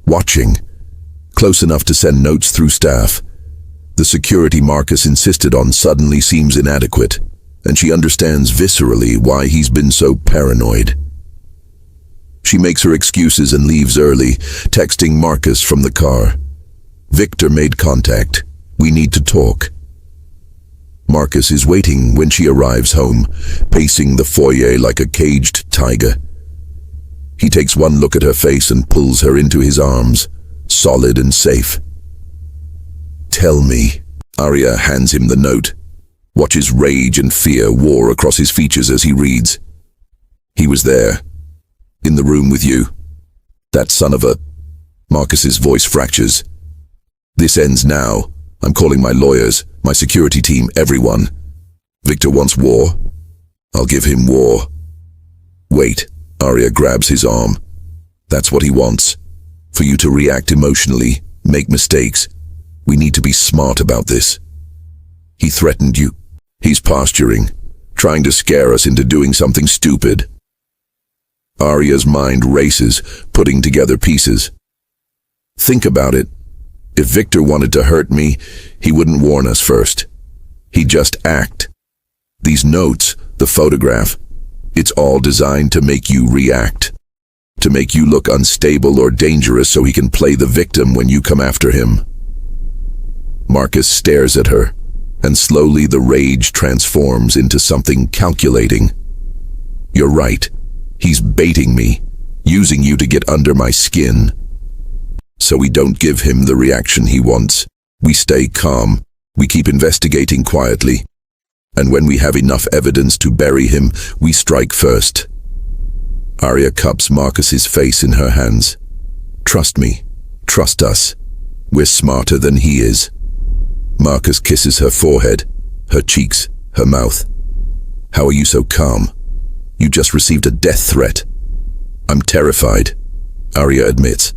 watching. Close enough to send notes through staff. The security Marcus insisted on suddenly seems inadequate, and she understands viscerally why he's been so paranoid. She makes her excuses and leaves early, texting Marcus from the car. Victor made contact. We need to talk. Marcus is waiting when she arrives home, pacing the foyer like a caged tiger. He takes one look at her face and pulls her into his arms. Solid and safe. Tell me. Aria hands him the note. Watches rage and fear war across his features as he reads. He was there. In the room with you. That son of a... Marcus's voice fractures. This ends now. I'm calling my lawyers, my security team, everyone. Victor wants war. I'll give him war. Wait. Aria grabs his arm. That's what he wants. For you to react emotionally, make mistakes. We need to be smart about this. He threatened you. He's posturing, trying to scare us into doing something stupid. Aria's mind races, putting together pieces. Think about it. If Victor wanted to hurt me, he wouldn't warn us first. He'd just act. These notes, the photograph, it's all designed to make you react. To make you look unstable or dangerous so he can play the victim when you come after him. Marcus stares at her, and slowly the rage transforms into something calculating. You're right. He's baiting me, using you to get under my skin. So we don't give him the reaction he wants. We stay calm. We keep investigating quietly. And when we have enough evidence to bury him, we strike first. Arya cups Marcus's face in her hands. Trust me. Trust us. We're smarter than he is. Marcus kisses her forehead, her cheeks, her mouth. How are you so calm? You just received a death threat. I'm terrified, Arya admits.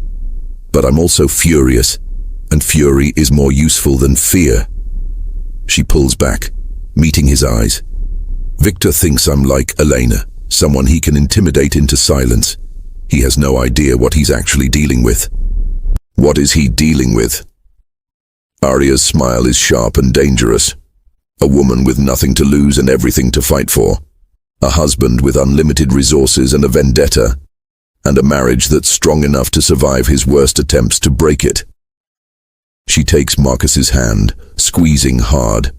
But I'm also furious, and fury is more useful than fear. She pulls back, meeting his eyes. Victor thinks I'm like Elena, someone he can intimidate into silence. He has no idea what he's actually dealing with. What is he dealing with? Arya's smile is sharp and dangerous. A woman with nothing to lose and everything to fight for. A husband with unlimited resources and a vendetta. And a marriage that's strong enough to survive his worst attempts to break it. She takes Marcus's hand, squeezing hard.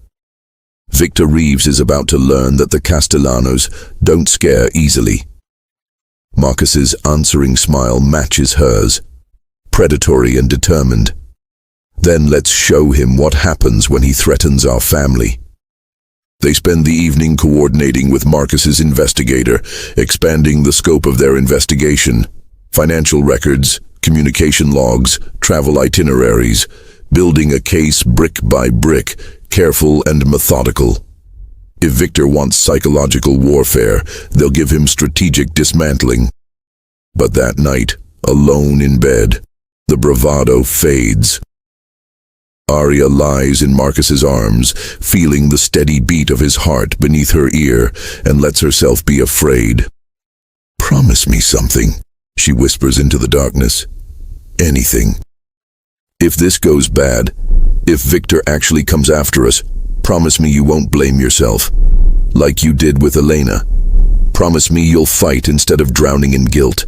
Victor Reeves is about to learn that the Castellanos don't scare easily. Marcus's answering smile matches hers, predatory and determined. Then let's show him what happens when he threatens our family. They spend the evening coordinating with Marcus's investigator, expanding the scope of their investigation. Financial records, communication logs, travel itineraries, building a case brick by brick, careful and methodical. If Victor wants psychological warfare, they'll give him strategic dismantling. But that night, alone in bed, the bravado fades. Arya lies in Marcus's arms, feeling the steady beat of his heart beneath her ear, and lets herself be afraid. Promise me something, she whispers into the darkness. Anything. If this goes bad, if Victor actually comes after us, promise me you won't blame yourself, like you did with Elena. Promise me you'll fight instead of drowning in guilt.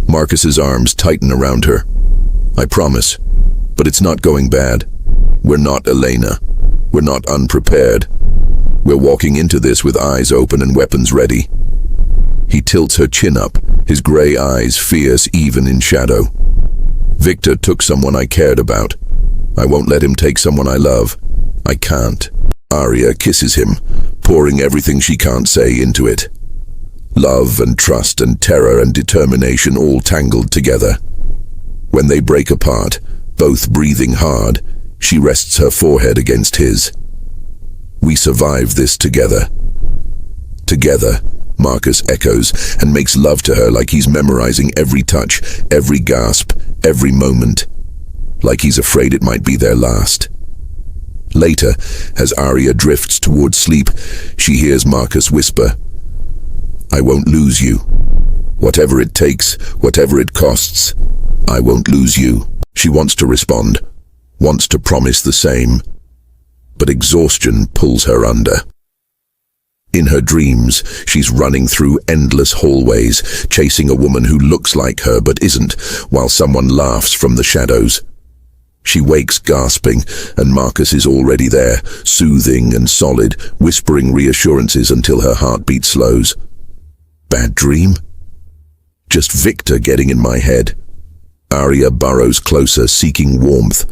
Marcus's arms tighten around her. I promise. But it's not going bad. We're not Elena. We're not unprepared. We're walking into this with eyes open and weapons ready. He tilts her chin up, his gray eyes fierce even in shadow. Victor took someone I cared about. I won't let him take someone I love. I can't. Arya kisses him, pouring everything she can't say into it. Love and trust and terror and determination all tangled together. When they break apart, both breathing hard, she rests her forehead against his. We survive this together. Together, Marcus echoes and makes love to her like he's memorizing every touch, every gasp, every moment. Like he's afraid it might be their last. Later, as Arya drifts towards sleep, she hears Marcus whisper, I won't lose you. Whatever it takes, whatever it costs, I won't lose you. She wants to respond, wants to promise the same, but exhaustion pulls her under. In her dreams, she's running through endless hallways, chasing a woman who looks like her but isn't, while someone laughs from the shadows. She wakes gasping, and Marcus is already there, soothing and solid, whispering reassurances until her heartbeat slows. Bad dream? Just Victor getting in my head. Arya burrows closer, seeking warmth.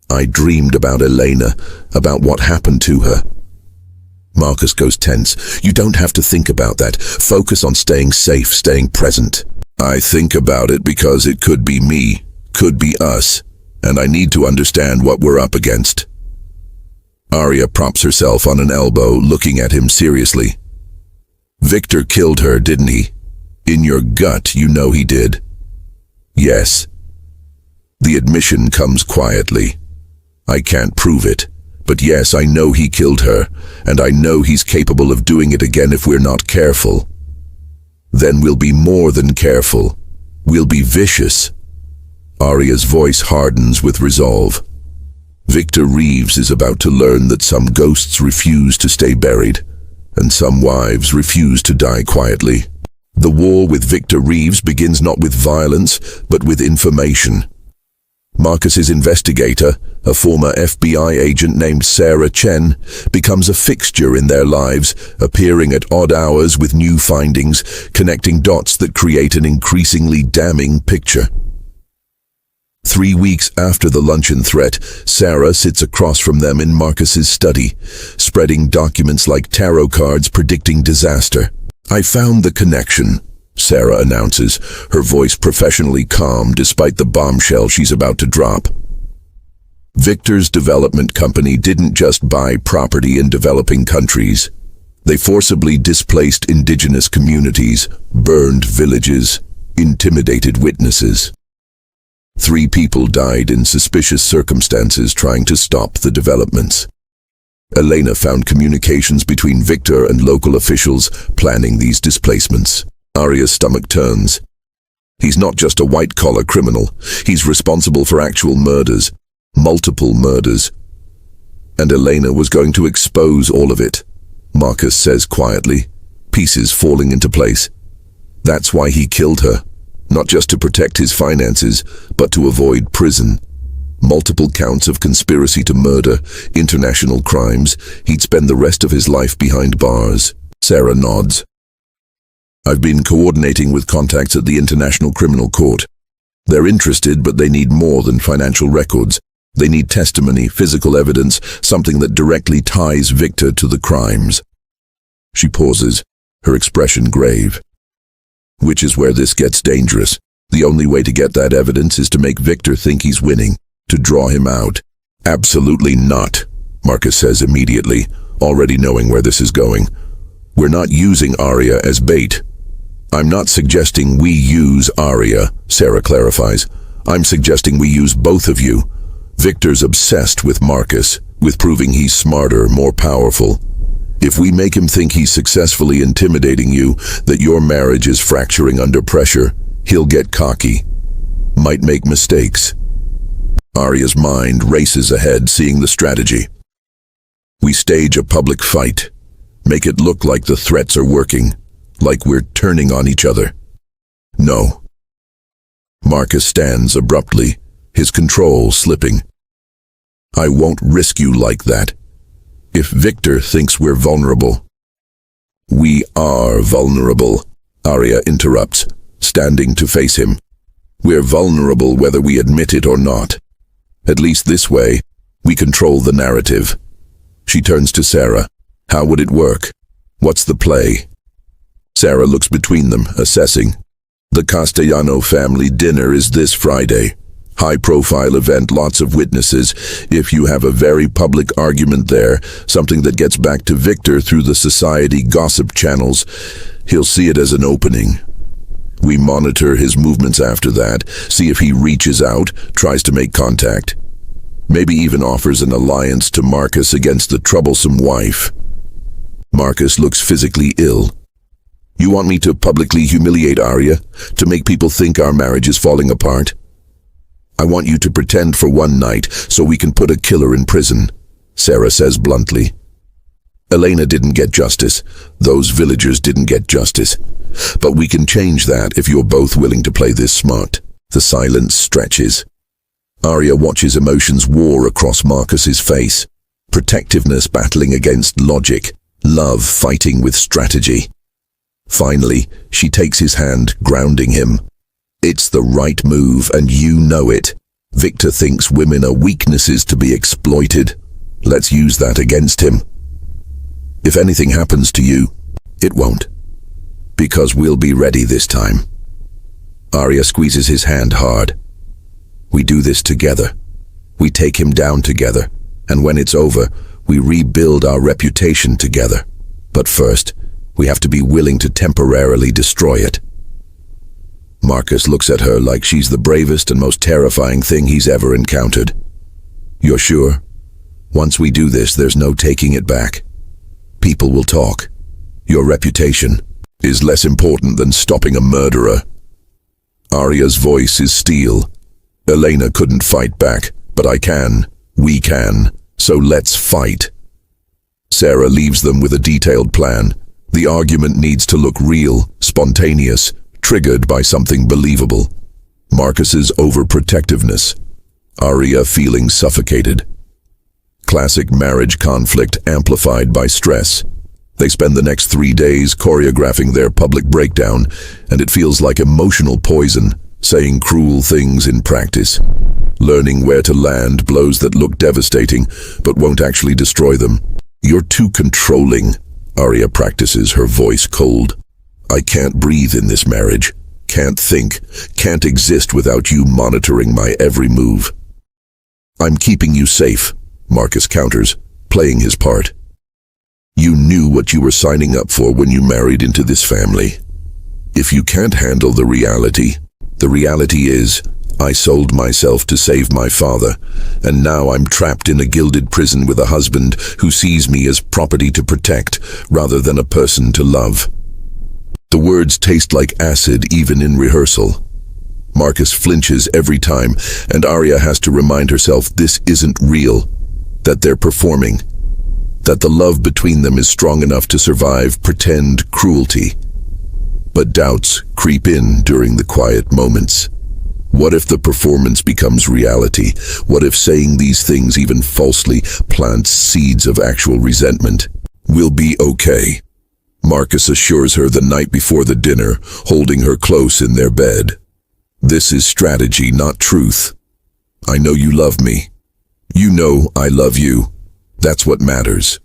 I dreamed about Elena, about what happened to her. Marcus goes tense. You don't have to think about that. Focus on staying safe, staying present. I think about it because it could be me, could be us, and I need to understand what we're up against. Arya props herself on an elbow, looking at him seriously. Victor killed her, didn't he? In your gut, you know he did. Yes. The admission comes quietly. I can't prove it, but yes, I know he killed her, and I know he's capable of doing it again if we're not careful. Then we'll be more than careful. We'll be vicious. Arya's voice hardens with resolve. Victor Reeves is about to learn that some ghosts refuse to stay buried, and some wives refuse to die quietly. The war with Victor Reeves begins not with violence, but with information. Marcus's investigator, a former FBI agent named Sarah Chen, becomes a fixture in their lives, appearing at odd hours with new findings, connecting dots that create an increasingly damning picture. 3 weeks after the luncheon threat, Sarah sits across from them in Marcus's study, spreading documents like tarot cards predicting disaster. "I found the connection," Sarah announces, her voice professionally calm despite the bombshell she's about to drop. Victor's development company didn't just buy property in developing countries. They forcibly displaced indigenous communities, burned villages, intimidated witnesses. 3 people died in suspicious circumstances trying to stop the developments. Elena found communications between Victor and local officials planning these displacements. Arya's stomach turns. He's not just a white-collar criminal. He's responsible for actual murders, multiple murders. And Elena was going to expose all of it, Marcus says quietly, pieces falling into place. That's why he killed her, not just to protect his finances, but to avoid prison. Multiple counts of conspiracy to murder, international crimes. He'd spend the rest of his life behind bars. Sarah nods. "I've been coordinating with contacts at the International Criminal Court. They're interested, but they need more than financial records. They need testimony, physical evidence, something that directly ties Victor to the crimes." She pauses, her expression grave. "Which is where this gets dangerous. The only way to get that evidence is to make Victor think he's winning, to draw him out." "Absolutely not," Marcus says immediately, already knowing where this is going. "We're not using Arya as bait." "I'm not suggesting we use Arya," Sarah clarifies. "I'm suggesting we use both of you. Victor's obsessed with Marcus, with proving he's smarter, more powerful. If we make him think he's successfully intimidating you, that your marriage is fracturing under pressure, he'll get cocky, might make mistakes." Arya's mind races ahead, seeing the strategy. "We stage a public fight. Make it look like the threats are working, like we're turning on each other." "No." Marcus stands abruptly, his control slipping. "I won't risk you like that. If Victor thinks we're vulnerable—" "We are vulnerable," Arya interrupts, standing to face him. "We're vulnerable whether we admit it or not. At least this way, we control the narrative." She turns to Sarah. "How would it work? What's the play?" Sarah looks between them, assessing. "The Castellano family dinner is this Friday. High-profile event, lots of witnesses. If you have a very public argument there, something that gets back to Victor through the society gossip channels, he'll see it as an opening. We monitor his movements after that, see if he reaches out, tries to make contact. Maybe even offers an alliance to Marcus against the troublesome wife." Marcus looks physically ill. "You want me to publicly humiliate Arya? To make people think our marriage is falling apart? I want you to pretend for one night so we can put a killer in prison," Sarah says bluntly. "Elena didn't get justice. Those villagers didn't get justice. But we can change that if you're both willing to play this smart." The silence stretches. Arya watches emotions war across Marcus's face. Protectiveness battling against logic, love fighting with strategy. Finally, she takes his hand, grounding him. "It's the right move, and you know it. Victor thinks women are weaknesses to be exploited. Let's use that against him. If anything happens to you, it won't. Because we'll be ready this time." Arya squeezes his hand hard. "We do this together. We take him down together, and when it's over, we rebuild our reputation together. But first, we have to be willing to temporarily destroy it." Marcus looks at her like she's the bravest and most terrifying thing he's ever encountered. "You're sure? Once we do this, there's no taking it back. People will talk. Your reputation is less important than stopping a murderer." Arya's voice is steel. "Elena couldn't fight back, but I can. We can. So let's fight." Sarah leaves them with a detailed plan. The argument needs to look real, spontaneous, triggered by something believable. Marcus's overprotectiveness, Arya feeling suffocated. Classic marriage conflict amplified by stress. They spend the next 3 days choreographing their public breakdown, and it feels like emotional poison, saying cruel things in practice. Learning where to land blows that look devastating, but won't actually destroy them. "You're too controlling," Arya practices, her voice cold. "I can't breathe in this marriage. Can't think. Can't exist without you monitoring my every move." "I'm keeping you safe," Marcus counters, playing his part. "You knew what you were signing up for when you married into this family. If you can't handle the reality is, I sold myself to save my father, and now I'm trapped in a gilded prison with a husband who sees me as property to protect rather than a person to love." The words taste like acid even in rehearsal. Marcus flinches every time, and Arya has to remind herself this isn't real, that they're performing, that the love between them is strong enough to survive pretend cruelty. But doubts creep in during the quiet moments. What if the performance becomes reality? What if saying these things even falsely plants seeds of actual resentment? "We'll be okay," Marcus assures her the night before the dinner, holding her close in their bed. "This is strategy, not truth. I know you love me. You know I love you. That's what matters.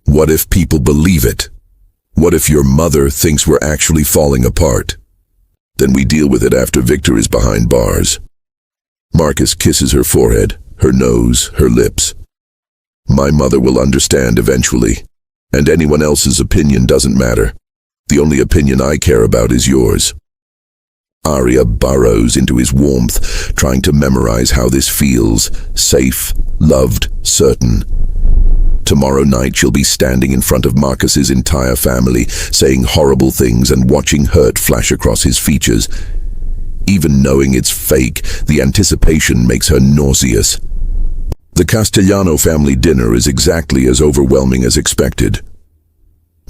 What if people believe it? What if your mother thinks we're actually falling apart? Then we deal with it after Victor is behind bars." Marcus kisses her forehead, her nose, her lips. "My mother will understand eventually, and anyone else's opinion doesn't matter. The only opinion I care about is yours." Arya burrows into his warmth, trying to memorize how this feels: safe, loved, certain. Tomorrow night she'll be standing in front of Marcus's entire family, saying horrible things and watching hurt flash across his features. Even knowing it's fake, the anticipation makes her nauseous. The Castellano family dinner is exactly as overwhelming as expected.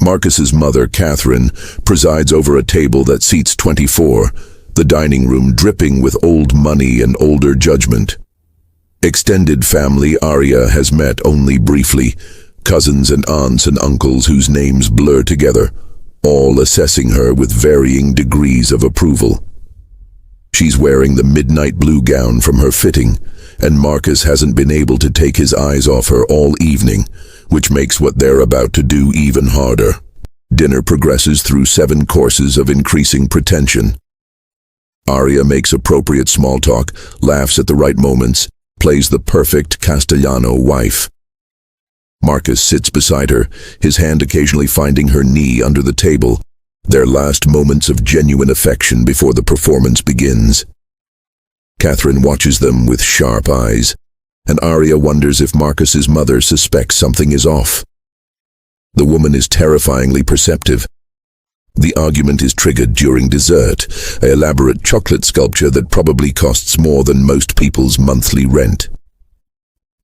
Marcus's mother, Catherine, presides over a table that seats 24, the dining room dripping with old money and older judgment. Extended family Arya has met only briefly, cousins and aunts and uncles whose names blur together, all assessing her with varying degrees of approval. She's wearing the midnight blue gown from her fitting, and Marcus hasn't been able to take his eyes off her all evening, which makes what they're about to do even harder. Dinner progresses through 7 courses of increasing pretension. Arya makes appropriate small talk, laughs at the right moments, plays the perfect Castellano wife. Marcus sits beside her, his hand occasionally finding her knee under the table, their last moments of genuine affection before the performance begins. Catherine watches them with sharp eyes, and Arya wonders if Marcus's mother suspects something is off. The woman is terrifyingly perceptive. The argument is triggered during dessert, an elaborate chocolate sculpture that probably costs more than most people's monthly rent.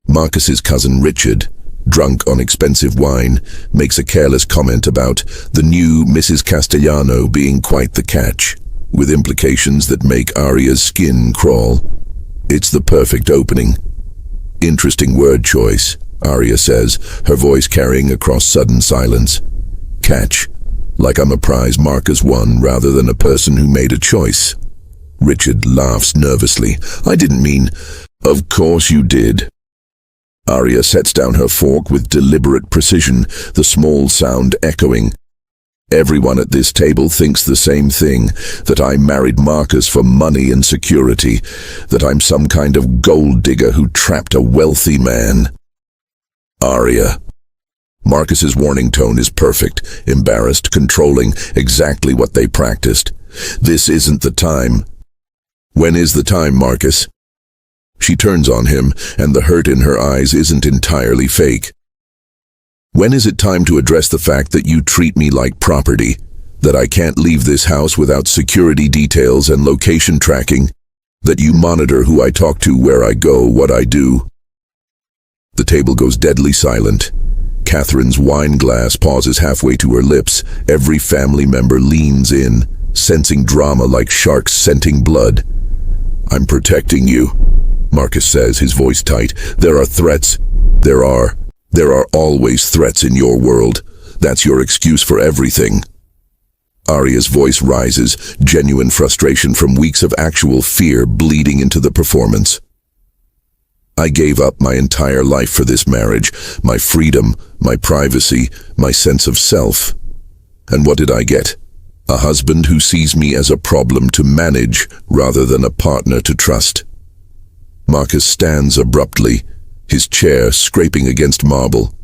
Marcus's cousin Richard, drunk on expensive wine, makes a careless comment about the new Mrs. Castellano being quite the catch, with implications that make Arya's skin crawl. It's the perfect opening. "Interesting word choice," Arya says, her voice carrying across sudden silence. "Catch. Like I'm a prize Marcus won rather than a person who made a choice." Richard laughs nervously. "I didn't mean—" "Of course you did." Arya sets down her fork with deliberate precision, the small sound echoing. "Everyone at this table thinks the same thing, that I married Marcus for money and security, that I'm some kind of gold digger who trapped a wealthy man." "Arya." Marcus's warning tone is perfect, embarrassed, controlling, exactly what they practiced. "This isn't the time." "When is the time, Marcus?" She turns on him, and the hurt in her eyes isn't entirely fake. "When is it time to address the fact that you treat me like property, that I can't leave this house without security details and location tracking, that you monitor who I talk to, where I go, what I do?" The table goes deadly silent. Catherine's wine glass pauses halfway to her lips. Every family member leans in, sensing drama like sharks scenting blood. "I'm protecting you," Marcus says, his voice tight. There are threats. There are always threats in your world. That's your excuse for everything. Arya's voice rises, genuine frustration from weeks of actual fear bleeding into the performance. I gave up my entire life for this marriage, my freedom, my privacy, my sense of self. And what did I get? A husband who sees me as a problem to manage rather than a partner to trust. Marcus stands abruptly, his chair scraping against marble.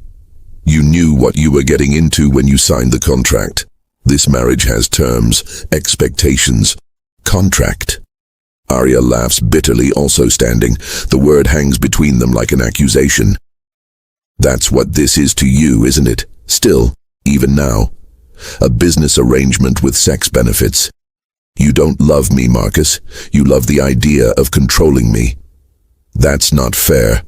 You knew what you were getting into when you signed the contract. This marriage has terms, expectations, contract. Arya laughs bitterly, also standing. The word hangs between them like an accusation. That's what this is to you, isn't it? Still, even now. A business arrangement with sex benefits. You don't love me, Marcus. You love the idea of controlling me. That's not fair.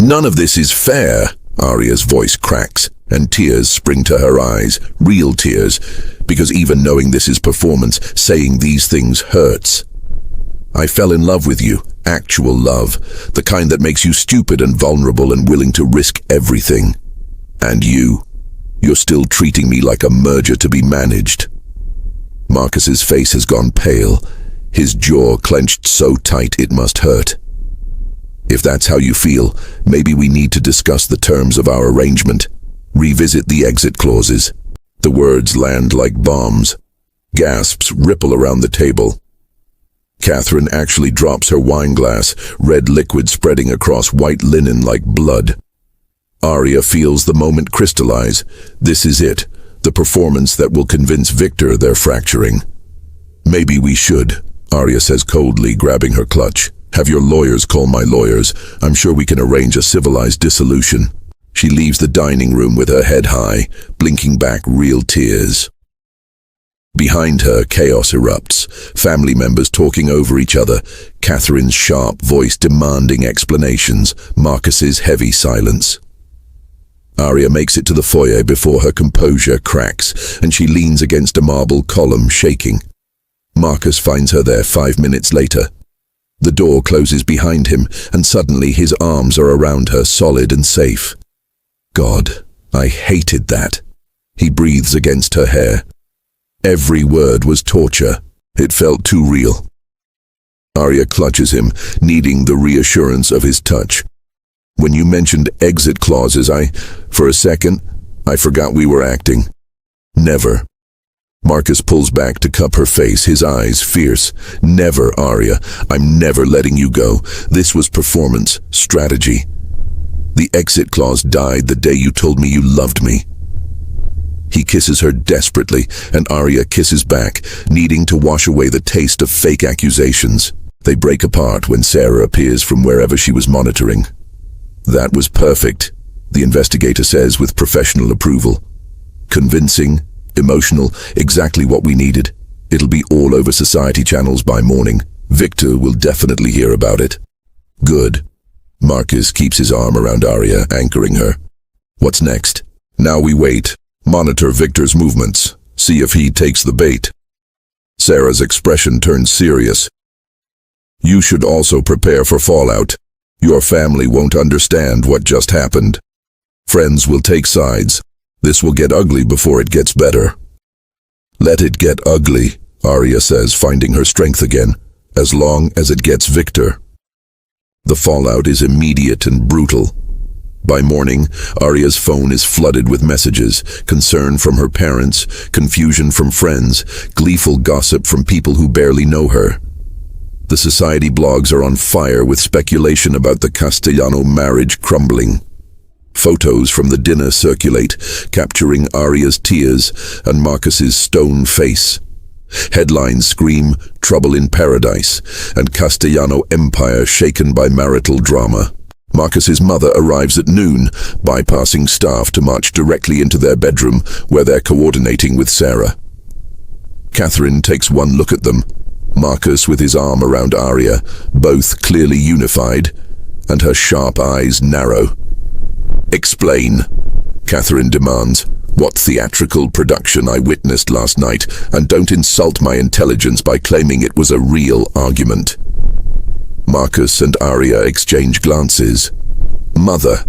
None of this is fair. Arya's voice cracks, and tears spring to her eyes, real tears, because even knowing this is performance, saying these things hurts. I fell in love with you, actual love, the kind that makes you stupid and vulnerable and willing to risk everything. And you're still treating me like a merger to be managed. Marcus's face has gone pale, his jaw clenched so tight it must hurt. If that's how you feel, maybe we need to discuss the terms of our arrangement. Revisit the exit clauses. The words land like bombs. Gasps ripple around the table. Catherine actually drops her wine glass, red liquid spreading across white linen like blood. Arya feels the moment crystallize. This is it, the performance that will convince Victor they're fracturing. Maybe we should, Arya says coldly, grabbing her clutch. Have your lawyers call my lawyers. I'm sure we can arrange a civilized dissolution. She leaves the dining room with her head high, blinking back real tears. Behind her, chaos erupts, family members talking over each other, Catherine's sharp voice demanding explanations, Marcus's heavy silence. Arya makes it to the foyer before her composure cracks, and she leans against a marble column, shaking. Marcus finds her there 5 minutes later. The door closes behind him, and suddenly his arms are around her, solid and safe. God, I hated that. He breathes against her hair. Every word was torture. It felt too real. Arya clutches him, needing the reassurance of his touch. When you mentioned exit clauses, for a second, I forgot we were acting. Never. Marcus pulls back to cup her face, his eyes fierce. Never, Arya. I'm never letting you go. This was performance, strategy. The exit clause died the day you told me you loved me. He kisses her desperately, and Arya kisses back, needing to wash away the taste of fake accusations. They break apart when Sarah appears from wherever she was monitoring. That was perfect, the investigator says with professional approval. Convincing, emotional, exactly what we needed. It'll be all over society channels by morning. Victor will definitely hear about it. Good. Marcus keeps his arm around Arya, anchoring her. What's next? Now we wait. Monitor Victor's movements. See if he takes the bait. Sarah's expression turns serious. You should also prepare for fallout. Your family won't understand what just happened. Friends will take sides. This will get ugly before it gets better. Let it get ugly, Arya says, finding her strength again, as long as it gets Victor. The fallout is immediate and brutal. By morning, Arya's phone is flooded with messages, concern from her parents, confusion from friends, gleeful gossip from people who barely know her. The society blogs are on fire with speculation about the Castellano marriage crumbling. Photos from the dinner circulate, capturing Arya's tears and Marcus's stone face. Headlines scream, "Trouble in Paradise," and Castellano empire shaken by marital drama. Marcus's mother arrives at noon, bypassing staff to march directly into their bedroom, where they're coordinating with Sarah. Catherine takes one look at them, Marcus with his arm around Arya, both clearly unified, and her sharp eyes narrow. Explain, Catherine demands, what theatrical production I witnessed last night, and don't insult my intelligence by claiming it was a real argument. Marcus and Arya exchange glances. Mother.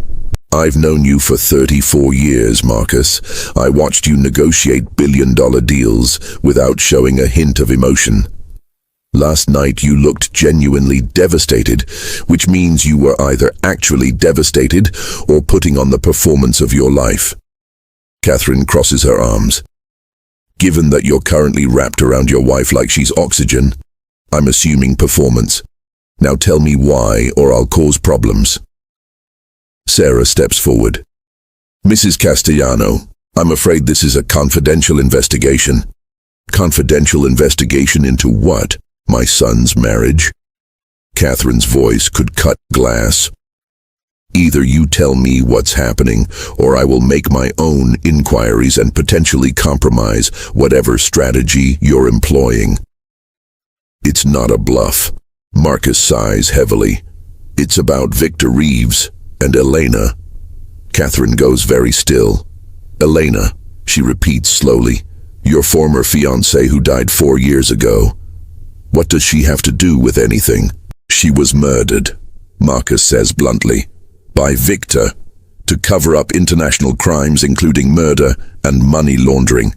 I've known you for 34 years, Marcus. I watched you negotiate billion-dollar deals without showing a hint of emotion. Last night you looked genuinely devastated, which means you were either actually devastated or putting on the performance of your life. Catherine crosses her arms. Given that you're currently wrapped around your wife like she's oxygen, I'm assuming performance. Now tell me why, or I'll cause problems. Sarah steps forward. Mrs. Castellano, I'm afraid this is a confidential investigation. Confidential investigation into what? My son's marriage? Catherine's voice could cut glass. Either you tell me what's happening, or I will make my own inquiries and potentially compromise whatever strategy you're employing. It's not a bluff. Marcus sighs heavily. It's about Victor Reeves and Elena. Catherine goes very still. Elena, she repeats slowly, your former fiancé who died 4 years ago. What does she have to do with anything? She was murdered, Marcus says bluntly, by Victor, to cover up international crimes including murder and money laundering.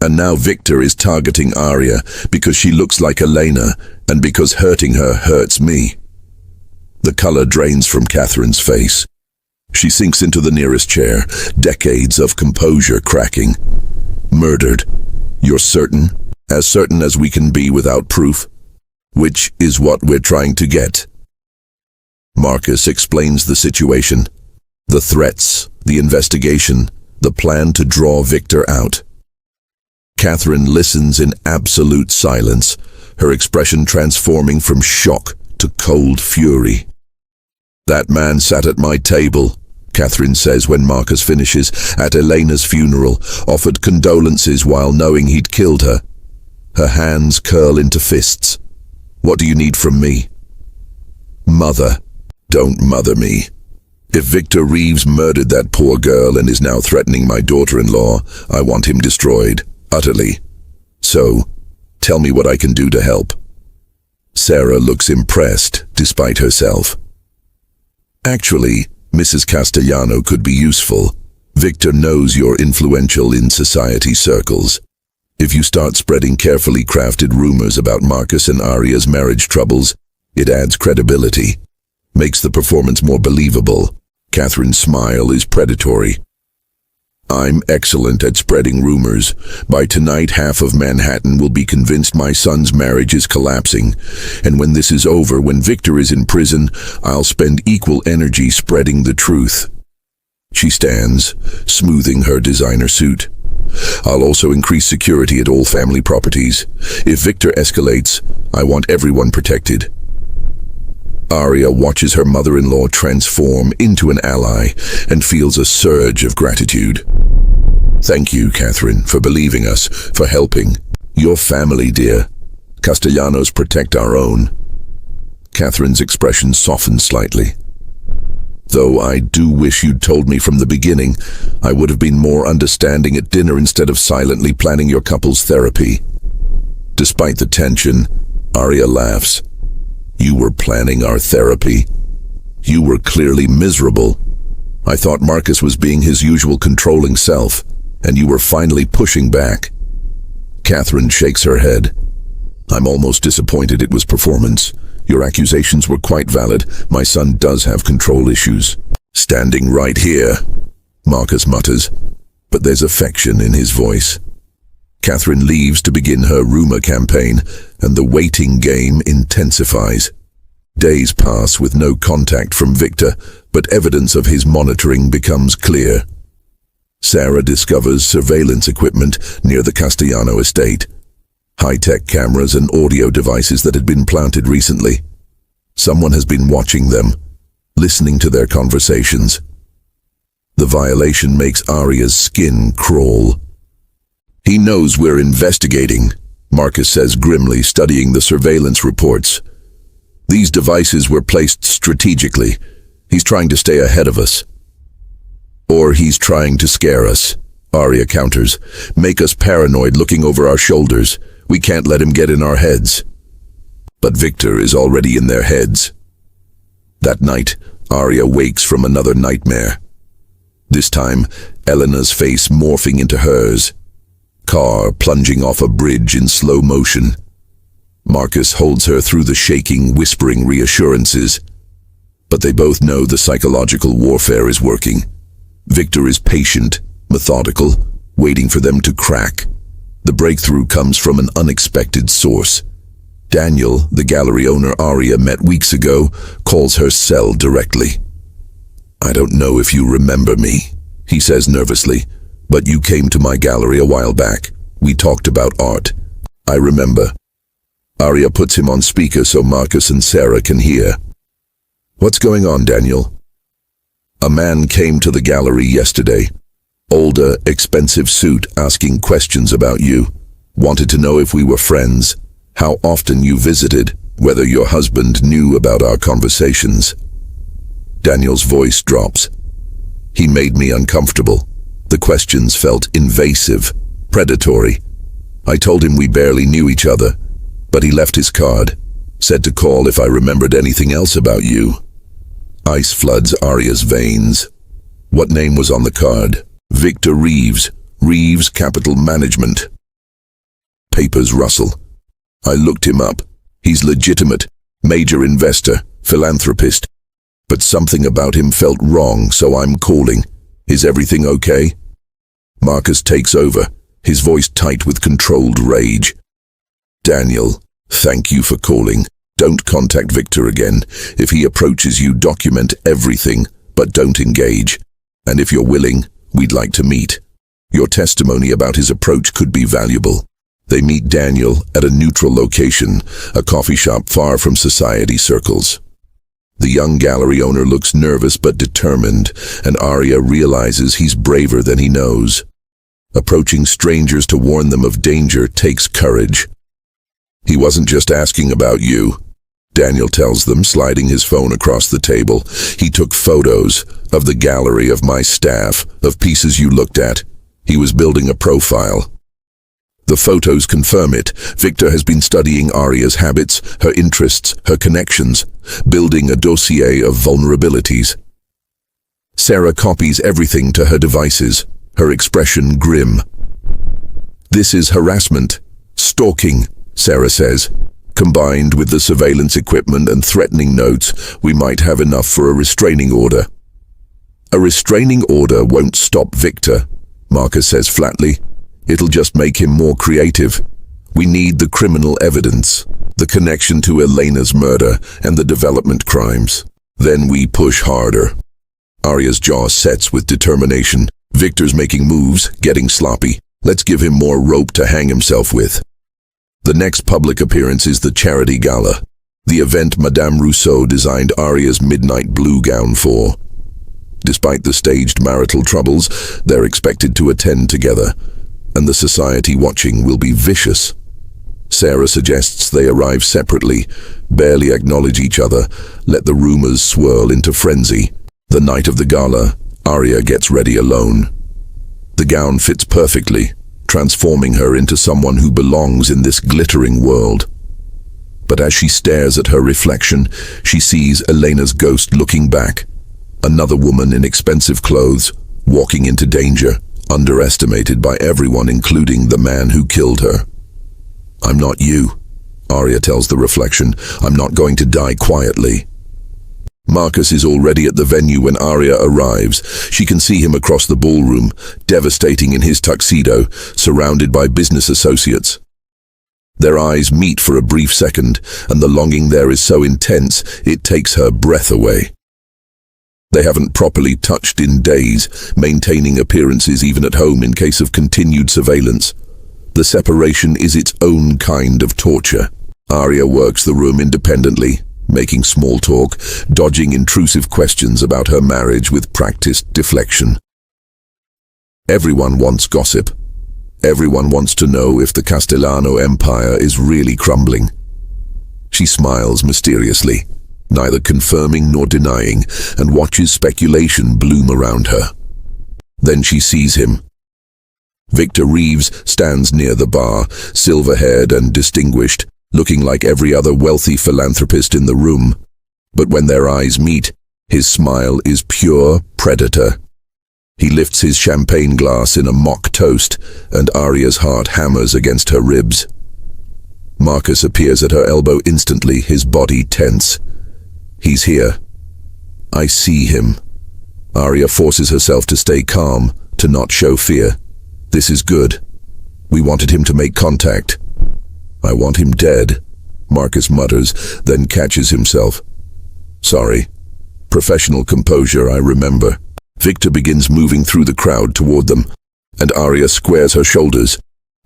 And now Victor is targeting Arya because she looks like Elena and because hurting her hurts me. The color drains from Catherine's face. She sinks into the nearest chair, decades of composure cracking. Murdered. You're certain? As certain as we can be without proof? Which is what we're trying to get. Marcus explains the situation. The threats, the investigation, the plan to draw Victor out. Catherine listens in absolute silence, her expression transforming from shock to cold fury. That man sat at my table, Catherine says when Marcus finishes, at Elena's funeral, offered condolences while knowing he'd killed her. Her hands curl into fists. What do you need from me? Mother. Don't mother me. If Victor Reeves murdered that poor girl and is now threatening my daughter-in-law, I want him destroyed, utterly. So, tell me what I can do to help. Sarah looks impressed, despite herself. Actually, Mrs. Castellano could be useful. Victor knows you're influential in society circles. If you start spreading carefully crafted rumors about Marcus and Arya's marriage troubles, it adds credibility. Makes the performance more believable. Catherine's smile is predatory. I'm excellent at spreading rumors. By tonight, half of Manhattan will be convinced my son's marriage is collapsing. And when this is over, when Victor is in prison, I'll spend equal energy spreading the truth. She stands, smoothing her designer suit. I'll also increase security at all family properties. If Victor escalates, I want everyone protected. Arya watches her mother-in-law transform into an ally and feels a surge of gratitude. Thank you, Catherine, for believing us, for helping. Your family, dear. Castellanos protect our own. Catherine's expression softens slightly. Though I do wish you'd told me from the beginning, I would have been more understanding at dinner instead of silently planning your couple's therapy. Despite the tension, Arya laughs. You were planning our therapy. You were clearly miserable. I thought Marcus was being his usual controlling self, and you were finally pushing back. Catherine shakes her head. I'm almost disappointed it was performance. Your accusations were quite valid. My son does have control issues. Standing right here, Marcus mutters, but there's affection in his voice. Catherine leaves to begin her rumor campaign, and the waiting game intensifies. Days pass with no contact from Victor, but evidence of his monitoring becomes clear. Sarah discovers surveillance equipment near the Castellano estate. High-tech cameras and audio devices that had been planted recently. Someone has been watching them, listening to their conversations. The violation makes Arya's skin crawl. He knows we're investigating, Marcus says grimly, studying the surveillance reports. These devices were placed strategically. He's trying to stay ahead of us. Or he's trying to scare us, Arya counters. Make us paranoid looking over our shoulders. We can't let him get in our heads. But Victor is already in their heads. That night, Arya wakes from another nightmare. This time, Elena's face morphing into hers. Car plunging off a bridge in slow motion. Marcus holds her through the shaking, whispering reassurances. But they both know the psychological warfare is working. Victor is patient, methodical, waiting for them to crack. The breakthrough comes from an unexpected source. Daniel, the gallery owner Arya met weeks ago, calls her cell directly. "I don't know if you remember me," he says nervously, "but you came to my gallery a while back. We talked about art." "I remember." Arya puts him on speaker so Marcus and Sarah can hear. "What's going on, Daniel?" "A man came to the gallery yesterday. Older, expensive suit, asking questions about you. Wanted to know if we were friends, how often you visited, whether your husband knew about our conversations." Daniel's voice drops. "He made me uncomfortable. The questions felt invasive, predatory. I told him we barely knew each other, but he left his card, said to call if I remembered anything else about you." Ice floods Arya's veins. What name was on the card? Victor Reeves. Reeves Capital Management. Papers rustle. "I looked him up. He's legitimate, major investor, philanthropist. But something about him felt wrong, so I'm calling. Is everything okay?" Marcus takes over, his voice tight with controlled rage. "Daniel, thank you for calling. Don't contact Victor again. If he approaches you, document everything, but don't engage. And if you're willing, we'd like to meet. Your testimony about his approach could be valuable." They meet Daniel at a neutral location, a coffee shop far from society circles. The young gallery owner looks nervous but determined, and Arya realizes he's braver than he knows. Approaching strangers to warn them of danger takes courage. "He wasn't just asking about you," Daniel tells them, sliding his phone across the table. "He took photos of the gallery, of my staff, of pieces you looked at. He was building a profile." The photos confirm it. Victor has been studying Arya's habits, her interests, her connections, building a dossier of vulnerabilities. Sarah copies everything to her devices, her expression grim. "This is harassment, stalking," Sarah says. "Combined with the surveillance equipment and threatening notes, we might have enough for a restraining order." "A restraining order won't stop Victor," Marcus says flatly. "It'll just make him more creative. We need the criminal evidence, the connection to Elena's murder and the development crimes. Then we push harder." Arya's jaw sets with determination. Victor's making moves, getting sloppy. Let's give him more rope to hang himself with. The next public appearance is the charity gala, the event Madame Rousseau designed Arya's midnight blue gown for. Despite the staged marital troubles, they're expected to attend together, and the society watching will be vicious. Sarah suggests they arrive separately, barely acknowledge each other, let the rumors swirl into frenzy. The night of the gala, Arya gets ready alone. The gown fits perfectly, transforming her into someone who belongs in this glittering world. But as she stares at her reflection, she sees Elena's ghost looking back. Another woman in expensive clothes, walking into danger, underestimated by everyone, including the man who killed her. "I'm not you," Arya tells the reflection. "I'm not going to die quietly." Marcus is already at the venue when Arya arrives. She can see him across the ballroom, devastating in his tuxedo, surrounded by business associates. Their eyes meet for a brief second, and the longing there is so intense it takes her breath away. They haven't properly touched in days, maintaining appearances even at home in case of continued surveillance. The separation is its own kind of torture. Arya works the room independently, making small talk, dodging intrusive questions about her marriage with practiced deflection. Everyone wants gossip. Everyone wants to know if the Castellano Empire is really crumbling. She smiles mysteriously, neither confirming nor denying, and watches speculation bloom around her. Then she sees him. Victor Reeves stands near the bar, silver-haired and distinguished, looking like every other wealthy philanthropist in the room. But when their eyes meet, his smile is pure predator. He lifts his champagne glass in a mock toast, and Arya's heart hammers against her ribs. Marcus appears at her elbow instantly, his body tense. He's here. I see him. Arya forces herself to stay calm, to not show fear. This is good. We wanted him to make contact. I want him dead, Marcus mutters, then catches himself. Sorry. Professional composure, I remember. Victor begins moving through the crowd toward them, and Arya squares her shoulders.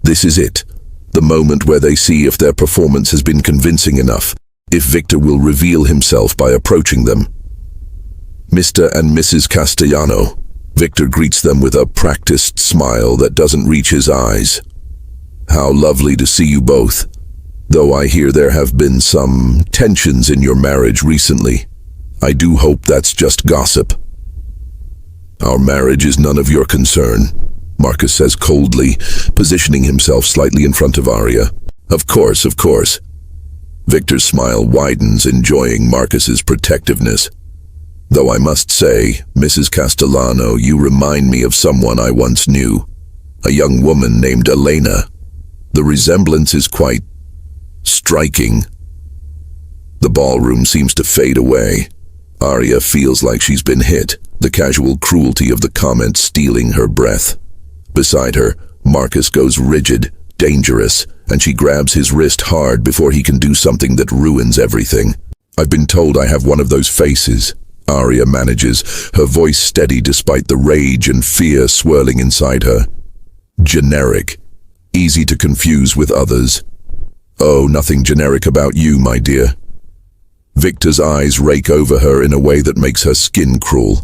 This is it. The moment where they see if their performance has been convincing enough, if Victor will reveal himself by approaching them. Mr. and Mrs. Castellano. Victor greets them with a practiced smile that doesn't reach his eyes. How lovely to see you both, though I hear there have been some tensions in your marriage recently. I do hope that's just gossip. Our marriage is none of your concern, Marcus says coldly, positioning himself slightly in front of Arya. Of course, of course. Victor's smile widens, enjoying Marcus's protectiveness. Though I must say, Mrs. Castellano, you remind me of someone I once knew, a young woman named Elena. The resemblance is quite striking. The ballroom seems to fade away. Arya feels like she's been hit, the casual cruelty of the comment stealing her breath. Beside her, Marcus goes rigid, dangerous, and she grabs his wrist hard before he can do something that ruins everything. I've been told I have one of those faces, Arya manages, her voice steady despite the rage and fear swirling inside her. Generic, easy to confuse with others. Oh, nothing generic about you, my dear. Victor's eyes rake over her in a way that makes her skin crawl.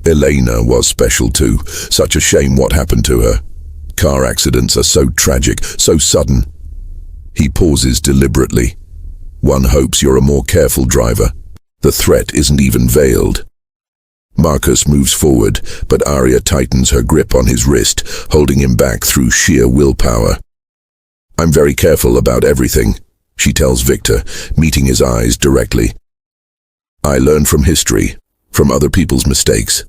Elena was special too. Such a shame what happened to her. Car accidents are so tragic, so sudden. He pauses deliberately. One hopes you're a more careful driver. The threat isn't even veiled. Marcus moves forward, but Arya tightens her grip on his wrist, holding him back through sheer willpower. I'm very careful about everything, she tells Victor, meeting his eyes directly. I learn from history, from other people's mistakes,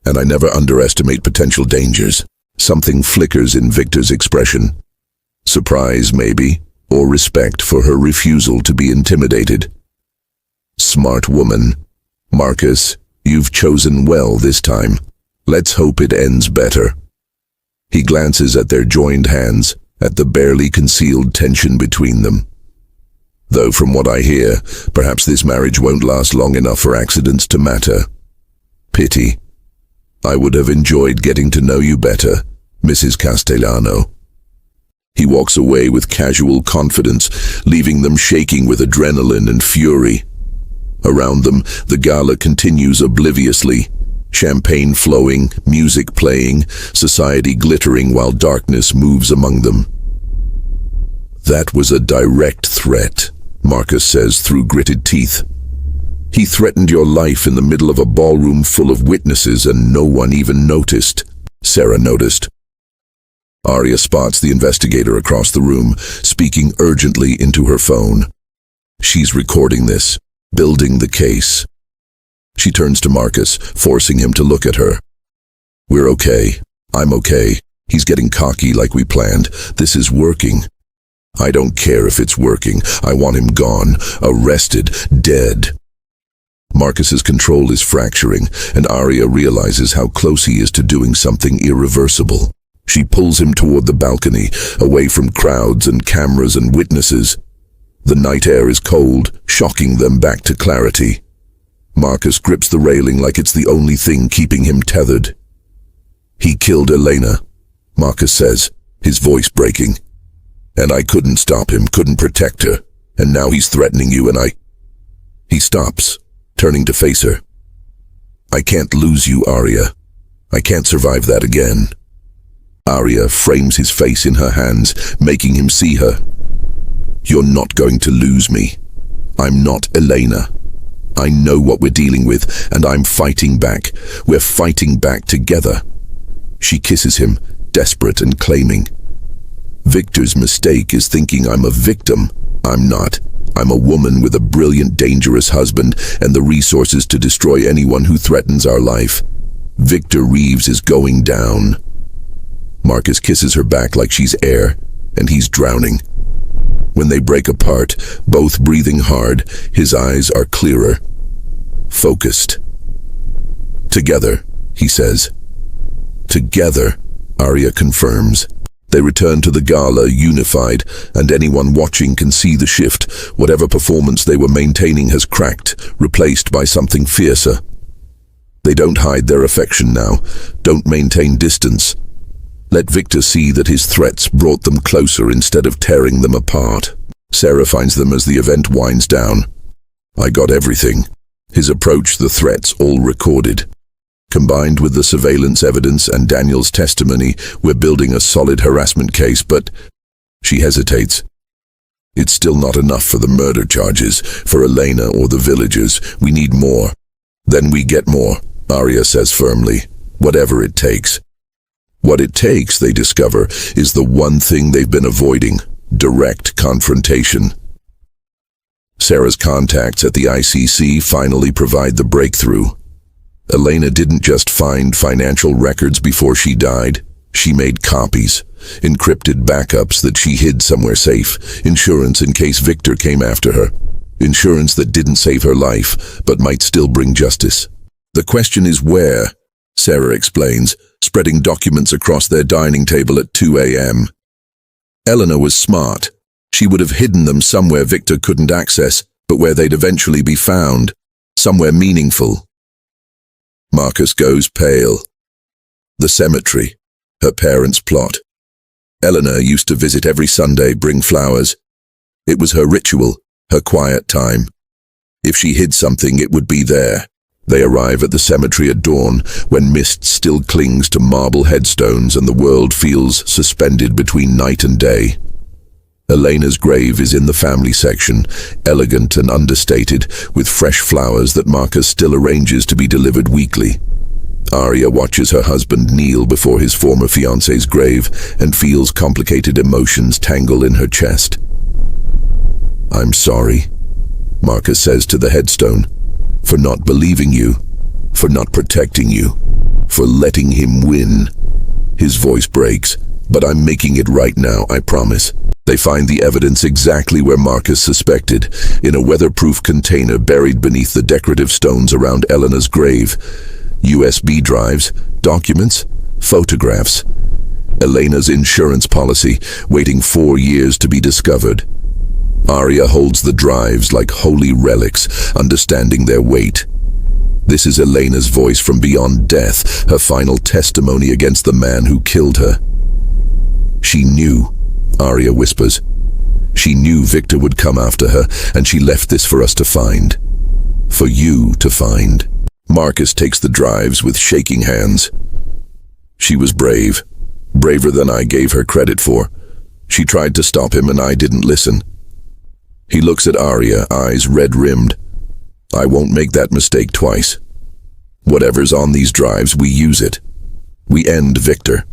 and I never underestimate potential dangers. Something flickers in Victor's expression. Surprise, maybe, or respect for her refusal to be intimidated. Smart woman. Marcus, you've chosen well this time. Let's hope it ends better. He glances at their joined hands, at the barely concealed tension between them. Though from what I hear, perhaps this marriage won't last long enough for accidents to matter. Pity. I would have enjoyed getting to know you better, Mrs. Castellano. He walks away with casual confidence, leaving them shaking with adrenaline and fury. Around them, the gala continues obliviously, champagne flowing, music playing, society glittering while darkness moves among them. That was a direct threat, Marcus says through gritted teeth. He threatened your life in the middle of a ballroom full of witnesses and no one even noticed. Sarah noticed. Arya spots the investigator across the room, speaking urgently into her phone. She's recording this, building the case. She turns to Marcus, forcing him to look at her. We're okay. I'm okay. He's getting cocky like we planned. This is working. I don't care if it's working. I want him gone, arrested, dead. Marcus's control is fracturing, and Arya realizes how close he is to doing something irreversible. She pulls him toward the balcony, away from crowds and cameras and witnesses. The night air is cold, shocking them back to clarity. Marcus grips the railing like it's the only thing keeping him tethered. He killed Elena, Marcus says, his voice breaking. And I couldn't stop him, couldn't protect her, and now he's threatening you and I... He stops, turning to face her. I can't lose you, Arya. I can't survive that again. Arya frames his face in her hands, making him see her. You're not going to lose me. I'm not Elena. I know what we're dealing with, and I'm fighting back. We're fighting back together. She kisses him, desperate and claiming. Victor's mistake is thinking I'm a victim. I'm not. I'm a woman with a brilliant, dangerous husband and the resources to destroy anyone who threatens our life. Victor Reeves is going down. Marcus kisses her back like she's air, and he's drowning. When they break apart, both breathing hard, his eyes are clearer, focused. Together, he says. Together, Arya confirms. They return to the gala unified, and anyone watching can see the shift. Whatever performance they were maintaining has cracked, replaced by something fiercer. They don't hide their affection now, don't maintain distance. Let Victor see that his threats brought them closer instead of tearing them apart. Sarah finds them as the event winds down. I got everything. His approach, the threats, all recorded. Combined with the surveillance evidence and Daniel's testimony, we're building a solid harassment case, but she hesitates. It's still not enough for the murder charges, for Elena or the villagers. We need more. Then we get more, Arya says firmly. Whatever it takes. What it takes, they discover, is the one thing they've been avoiding: direct confrontation. Sarah's contacts at the ICC finally provide the breakthrough. Elena didn't just find financial records before she died. She made copies, encrypted backups that she hid somewhere safe, insurance in case Victor came after her, insurance that didn't save her life, but might still bring justice. The question is where, Sarah explains, spreading documents across their dining table at 2 a.m. Eleanor was smart. She would have hidden them somewhere Victor couldn't access, but where they'd eventually be found, somewhere meaningful. Marcus goes pale. The cemetery, her parents' plot. Eleanor used to visit every Sunday, bring flowers. It was her ritual, her quiet time. If she hid something, it would be there. They arrive at the cemetery at dawn, when mist still clings to marble headstones and the world feels suspended between night and day. Elena's grave is in the family section, elegant and understated, with fresh flowers that Marcus still arranges to be delivered weekly. Arya watches her husband kneel before his former fiancé's grave and feels complicated emotions tangle in her chest. I'm sorry, Marcus says to the headstone, for not believing you, for not protecting you, for letting him win. His voice breaks, but I'm making it right now, I promise. They find the evidence exactly where Marcus suspected, in a weatherproof container buried beneath the decorative stones around Eleanor's grave. USB drives, documents, photographs. Elena's insurance policy, waiting 4 years to be discovered. Arya holds the drives like holy relics, understanding their weight. This is Elena's voice from beyond death, her final testimony against the man who killed her. She knew, Arya whispers. She knew Victor would come after her, and she left this for us to find. For you to find. Marcus takes the drives with shaking hands. She was brave. Braver than I gave her credit for. She tried to stop him and I didn't listen. He looks at Arya, eyes red-rimmed. I won't make that mistake twice. Whatever's on these drives, we use it. We end Victor.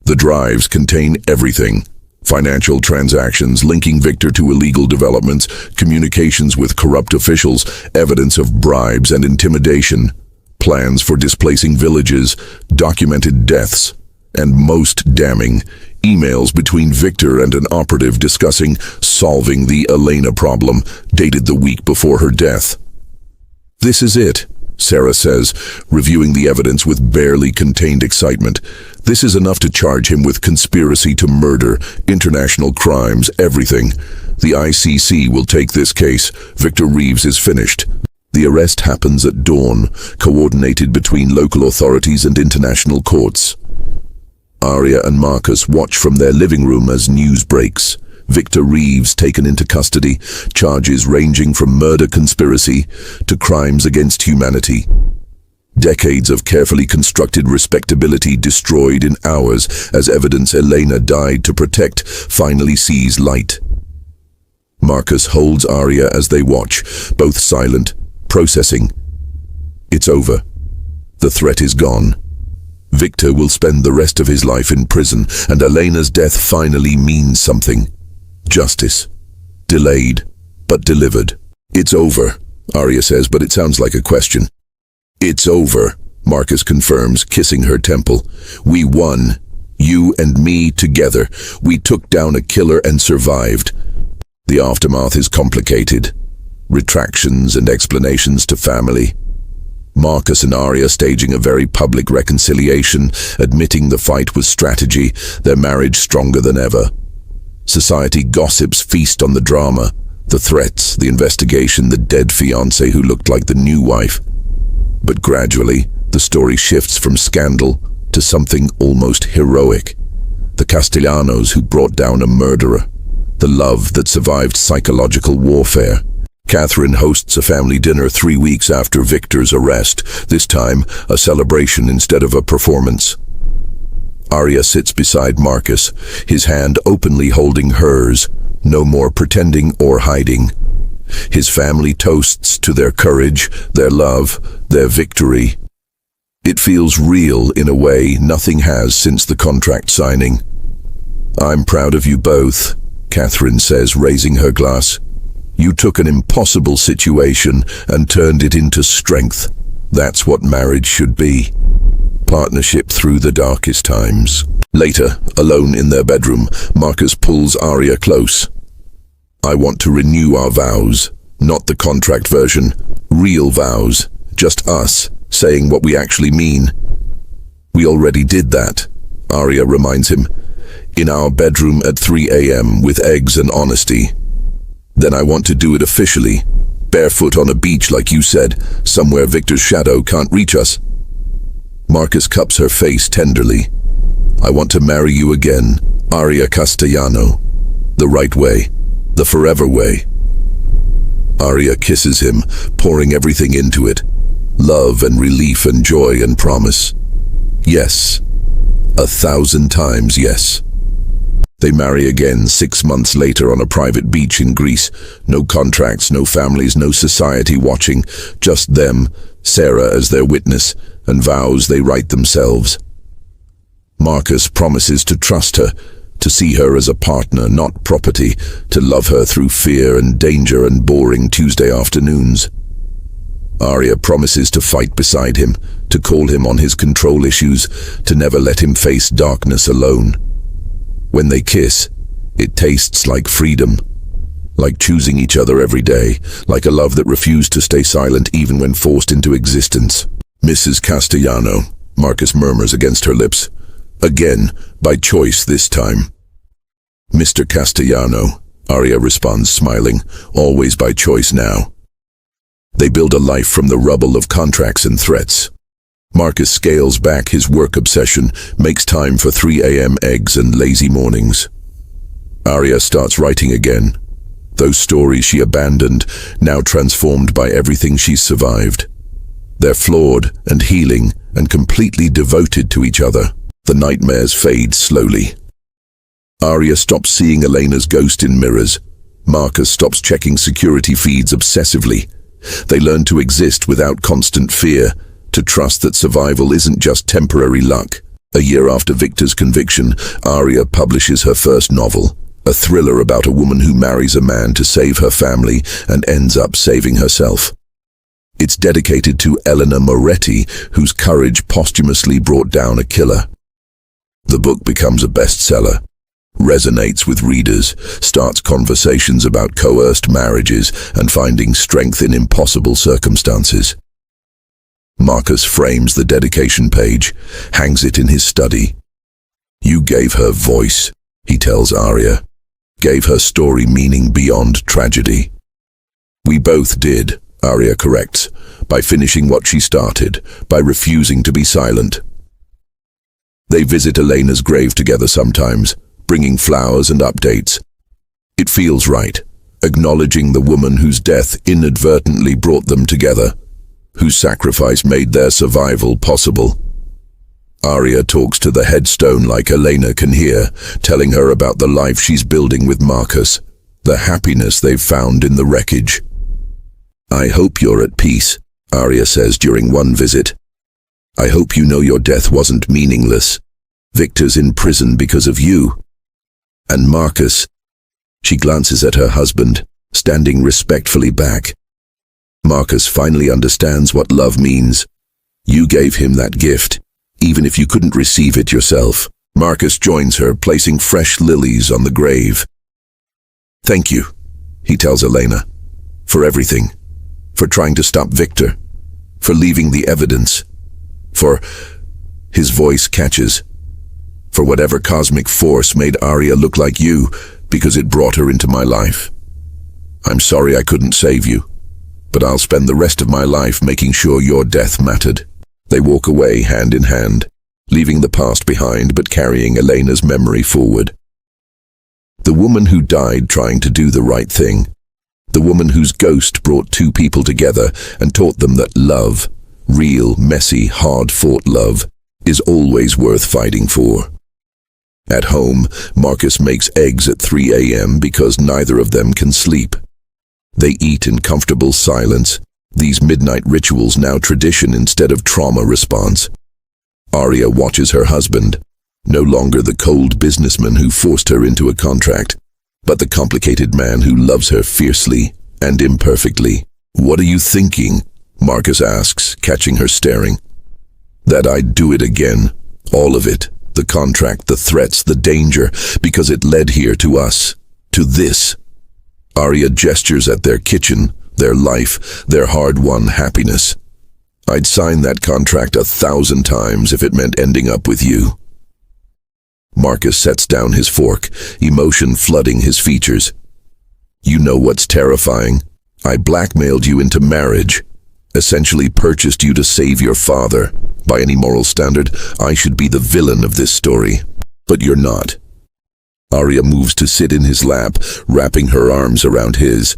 The drives contain everything. Financial transactions linking Victor to illegal developments, communications with corrupt officials, evidence of bribes and intimidation, plans for displacing villages, documented deaths, and most damning, emails between Victor and an operative discussing solving the Elena problem, dated the week before her death. This is it, Sarah says, reviewing the evidence with barely contained excitement. This is enough to charge him with conspiracy to murder, international crimes, everything. The ICC will take this case. Victor Reeves is finished. The arrest happens at dawn, coordinated between local authorities and international courts. Arya and Marcus watch from their living room as news breaks. Victor Reeves taken into custody, charges ranging from murder conspiracy to crimes against humanity. Decades of carefully constructed respectability destroyed in hours as evidence Elena died to protect finally sees light. Marcus holds Arya as they watch, both silent, processing. It's over. The threat is gone. Victor will spend the rest of his life in prison, and Elena's death finally means something. Justice. Delayed, but delivered. It's over, Arya says, but it sounds like a question. It's over, Marcus confirms, kissing her temple. We won. You and me together. We took down a killer and survived. The aftermath is complicated. Retractions and explanations to family. Marcus and Arya staging a very public reconciliation, admitting the fight was strategy, their marriage stronger than ever. Society gossips feast on the drama, the threats, the investigation, the dead fiancé who looked like the new wife. But gradually, the story shifts from scandal to something almost heroic. The Castellanos who brought down a murderer. The love that survived psychological warfare. Catherine hosts a family dinner 3 weeks after Victor's arrest, this time a celebration instead of a performance. Arya sits beside Marcus, his hand openly holding hers, no more pretending or hiding. His family toasts to their courage, their love, their victory. It feels real in a way nothing has since the contract signing. I'm proud of you both, Catherine says, raising her glass. You took an impossible situation and turned it into strength. That's what marriage should be. Partnership through the darkest times. Later, alone in their bedroom, Marcus pulls Arya close. I want to renew our vows. Not the contract version. Real vows. Just us, saying what we actually mean. We already did that, Arya reminds him. In our bedroom at 3 a.m. with eggs and honesty. Then I want to do it officially. Barefoot on a beach like you said, somewhere Victor's shadow can't reach us. Marcus cups her face tenderly. I want to marry you again, Arya Castellano. The right way. The forever way. Arya kisses him, pouring everything into it. Love and relief and joy and promise. Yes. 1,000 times yes. They marry again 6 months later on a private beach in Greece. No contracts, no families, no society watching. Just them, Sarah as their witness, and vows they write themselves. Marcus promises to trust her, to see her as a partner, not property, to love her through fear and danger and boring Tuesday afternoons. Arya promises to fight beside him, to call him on his control issues, to never let him face darkness alone. When they kiss, it tastes like freedom, like choosing each other every day, like a love that refused to stay silent even when forced into existence. Mrs. Castellano, Marcus murmurs against her lips. Again, by choice this time. Mr. Castellano, Arya responds smiling, always by choice now. They build a life from the rubble of contracts and threats. Marcus scales back his work obsession, makes time for 3 a.m. eggs and lazy mornings. Arya starts writing again. Those stories she abandoned, now transformed by everything she's survived. They're flawed and healing and completely devoted to each other. The nightmares fade slowly. Arya stops seeing Elena's ghost in mirrors. Marcus stops checking security feeds obsessively. They learn to exist without constant fear, to trust that survival isn't just temporary luck. A year after Victor's conviction, Arya publishes her first novel, a thriller about a woman who marries a man to save her family and ends up saving herself. It's dedicated to Elena Moretti, whose courage posthumously brought down a killer. The book becomes a bestseller, resonates with readers, starts conversations about coerced marriages and finding strength in impossible circumstances. Marcus frames the dedication page, hangs it in his study. You gave her voice, he tells Arya. Gave her story meaning beyond tragedy. We both did, Arya corrects, by finishing what she started, by refusing to be silent. They visit Elena's grave together sometimes, bringing flowers and updates. It feels right, acknowledging the woman whose death inadvertently brought them together, whose sacrifice made their survival possible. Arya talks to the headstone like Elena can hear, telling her about the life she's building with Marcus, the happiness they've found in the wreckage. I hope you're at peace, Arya says during one visit. I hope you know your death wasn't meaningless. Victor's in prison because of you. And Marcus, She glances at her husband, standing respectfully back. Marcus finally understands what love means. You gave him that gift, even if you couldn't receive it yourself. Marcus joins her, placing fresh lilies on the grave. Thank you, he tells Elena, for everything, for trying to stop Victor, for leaving the evidence, for... His voice catches. For whatever cosmic force made Arya look like you, because it brought her into my life. I'm sorry I couldn't save you, but I'll spend the rest of my life making sure your death mattered. They walk away hand in hand, leaving the past behind but carrying Elena's memory forward. The woman who died trying to do the right thing. The woman whose ghost brought two people together and taught them that love, real, messy, hard-fought love, is always worth fighting for. At home, Marcus makes eggs at 3 a.m. because neither of them can sleep. They eat in comfortable silence, these midnight rituals now tradition instead of trauma response. Arya watches her husband, no longer the cold businessman who forced her into a contract, but the complicated man who loves her fiercely and imperfectly. What are you thinking? Marcus asks, catching her staring. That I'd do it again. All of it. The contract, the threats, the danger, because it led here to us. To this. Arya gestures at their kitchen, their life, their hard-won happiness. I'd sign that contract 1,000 times if it meant ending up with you. Marcus sets down his fork, emotion flooding his features. You know what's terrifying? I blackmailed you into marriage. Essentially purchased you to save your father. By any moral standard, I should be the villain of this story. But you're not. Arya moves to sit in his lap, wrapping her arms around his.